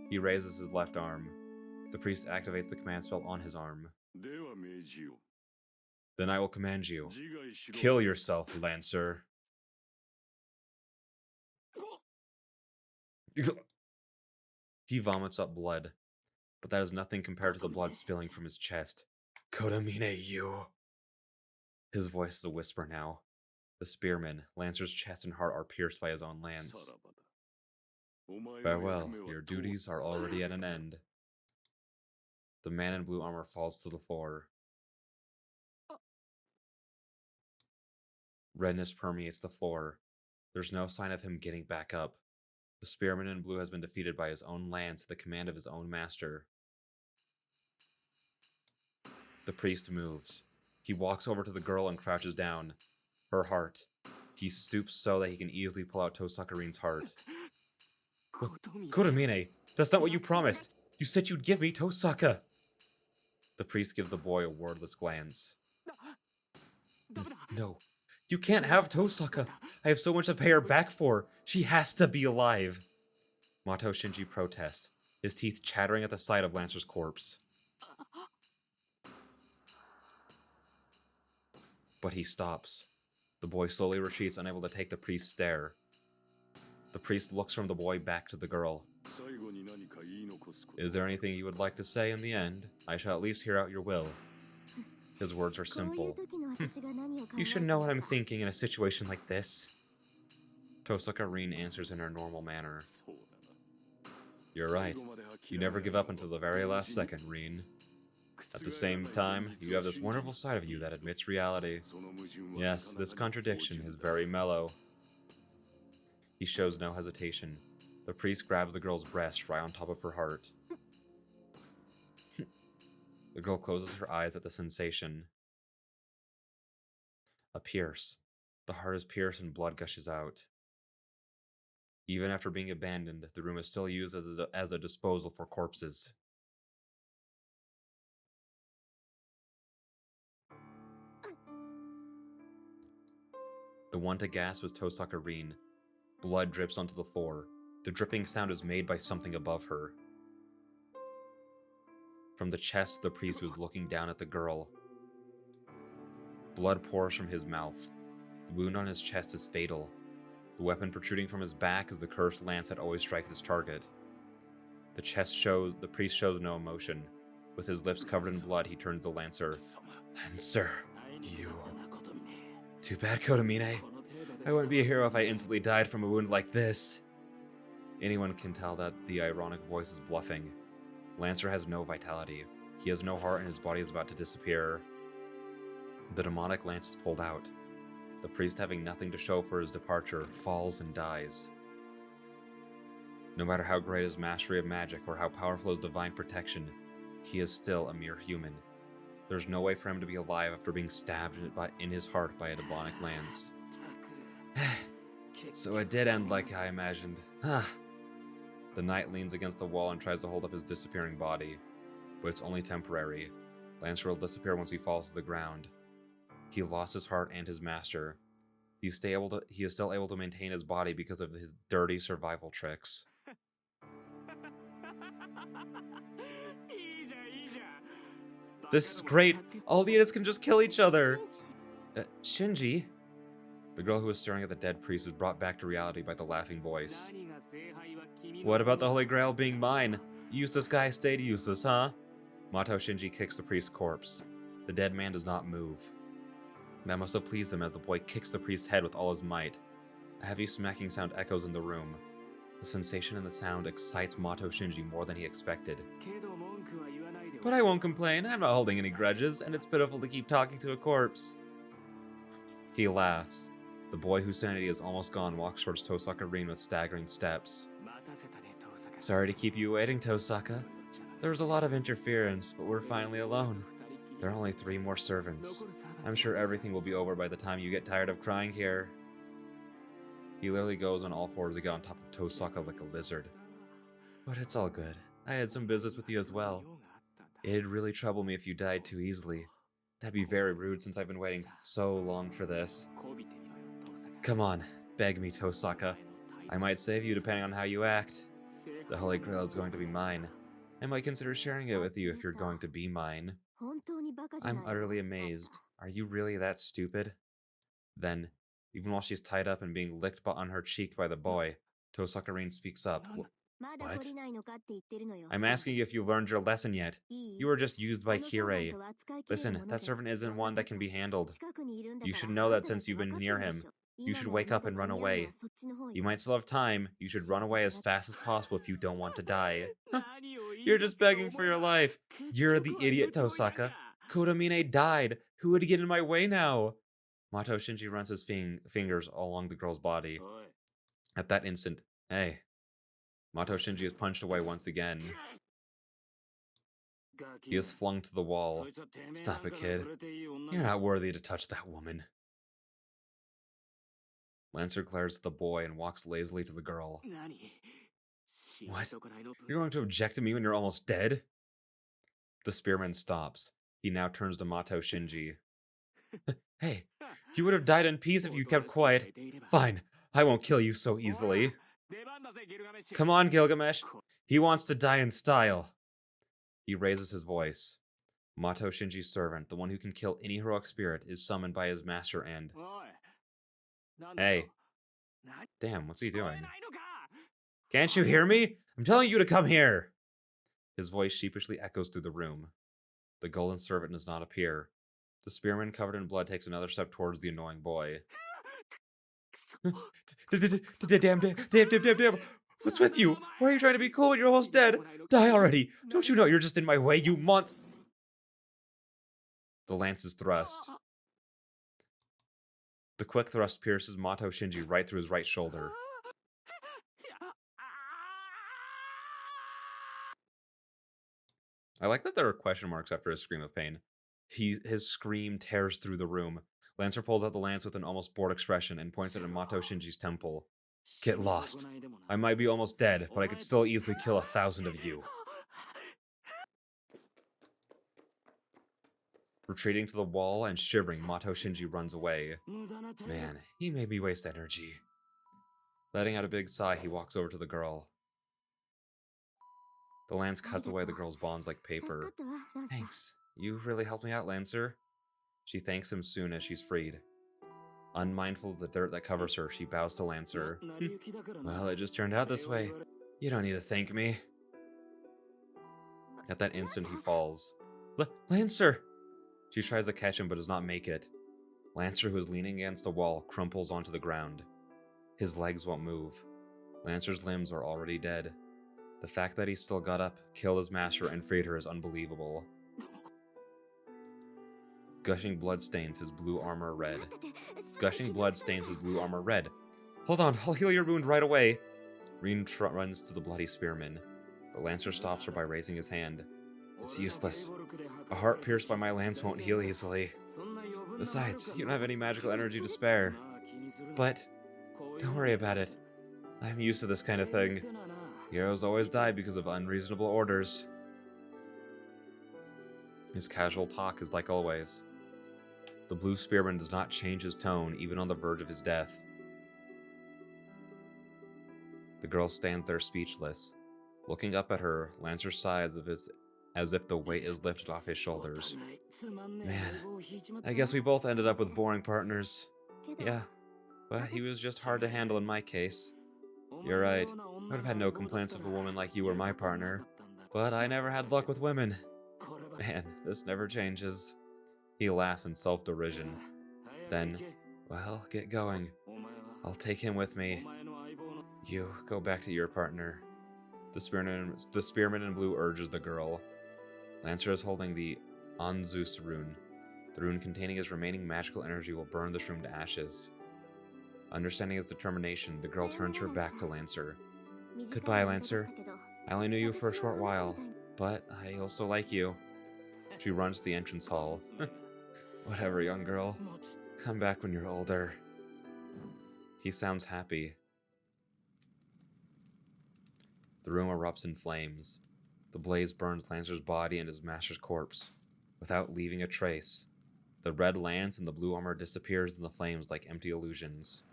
He raises his left arm. The priest activates the command spell on his arm. Then I will command you. Kill yourself, Lancer. He vomits up blood, but that is nothing compared to the blood spilling from his chest. Kodamine, you. His voice is a whisper now. The spearman, Lancer's chest and heart are pierced by his own lance. Farewell, your duties are already at an end. The man in blue armor falls to the floor. Redness permeates the floor. There's no sign of him getting back up. The spearman in blue has been defeated by his own lance at the command of his own master. The priest moves. He walks over to the girl and crouches down. Her heart. He stoops so that he can easily pull out Tosaka Rin's heart. Kodamine, that's not what you promised. You said you'd give me Tosaka. The priest gives the boy a wordless glance. No, you can't have Tosaka. I have so much to pay her back for. She has to be alive. Mato Shinji protests, his teeth chattering at the sight of Lancer's corpse. But he stops. The boy slowly retreats, unable to take the priest's stare. The priest looks from the boy back to the girl. Is there anything you would like to say in the end? I shall at least hear out your will. His words are simple. You should know what I'm thinking in a situation like this. Tosaka Rin answers in her normal manner. You're right. You never give up until the very last second, Rin. At the same time, you have this wonderful side of you that admits reality. Yes, this contradiction is very mellow. He shows no hesitation. The priest grabs the girl's breast right on top of her heart. The girl closes her eyes at the sensation. A pierce. The heart is pierced and blood gushes out. Even after being abandoned, the room is still used as a disposal for corpses. The one to gasp was Tosaka Rin. Blood drips onto the floor. The dripping sound is made by something above her. From the chest, the priest was looking down at the girl. Blood pours from his mouth. The wound on his chest is fatal. The weapon protruding from his back is the cursed lance that always strikes its target. The priest shows no emotion. With his lips covered in blood, he turns to Lancer. Lancer, you. Too bad, Kodamine. I wouldn't be a hero if I instantly died from a wound like this. Anyone can tell that the ironic voice is bluffing. Lancer has no vitality. He has no heart and his body is about to disappear. The demonic lance is pulled out. The priest, having nothing to show for his departure, falls and dies. No matter how great his mastery of magic or how powerful his divine protection, he is still a mere human. There's no way for him to be alive after being stabbed in his heart by a demonic lance. So it did end like I imagined. The knight leans against the wall and tries to hold up his disappearing body, but it's only temporary. Lancer will disappear once he falls to the ground. He lost his heart and his master. He is still able to maintain his body because of his dirty survival tricks. This is great! All the idiots can just kill each other! Shinji? The girl who was staring at the dead priest is brought back to reality by the laughing voice. What about the Holy Grail being mine? Useless guy stayed useless, huh? Mato Shinji kicks the priest's corpse. The dead man does not move. That must have pleased him as the boy kicks the priest's head with all his might. A heavy smacking sound echoes in the room. The sensation and the sound excites Mato Shinji more than he expected. But I won't complain, I'm not holding any grudges, and it's pitiful to keep talking to a corpse. He laughs. The boy whose sanity is almost gone walks towards Tosaka Rin with staggering steps. Sorry to keep you waiting, Tosaka. There was a lot of interference, but we're finally alone. There are only 3 more servants. I'm sure everything will be over by the time you get tired of crying here. He literally goes on all fours to get on top of Tosaka like a lizard. But it's all good. I had some business with you as well. It'd really trouble me if you died too easily. That'd be very rude since I've been waiting so long for this. Come on, beg me, Tosaka. I might save you depending on how you act. The Holy Grail is going to be mine. I might consider sharing it with you if you're going to be mine. I'm utterly amazed. Are you really that stupid? Then, even while she's tied up and being licked on her cheek by the boy, Tosaka Rin speaks up. What? I'm asking you if you learned your lesson yet. You were just used by Kirei. Listen, that servant isn't one that can be handled. You should know that since you've been near him. You should wake up and run away. You might still have time. You should run away as fast as possible if you don't want to die. You're just begging for your life. You're the idiot, Tosaka. Kodamine died. Who would get in my way now? Mato Shinji runs his fingers along the girl's body. At that instant, hey. Mato Shinji is punched away once again. He is flung to the wall. Stop it, kid. You're not worthy to touch that woman. Lancer glares at the boy and walks lazily to the girl. What? You're going to object to me when you're almost dead? The spearman stops. He now turns to Mato Shinji. Hey, you would have died in peace if you kept quiet. Fine, I won't kill you so easily. Come on, Gilgamesh. He wants to die in style. He raises his voice. Mato Shinji's servant, the one who can kill any heroic spirit, is summoned by his master and... Hey. Damn, what's he doing? Can't you hear me? I'm telling you to come here! His voice sheepishly echoes through the room. The golden servant does not appear. The spearman covered in blood takes another step towards the annoying boy. Damn. What's with you? Why are you trying to be cool when you're almost dead? Die already! Don't you know you're just in my way, you month? The lance is thrust. The quick thrust pierces Mato Shinji right through his right shoulder. I like that there are question marks after his scream of pain. His scream tears through the room. Lancer pulls out the lance with an almost bored expression and points it at Mato Shinji's temple. Get lost. I might be almost dead, but I could still easily kill 1,000 of you. Retreating to the wall and shivering, Mato Shinji runs away. Man, he made me waste energy. Letting out a big sigh, he walks over to the girl. The lance cuts away the girl's bonds like paper. Thanks. You really helped me out, Lancer. She thanks him soon as she's freed. Unmindful of the dirt that covers her, she bows to Lancer. Well, it just turned out this way. You don't need to thank me. At that instant, he falls. Lancer! She tries to catch him but does not make it. Lancer, who is leaning against the wall, crumples onto the ground. His legs won't move. Lancer's limbs are already dead. The fact that he still got up, killed his master, and freed her is unbelievable. Gushing blood stains his blue armor red. Gushing blood stains his blue armor red. Hold on, I'll heal your wound right away. Reen runs to the bloody spearman, but Lancer stops her by raising his hand. It's useless. A heart pierced by my lance won't heal easily. Besides, you don't have any magical energy to spare. But don't worry about it. I'm used to this kind of thing. Heroes always die because of unreasonable orders. His casual talk is like always. The blue spearman does not change his tone, even on the verge of his death. The girl stands there speechless. Looking up at her, Lancer sighs as if the weight is lifted off his shoulders. Man, I guess we both ended up with boring partners. Yeah, but he was just hard to handle in my case. You're right. I would have had no complaints if a woman like you were my partner. But I never had luck with women. Man, this never changes. He laughs in self-derision. Then, well, get going. I'll take him with me. You, go back to your partner. The spearman in blue urges the girl. Lancer is holding the Anzus rune. The rune containing his remaining magical energy will burn this room to ashes. Understanding his determination, the girl turns her back to Lancer. Goodbye, Lancer. I only knew you for a short while, but I also like you. She runs to the entrance hall. Whatever, young girl. Come back when you're older. He sounds happy. The room erupts in flames. The blaze burns Lancer's body and his master's corpse, without leaving a trace. The red lance and the blue armor disappears in the flames like empty illusions.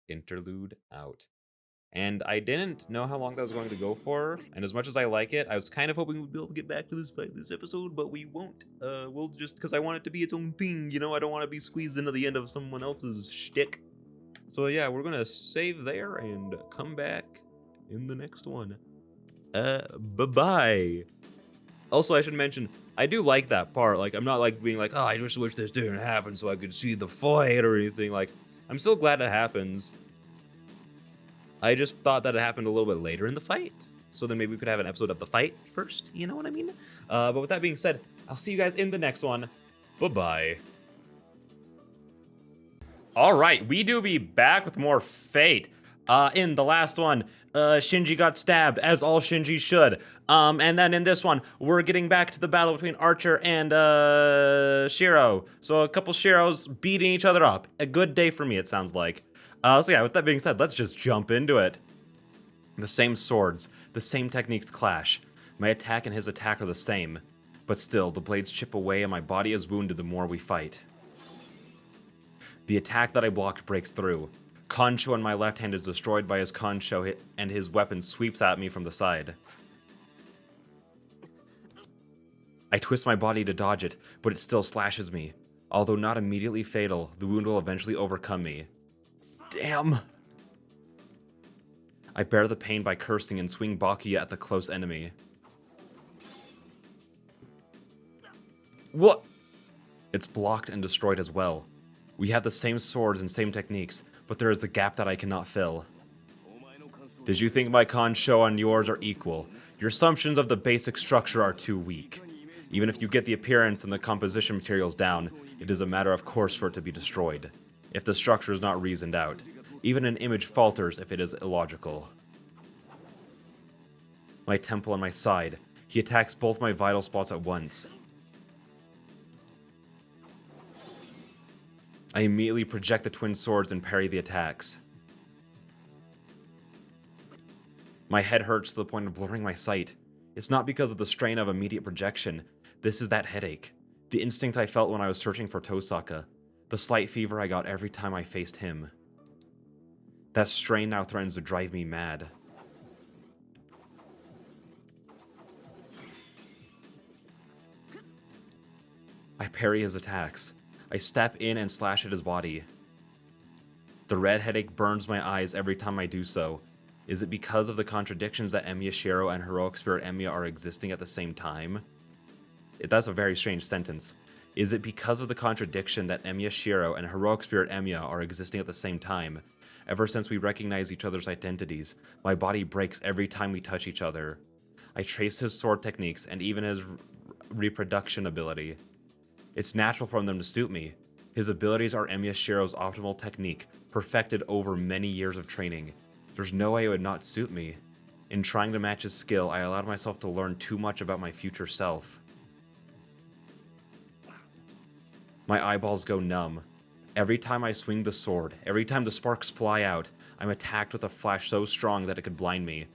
Interlude out. And I didn't know how long that was going to go for, and as much as I like it, I was kind of hoping we'd be able to get back to this fight this episode, but we won't. We'll just, because I want it to be its own thing, you know? I don't want to be squeezed into the end of someone else's shtick. So yeah, we're gonna save there and come back in the next one. Bye-bye. Also, I should mention, I do like that part. Like, I'm not like being like, oh, I just wish this didn't happen so I could see the fight or anything. Like, I'm still glad it happens. I just thought that it happened a little bit later in the fight. So then maybe we could have an episode of the fight first, you know what I mean? But with that being said, I'll see you guys in the next one. Bye-bye. All right, we do be back with more Fate. In the last one, Shinji got stabbed, as all Shinji should. And then in this one, we're getting back to the battle between Archer and Shiro. So a couple Shiros beating each other up. A good day for me, it sounds like. So yeah, with that being said, let's just jump into it. The same swords, the same techniques clash. My attack and his attack are the same. But still, the blades chip away and my body is wounded the more we fight. The attack that I blocked breaks through. Concho on my left hand is destroyed by his Concho and his weapon sweeps at me from the side. I twist my body to dodge it, but it still slashes me. Although not immediately fatal, the wound will eventually overcome me. Damn! I bear the pain by cursing and swing Bakuya at the close enemy. What? It's blocked and destroyed as well. We have the same swords and same techniques, but there is a gap that I cannot fill. Did you think my Concho and yours are equal? Your assumptions of the basic structure are too weak. Even if you get the appearance and the composition materials down, it is a matter of course for it to be destroyed. If the structure is not reasoned out, even an image falters if it is illogical. My temple and my side. He attacks both my vital spots at once. I immediately project the twin swords and parry the attacks. My head hurts to the point of blurring my sight. It's not because of the strain of immediate projection. This is that headache. The instinct I felt when I was searching for Tosaka. The slight fever I got every time I faced him. That strain now threatens to drive me mad. I parry his attacks. I step in and slash at his body. The red headache burns my eyes every time I do so. Is it because of the contradictions that Emiya Shiro and Heroic Spirit Emiya are existing at the same time? That's a very strange sentence. Is it because of the contradiction that Emiya Shiro and Heroic Spirit Emiya are existing at the same time? Ever since we recognize each other's identities, my body breaks every time we touch each other. I trace his sword techniques and even his reproduction ability. It's natural for them to suit me. His abilities are Emiya Shiro's optimal technique, perfected over many years of training. There's no way it would not suit me. In trying to match his skill, I allowed myself to learn too much about my future self. My eyeballs go numb. Every time I swing the sword, every time the sparks fly out, I'm attacked with a flash so strong that it could blind me.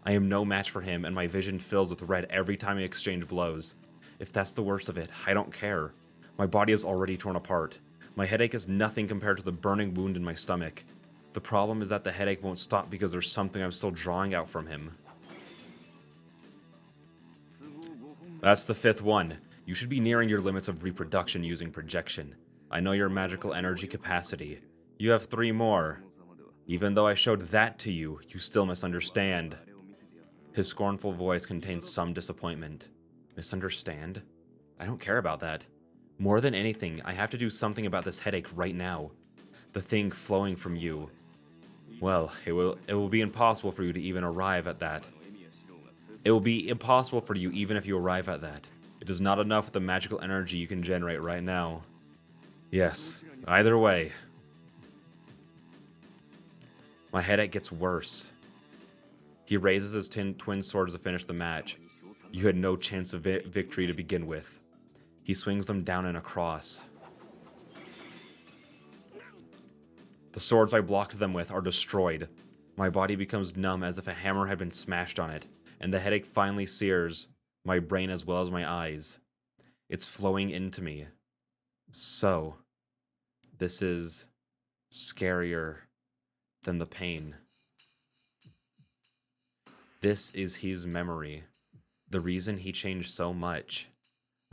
I am no match for him, and my vision fills with red every time I exchange blows. If that's the worst of it, I don't care. My body is already torn apart. My headache is nothing compared to the burning wound in my stomach. The problem is that the headache won't stop because there's something I'm still drawing out from him. That's the 5th one. You should be nearing your limits of reproduction using projection. I know your magical energy capacity. You have 3 more. Even though I showed that to you, you still misunderstand. His scornful voice contains some disappointment. Misunderstand? I don't care about that. More than anything, I have to do something about this headache right now. The thing flowing from you. Well, it will be impossible for you to even arrive at that. It will be impossible for you even if you arrive at that. It is not enough with the magical energy you can generate right now. Yes, either way. My headache gets worse. He raises his twin swords to finish the match. You had no chance of victory to begin with. He swings them down and across. The swords I blocked them with are destroyed. My body becomes numb as if a hammer had been smashed on it, and the headache finally sears my brain as well as my eyes. It's flowing into me. So, this is scarier than the pain. This is his memory. The reason he changed so much.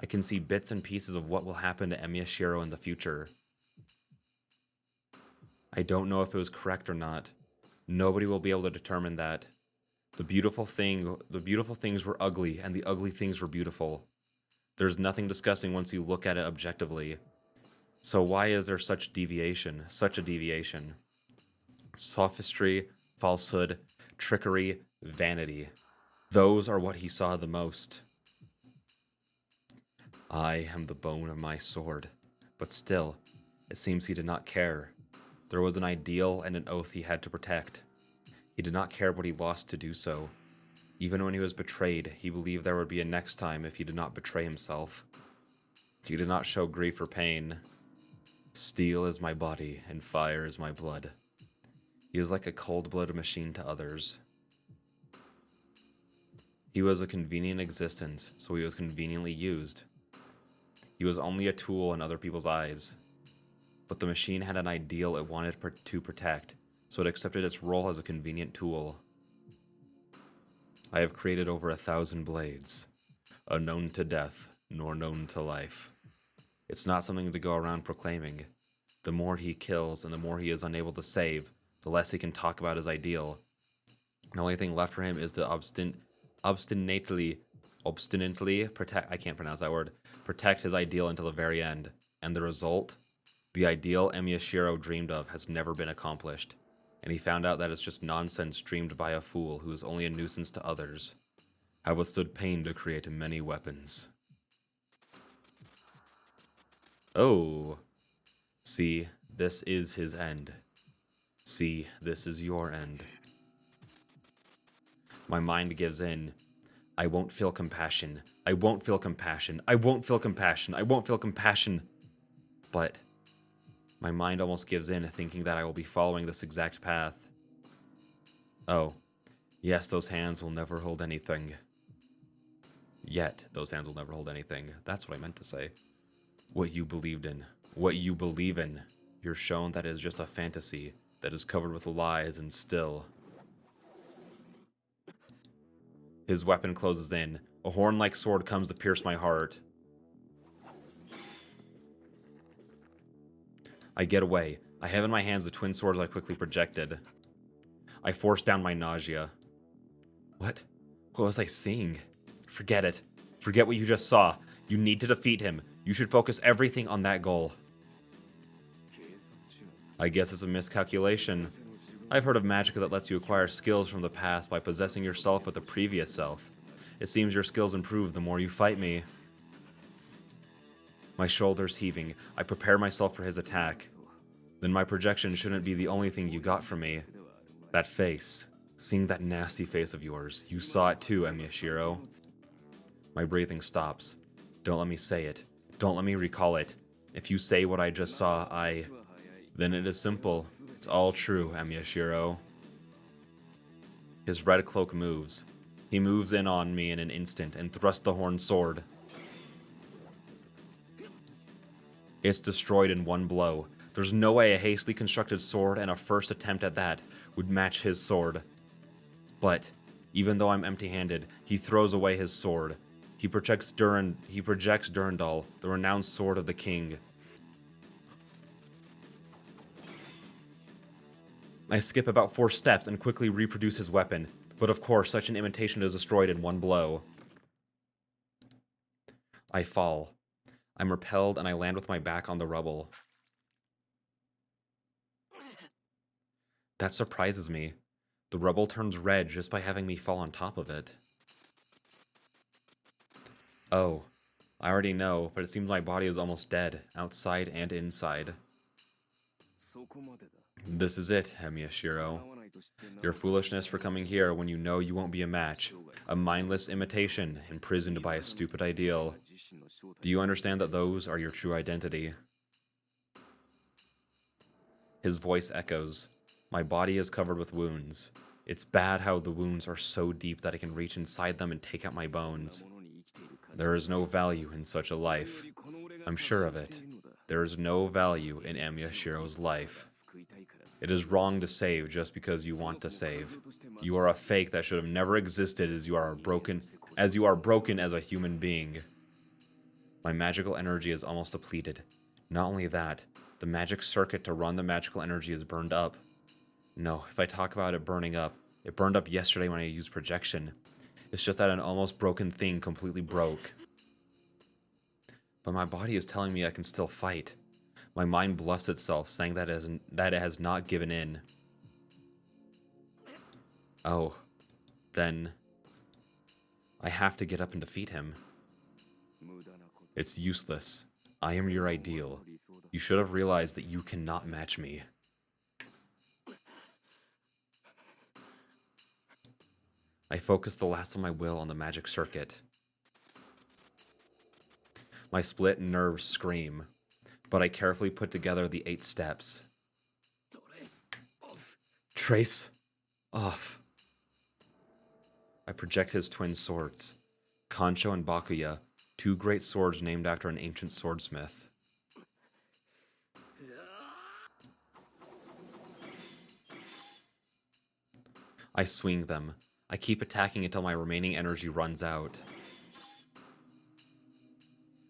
I can see bits and pieces of what will happen to Emiya Shiro in the future. I don't know if it was correct or not. Nobody will be able to determine that. The beautiful things were ugly, and the ugly things were beautiful. There's nothing disgusting once you look at it objectively. So why is there such a deviation? Sophistry, falsehood, trickery, vanity. Those are what he saw the most. I am the bone of my sword. But still, it seems he did not care. There was an ideal and an oath he had to protect. He did not care what he lost to do so. Even when he was betrayed, he believed there would be a next time if he did not betray himself. He did not show grief or pain. Steel is my body, and fire is my blood. He is like a cold-blooded machine to others. He was a convenient existence, so he was conveniently used. He was only a tool in other people's eyes. But the machine had an ideal it wanted to protect, so it accepted its role as a convenient tool. I have created over 1,000 blades, unknown to death, nor known to life. It's not something to go around proclaiming. The more he kills and the more he is unable to save, the less he can talk about his ideal. The only thing left for him is to obstinately protect his ideal until the very end. And the result? The ideal Emiya Shiro dreamed of has never been accomplished, and he found out that it's just nonsense dreamed by a fool who is only a nuisance to others. Have withstood pain to create many weapons. Oh. See, this is his end. See, this is your end. My mind gives in. I won't feel compassion. I won't feel compassion. I won't feel compassion. I won't feel compassion. But my mind almost gives in, thinking that I will be following this exact path. Oh, yes, those hands will never hold anything. Yet, those hands will never hold anything. That's what I meant to say. What you believed in. What you believe in. You're shown that it is just a fantasy that is covered with lies and still. His weapon closes in. A horn-like sword comes to pierce my heart. I get away. I have in my hands the twin swords I quickly projected. I force down my nausea. What? What was I seeing? Forget it. Forget what you just saw. You need to defeat him. You should focus everything on that goal. I guess it's a miscalculation. I've heard of magic that lets you acquire skills from the past by possessing yourself with a previous self. It seems your skills improve the more you fight me. My shoulders heaving, I prepare myself for his attack. Then my projection shouldn't be the only thing you got from me. That face. Seeing that nasty face of yours. You saw it too, Emiyashiro. My breathing stops. Don't let me say it. Don't let me recall it. If you say what I just saw, Then it is simple. It's all true, Emiyashiro. His red cloak moves. He moves in on me in an instant and thrusts the horned sword. It's destroyed in one blow. There's no way a hastily constructed sword and a first attempt at that would match his sword. But, even though I'm empty-handed, he throws away his sword. He projects Durandal, the renowned sword of the king. I skip about 4 steps and quickly reproduce his weapon, but of course such an imitation is destroyed in one blow. I fall. I'm repelled and I land with my back on the rubble. That surprises me. The rubble turns red just by having me fall on top of it. Oh, I already know, but it seems my body is almost dead, outside and inside. This is it, Emiyashiro. Your foolishness for coming here when you know you won't be a match. A mindless imitation, imprisoned by a stupid ideal. Do you understand that those are your true identity? His voice echoes. My body is covered with wounds. It's bad how the wounds are so deep that I can reach inside them and take out my bones. There is no value in such a life. I'm sure of it. There is no value in Emiyashiro's life. It is wrong to save just because you want to save. You are a fake that should have never existed as you are broken as a human being. My magical energy is almost depleted. Not only that, the magic circuit to run the magical energy is burned up. No, if I talk about it burning up, it burned up yesterday when I used projection. It's just that an almost broken thing completely broke. But my body is telling me I can still fight. My mind bluffs itself, saying that it has not given in. Oh, then I have to get up and defeat him. It's useless. I am your ideal. You should have realized that you cannot match me. I focus the last of my will on the magic circuit. My split nerves scream, but I carefully put together the 8 steps. Trace off. I project his twin swords, Kancho and Bakuya, 2 great swords named after an ancient swordsmith. I swing them. I keep attacking until my remaining energy runs out.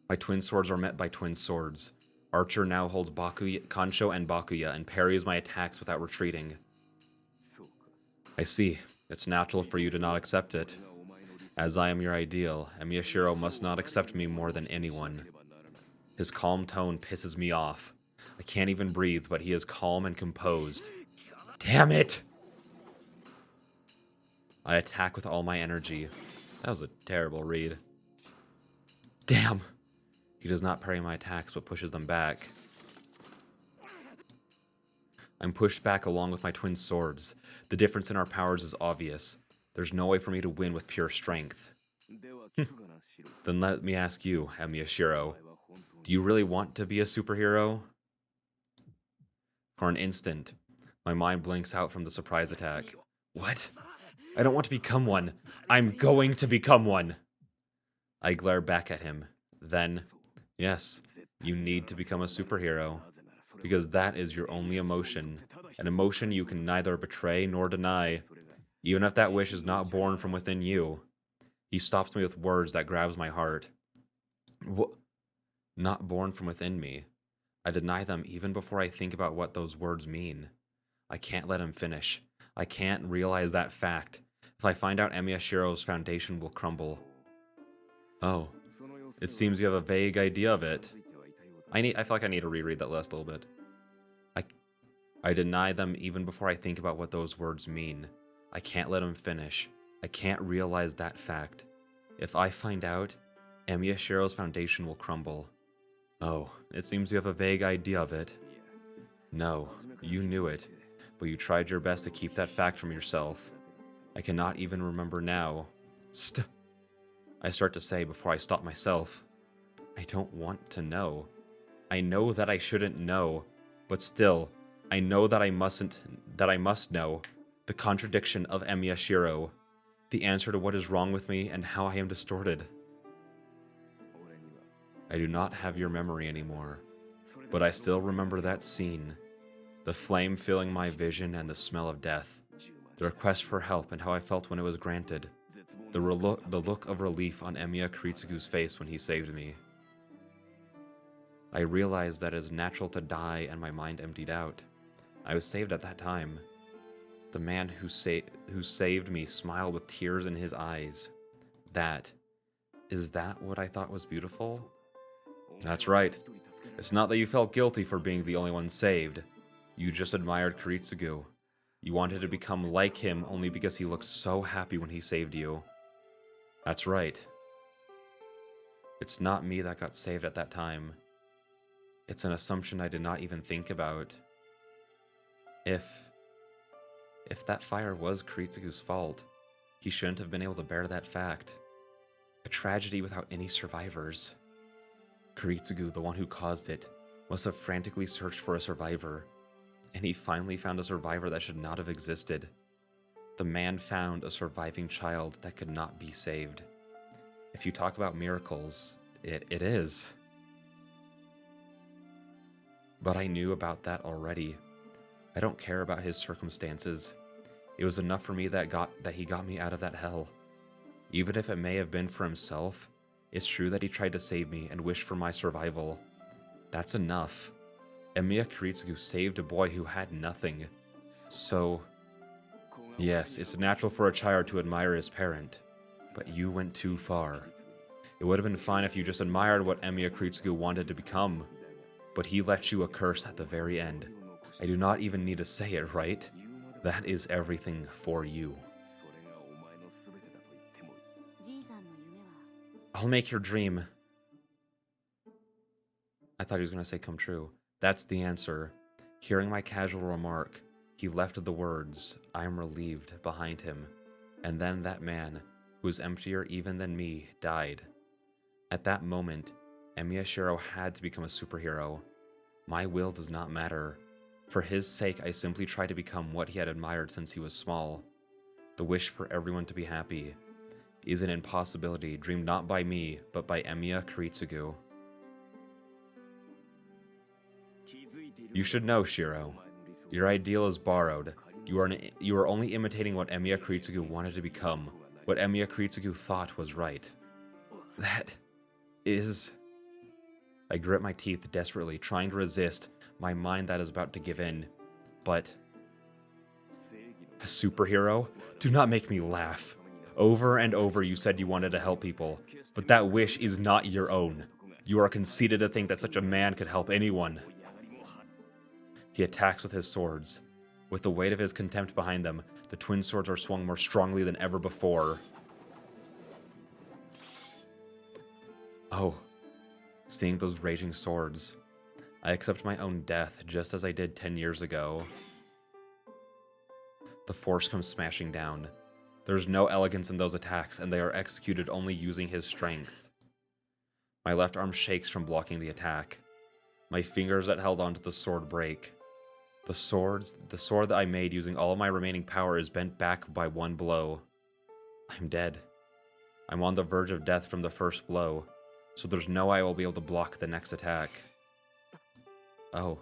My twin swords are met by twin swords. Archer now holds Kancho and Bakuya and parries my attacks without retreating. I see. It's natural for you to not accept it. As I am your ideal, Emiyashiro must not accept me more than anyone. His calm tone pisses me off. I can't even breathe, but he is calm and composed. Damn it! I attack with all my energy. That was a terrible read. Damn! He does not parry my attacks, but pushes them back. I'm pushed back along with my twin swords. The difference in our powers is obvious. There's no way for me to win with pure strength. Then let me ask you, Emiyashiro. Do you really want to be a superhero? For an instant, my mind blinks out from the surprise attack. What? I don't want to become one. I'm going to become one. I glare back at him. Then, yes, you need to become a superhero. Because that is your only emotion. An emotion you can neither betray nor deny. Even if that wish is not born from within you. He stops me with words that grabs my heart. Not born from within me. I deny them even before I think about what those words mean. I can't let him finish. I can't realize that fact. If I find out Emiyashiro's foundation will crumble. Oh, it seems you have a vague idea of it. I feel like I need to reread that last little bit. I deny them even before I think about what those words mean. I can't let him finish. I can't realize that fact. If I find out, Emiyashiro's foundation will crumble. Oh, it seems you have a vague idea of it. No, you knew it, but you tried your best to keep that fact from yourself. I cannot even remember now. I start to say before I stop myself. I don't want to know. I know that I shouldn't know, but still, I know that I must know. The contradiction of Emiya Shiro. The answer to what is wrong with me and how I am distorted. I do not have your memory anymore, but I still remember that scene. The flame filling my vision and the smell of death. The request for help and how I felt when it was granted. The look of relief on Emiya Kiritsugu's face when he saved me. I realized that it is natural to die and my mind emptied out. I was saved at that time. The man who saved me smiled with tears in his eyes. Is that what I thought was beautiful? That's right. It's not that you felt guilty for being the only one saved. You just admired Kiritsugu. You wanted to become like him only because he looked so happy when he saved you. That's right. It's not me that got saved at that time. It's an assumption I did not even think about. If that fire was Kiritsugu's fault, he shouldn't have been able to bear that fact. A tragedy without any survivors. Kiritsugu, the one who caused it, must have frantically searched for a survivor, and he finally found a survivor that should not have existed. The man found a surviving child that could not be saved. If you talk about miracles, it is. But I knew about that already. I don't care about his circumstances. It was enough for me that he got me out of that hell. Even if it may have been for himself, it's true that he tried to save me and wished for my survival. That's enough. Emiya Kiritsugu saved a boy who had nothing. So, yes, it's natural for a child to admire his parent, but you went too far. It would have been fine if you just admired what Emiya Kiritsugu wanted to become, but he left you a curse at the very end. I do not even need to say it, right? That is everything for you. I'll make your dream. I thought he was going to say come true. That's the answer. Hearing my casual remark, he left the words, I am relieved, behind him. And then that man, who was emptier even than me, died. At that moment, Emiya Shiro had to become a superhero. My will does not matter. For his sake, I simply tried to become what he had admired since he was small. The wish for everyone to be happy is an impossibility dreamed not by me, but by Emiya Kiritsugu. You should know, Shiro. Your ideal is borrowed. You are only imitating what Emiya Kiritsugu wanted to become, what Emiya Kiritsugu thought was right. That is... I grit my teeth desperately, trying to resist my mind that is about to give in. But... a superhero? Do not make me laugh. Over and over you said you wanted to help people, but that wish is not your own. You are conceited to think that such a man could help anyone. He attacks with his swords. With the weight of his contempt behind them, the twin swords are swung more strongly than ever before. Oh, seeing those raging swords, I accept my own death just as I did 10 years ago. The force comes smashing down. There's no elegance in those attacks, and they are executed only using his strength. My left arm shakes from blocking the attack. My fingers that held onto the sword break. The sword that I made using all of my remaining power is bent back by one blow. I'm dead. I'm on the verge of death from the first blow, so there's no way I will be able to block the next attack. Oh,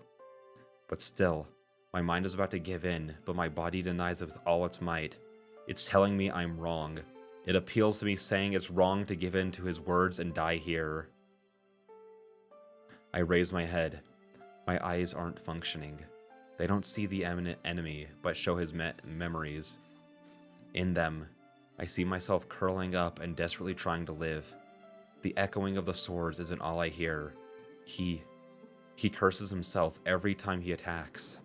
but still, my mind is about to give in, but my body denies it with all its might. It's telling me I'm wrong. It appeals to me saying it's wrong to give in to his words and die here. I raise my head. My eyes aren't functioning. They don't see the eminent enemy, but show his memories. In them, I see myself curling up and desperately trying to live. The echoing of the swords isn't all I hear. He curses himself every time he attacks.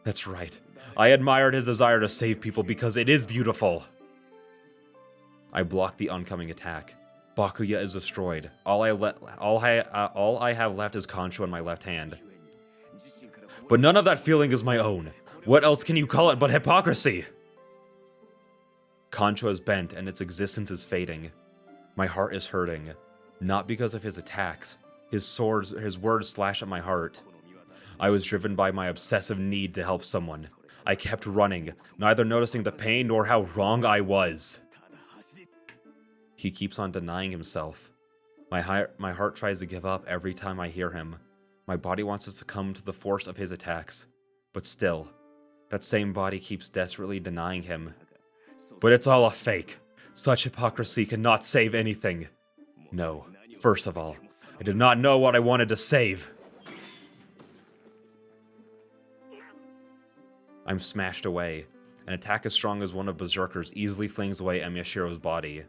That's right. I admired his desire to save people because it is beautiful. I block the oncoming attack. Bakuya is destroyed. All I have left is Kancho in my left hand. But none of that feeling is my own. What else can you call it but hypocrisy? Kancho is bent and its existence is fading. My heart is hurting. Not because of his attacks. His words slash at my heart. I was driven by my obsessive need to help someone. I kept running, neither noticing the pain nor how wrong I was. He keeps on denying himself. My heart tries to give up every time I hear him. My body wants to succumb to the force of his attacks. But still, that same body keeps desperately denying him. But it's all a fake. Such hypocrisy cannot save anything. No, first of all, I did not know what I wanted to save. I'm smashed away. An attack as strong as one of Berserker's easily flings away Emyashiro's body.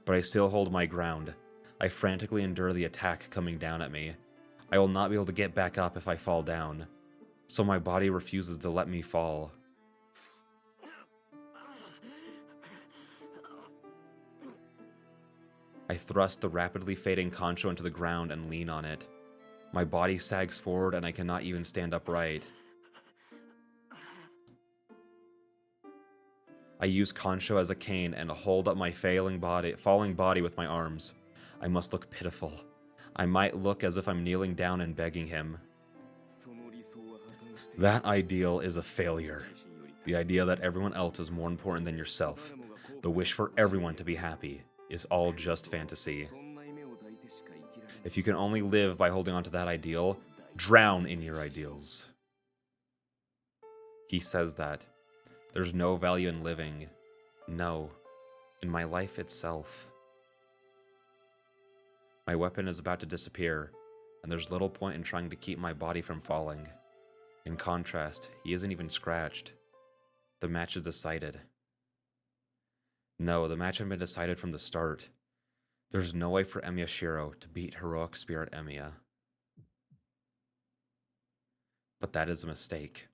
But I still hold my ground. I frantically endure the attack coming down at me. I will not be able to get back up if I fall down. So my body refuses to let me fall. I thrust the rapidly fading Kancho into the ground and lean on it. My body sags forward and I cannot even stand upright. I use Kancho as a cane and hold up my falling body with my arms. I must look pitiful. I might look as if I'm kneeling down and begging him. That ideal is a failure. The idea that everyone else is more important than yourself, the wish for everyone to be happy, is all just fantasy. If you can only live by holding on to that ideal, drown in your ideals. He says that. There's no value in living. No. In my life itself. My weapon is about to disappear, and there's little point in trying to keep my body from falling. In contrast, he isn't even scratched. The match is decided. No, the match had been decided from the start. There's no way for Emyashiro to beat Heroic Spirit Emiya. But that is a mistake.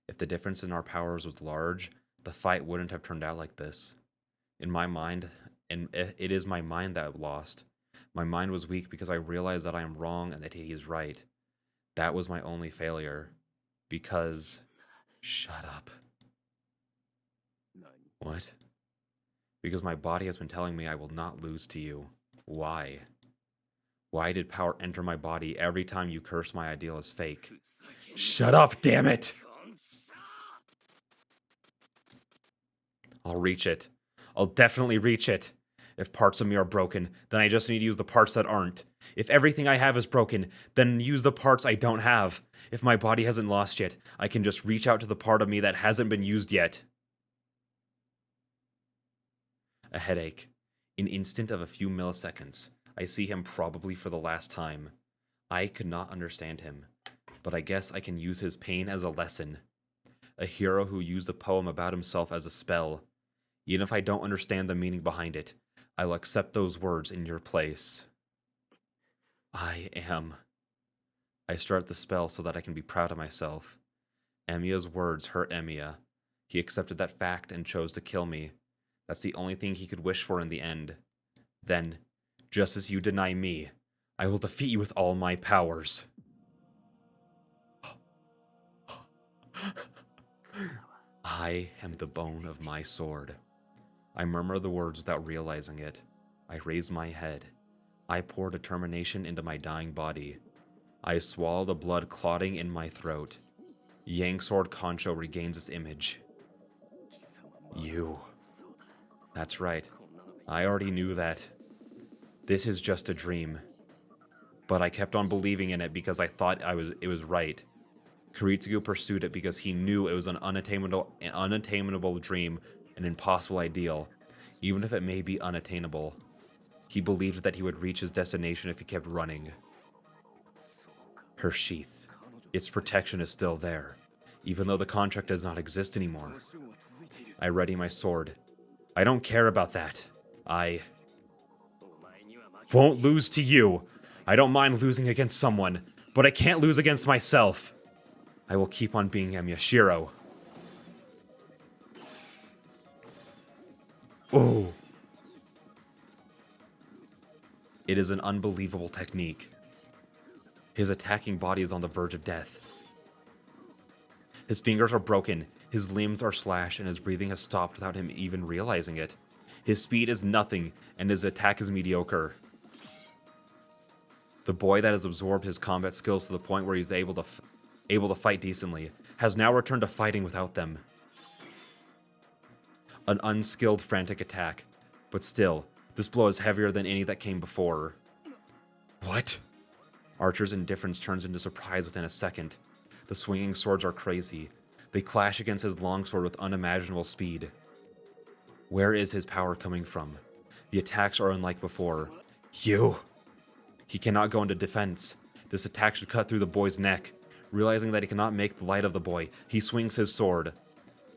If the difference in our powers was large, the fight wouldn't have turned out like this. In my mind, and it is my mind that lost. My mind was weak because I realized that I am wrong and that he is right. That was my only failure. Because... Shut up. What? Because my body has been telling me I will not lose to you. Why? Why did power enter my body every time you curse my ideal as fake? Shut up, damn it! I'll reach it. I'll definitely reach it. If parts of me are broken, then I just need to use the parts that aren't. If everything I have is broken, then use the parts I don't have. If my body hasn't lost yet, I can just reach out to the part of me that hasn't been used yet. A headache. An instant of a few milliseconds. I see him probably for the last time. I could not understand him, but I guess I can use his pain as a lesson. A hero who used a poem about himself as a spell. Even if I don't understand the meaning behind it, I'll accept those words in your place. I am. I start the spell so that I can be proud of myself. Emiya's words hurt Emiya. He accepted that fact and chose to kill me. That's the only thing he could wish for in the end. Then, just as you deny me, I will defeat you with all my powers. I am the bone of my sword. I murmur the words without realizing it. I raise my head. I pour determination into my dying body. I swallow the blood clotting in my throat. Yang Sword Kancho regains its image. You. That's right. I already knew that. This is just a dream. But I kept on believing in it because I thought it was right. Kiritsugu pursued it because he knew it was an unattainable dream, an impossible ideal, even if it may be unattainable. He believed that he would reach his destination if he kept running. Her sheath. Its protection is still there, even though the contract does not exist anymore. I ready my sword. I don't care about that. I won't lose to you. I don't mind losing against someone, but I can't lose against myself. I will keep on being Emyashiro. Oh. It is an unbelievable technique. His attacking body is on the verge of death. His fingers are broken, his limbs are slashed, and his breathing has stopped without him even realizing it. His speed is nothing, and his attack is mediocre. The boy that has absorbed his combat skills to the point where he's able to fight decently has now returned to fighting without them. An unskilled, frantic attack, but still, this blow is heavier than any that came before. What? Archer's indifference turns into surprise within a second. The swinging swords are crazy. They clash against his longsword with unimaginable speed. Where is his power coming from? The attacks are unlike before. You! He cannot go into defense. This attack should cut through the boy's neck. Realizing that he cannot make the light of the boy, he swings his sword.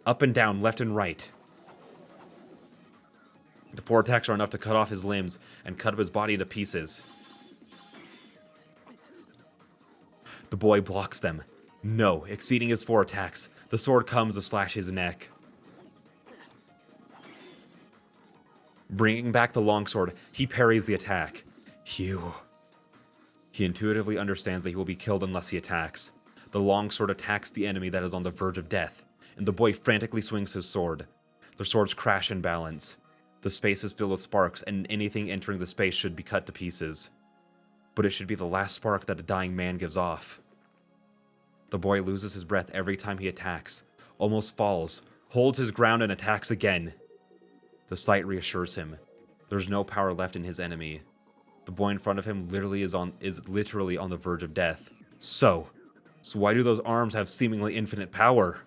Up and down, left and right. The 4 attacks are enough to cut off his limbs and cut up his body to pieces. The boy blocks them. No, exceeding his 4 attacks, the sword comes to slash his neck. Bringing back the longsword, he parries the attack. Phew. He intuitively understands that he will be killed unless he attacks. The longsword attacks the enemy that is on the verge of death, and the boy frantically swings his sword. Their swords crash in balance. The space is filled with sparks, and anything entering the space should be cut to pieces. But it should be the last spark that a dying man gives off. The boy loses his breath every time he attacks, almost falls, holds his ground and attacks again. The sight reassures him. There's no power left in his enemy. The boy in front of him is literally on the verge of death. So why do those arms have seemingly infinite power?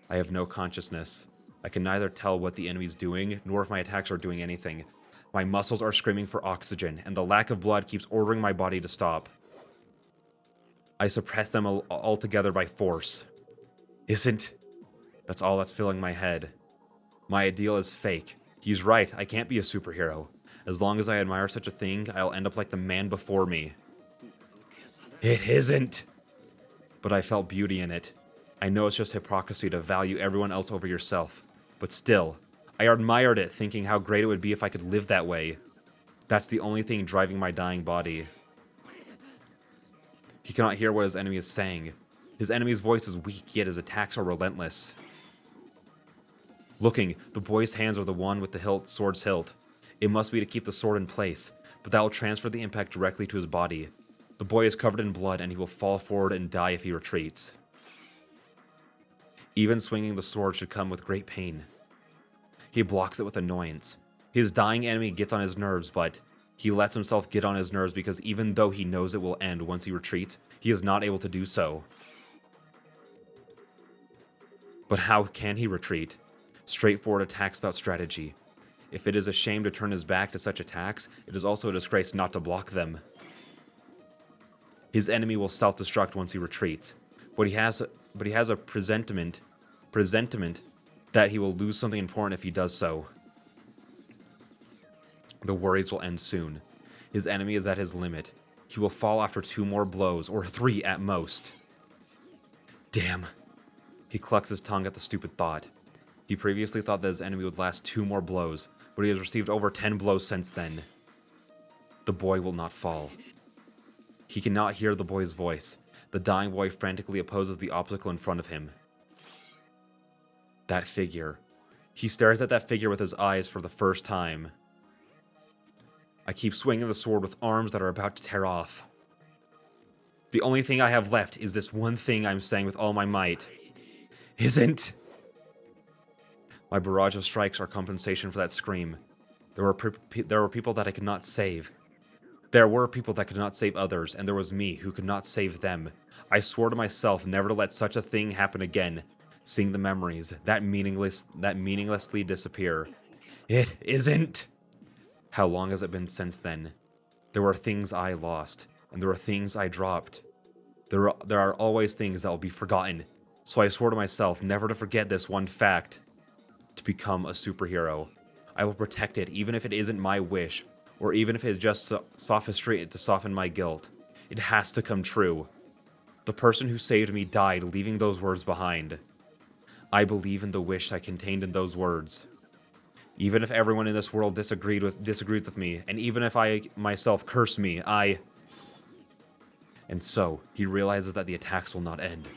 I have no consciousness. I can neither tell what the enemy's doing, nor if my attacks are doing anything. My muscles are screaming for oxygen, and the lack of blood keeps ordering my body to stop. I suppress them altogether by force. That's all that's filling my head. My ideal is fake. He's right, I can't be a superhero. As long as I admire such a thing, I'll end up like the man before me. It isn't! But I felt beauty in it. I know it's just hypocrisy to value everyone else over yourself. But still, I admired it, thinking how great it would be if I could live that way. That's the only thing driving my dying body. He cannot hear what his enemy is saying. His enemy's voice is weak, yet his attacks are relentless. Looking, the boy's hands are the one with the sword's hilt. It must be to keep the sword in place, but that will transfer the impact directly to his body. The boy is covered in blood, and he will fall forward and die if he retreats. Even swinging the sword should come with great pain. He blocks it with annoyance. His dying enemy gets on his nerves, but he lets himself get on his nerves because even though he knows it will end once he retreats, he is not able to do so. But how can he retreat? Straightforward attacks without strategy. If it is a shame to turn his back to such attacks, it is also a disgrace not to block them. His enemy will self-destruct once he retreats, but he has a presentiment that he will lose something important if he does so. The worries will end soon. His enemy is at his limit. He will fall after 2 more blows, or 3 at most. Damn. He clucks his tongue at the stupid thought. He previously thought that his enemy would last 2 more blows, but he has received over 10 blows since then. The boy will not fall. He cannot hear the boy's voice. The dying boy frantically opposes the obstacle in front of him. That figure. He stares at that figure with his eyes for the first time. I keep swinging the sword with arms that are about to tear off. The only thing I have left is this one thing I'm saying with all my might. Isn't. My barrage of strikes are compensation for that scream. There were people that I could not save. There were people that could not save others, and there was me who could not save them. I swore to myself never to let such a thing happen again. Seeing the memories that meaninglessly disappear. It isn't. How long has it been since then? There were things I lost, and there were things I dropped. There are always things that will be forgotten, so I swore to myself never to forget this one fact. To become a superhero. I will protect it even if it isn't my wish, or even if it is just sophistry to soften my guilt. It has to come true. The person who saved me died, leaving those words behind. I believe in the wish I contained in those words. Even if everyone in this world disagrees with me, and even if I myself curse me, And so, he realizes that the attacks will not end.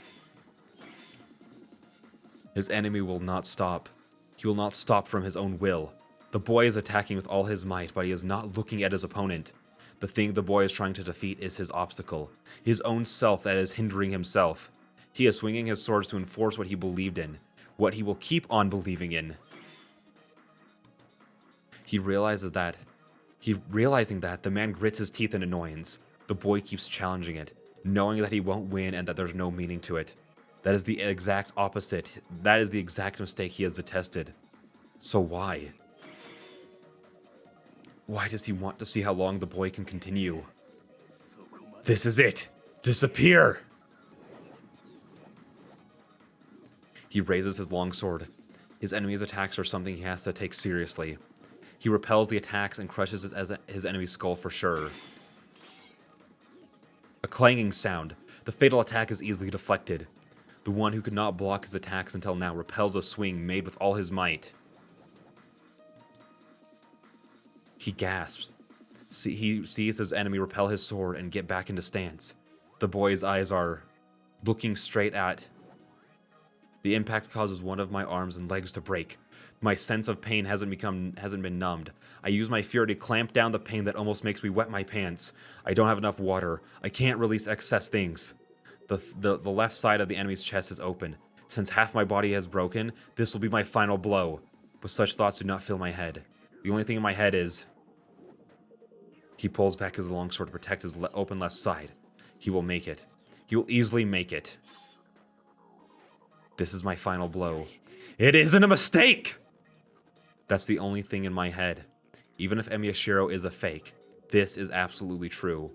His enemy will not stop. He will not stop from his own will. The boy is attacking with all his might, but he is not looking at his opponent. The thing the boy is trying to defeat is his obstacle, his own self that is hindering himself. He is swinging his swords to enforce what he believed in, what he will keep on believing in. Realizing that, the man grits his teeth in annoyance. The boy keeps challenging it, knowing that he won't win and that there's no meaning to it. That is the exact opposite. That is the exact mistake he has detested. So why? Why does he want to see how long the boy can continue? This is it! Disappear! He raises his longsword. His enemy's attacks are something he has to take seriously. He repels the attacks and crushes his enemy's skull for sure. A clanging sound. The fatal attack is easily deflected. The one who could not block his attacks until now repels a swing made with all his might. He gasps. He sees his enemy repel his sword and get back into stance. The boy's eyes are looking straight at. The impact causes one of my arms and legs to break. My sense of pain hasn't been numbed. I use my fury to clamp down the pain that almost makes me wet my pants. I don't have enough water. I can't release excess things. The left side of the enemy's chest is open. Since half my body has broken, this will be my final blow. But such thoughts do not fill my head. The only thing in my head is... He pulls back his longsword to protect his open left side. He will make it. He will easily make it. This is my final blow. It isn't a mistake! That's the only thing in my head. Even if Emiyashiro is a fake, this is absolutely true.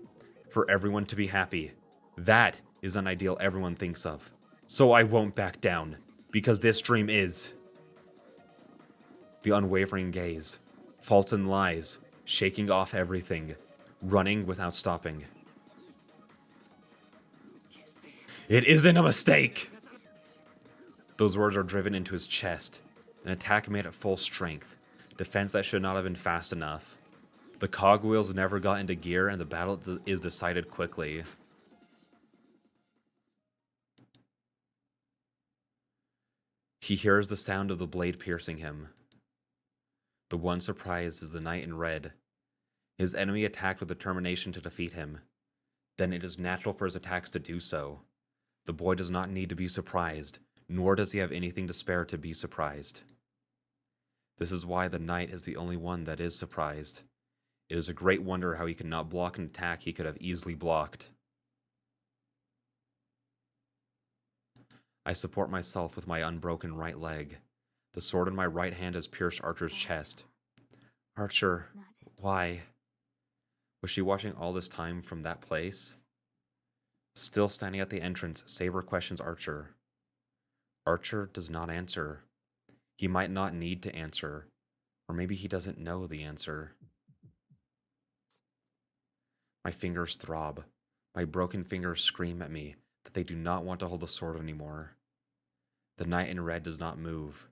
For everyone to be happy. That is an ideal everyone thinks of. So I won't back down, because this dream is... The unwavering gaze. Faults and lies. Shaking off everything. Running without stopping. It isn't a mistake! Those words are driven into his chest. An attack made at full strength. Defense that should not have been fast enough. The cogwheels never got into gear and the battle is decided quickly. He hears the sound of the blade piercing him. The one surprised is the knight in red. His enemy attacked with determination to defeat him. Then it is natural for his attacks to do so. The boy does not need to be surprised, nor does he have anything to spare to be surprised. This is why the knight is the only one that is surprised. It is a great wonder how he could not block an attack he could have easily blocked. I support myself with my unbroken right leg. The sword in my right hand has pierced Archer's chest. Archer, why? Was she watching all this time from that place? Still standing at the entrance, Saber questions Archer. Archer does not answer. He might not need to answer, or maybe he doesn't know the answer. My fingers throb. My broken fingers scream at me that they do not want to hold the sword anymore. The knight in red does not move.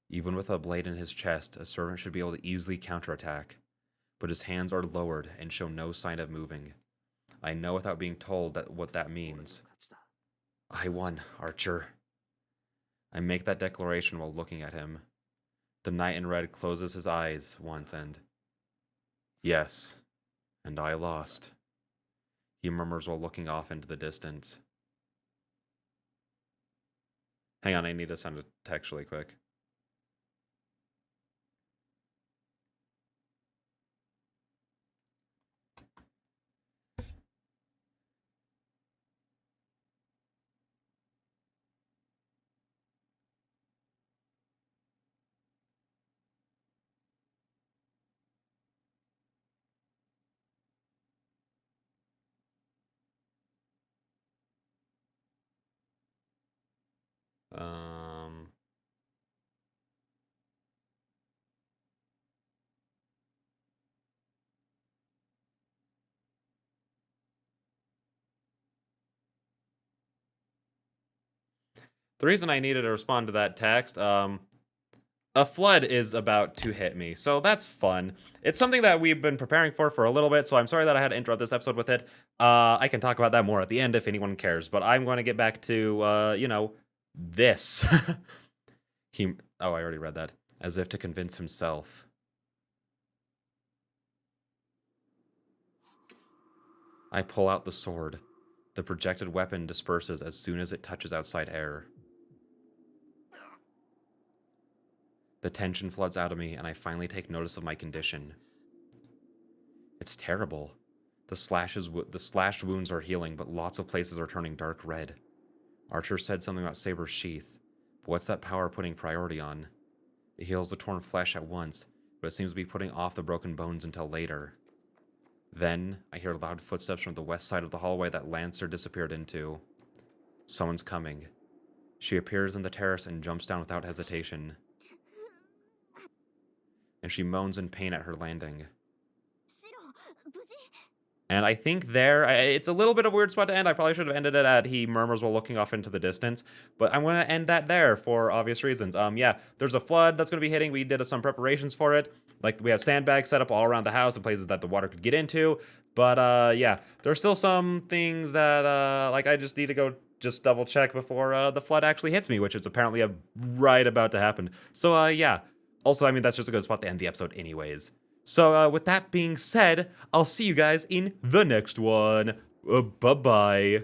Even with a blade in his chest, a servant should be able to easily counterattack, but his hands are lowered and show no sign of moving. I know without being told what that means. I won, Archer. I make that declaration while looking at him. The knight in red closes his eyes once and... Yes, and I lost. He murmurs while looking off into the distance. Hang on, I need to send a text really quick. The reason I needed to respond to that text, A flood is about to hit me, so that's fun. It's something that we've been preparing for a little bit, so I'm sorry that I had to interrupt this episode with it. I can talk about that more at the end if anyone cares, but I'm going to get back to, this. Oh, I already read that. As if to convince himself. I pull out the sword. The projected weapon disperses as soon as it touches outside air. The tension floods out of me, and I finally take notice of my condition. It's terrible. The slashed wounds are healing, but lots of places are turning dark red. Archer said something about Saber's sheath, but what's that power putting priority on? It heals the torn flesh at once, but it seems to be putting off the broken bones until later. Then, I hear loud footsteps from the west side of the hallway that Lancer disappeared into. Someone's coming. She appears in the terrace and jumps down without hesitation. And she moans in pain at her landing. And I think it's a little bit of a weird spot to end. I probably should have ended it at he murmurs while looking off into the distance. But I'm going to end that there for obvious reasons. Yeah, there's a flood that's going to be hitting. We did some preparations for it. Like, we have sandbags set up all around the house in places that the water could get into. But, yeah, there's still some things that, I just need to go just double check before the flood actually hits me, which is apparently right about to happen. So, yeah. Also, I mean, that's just a good spot to end the episode anyways. So, with that being said, I'll see you guys in the next one. Bye-bye.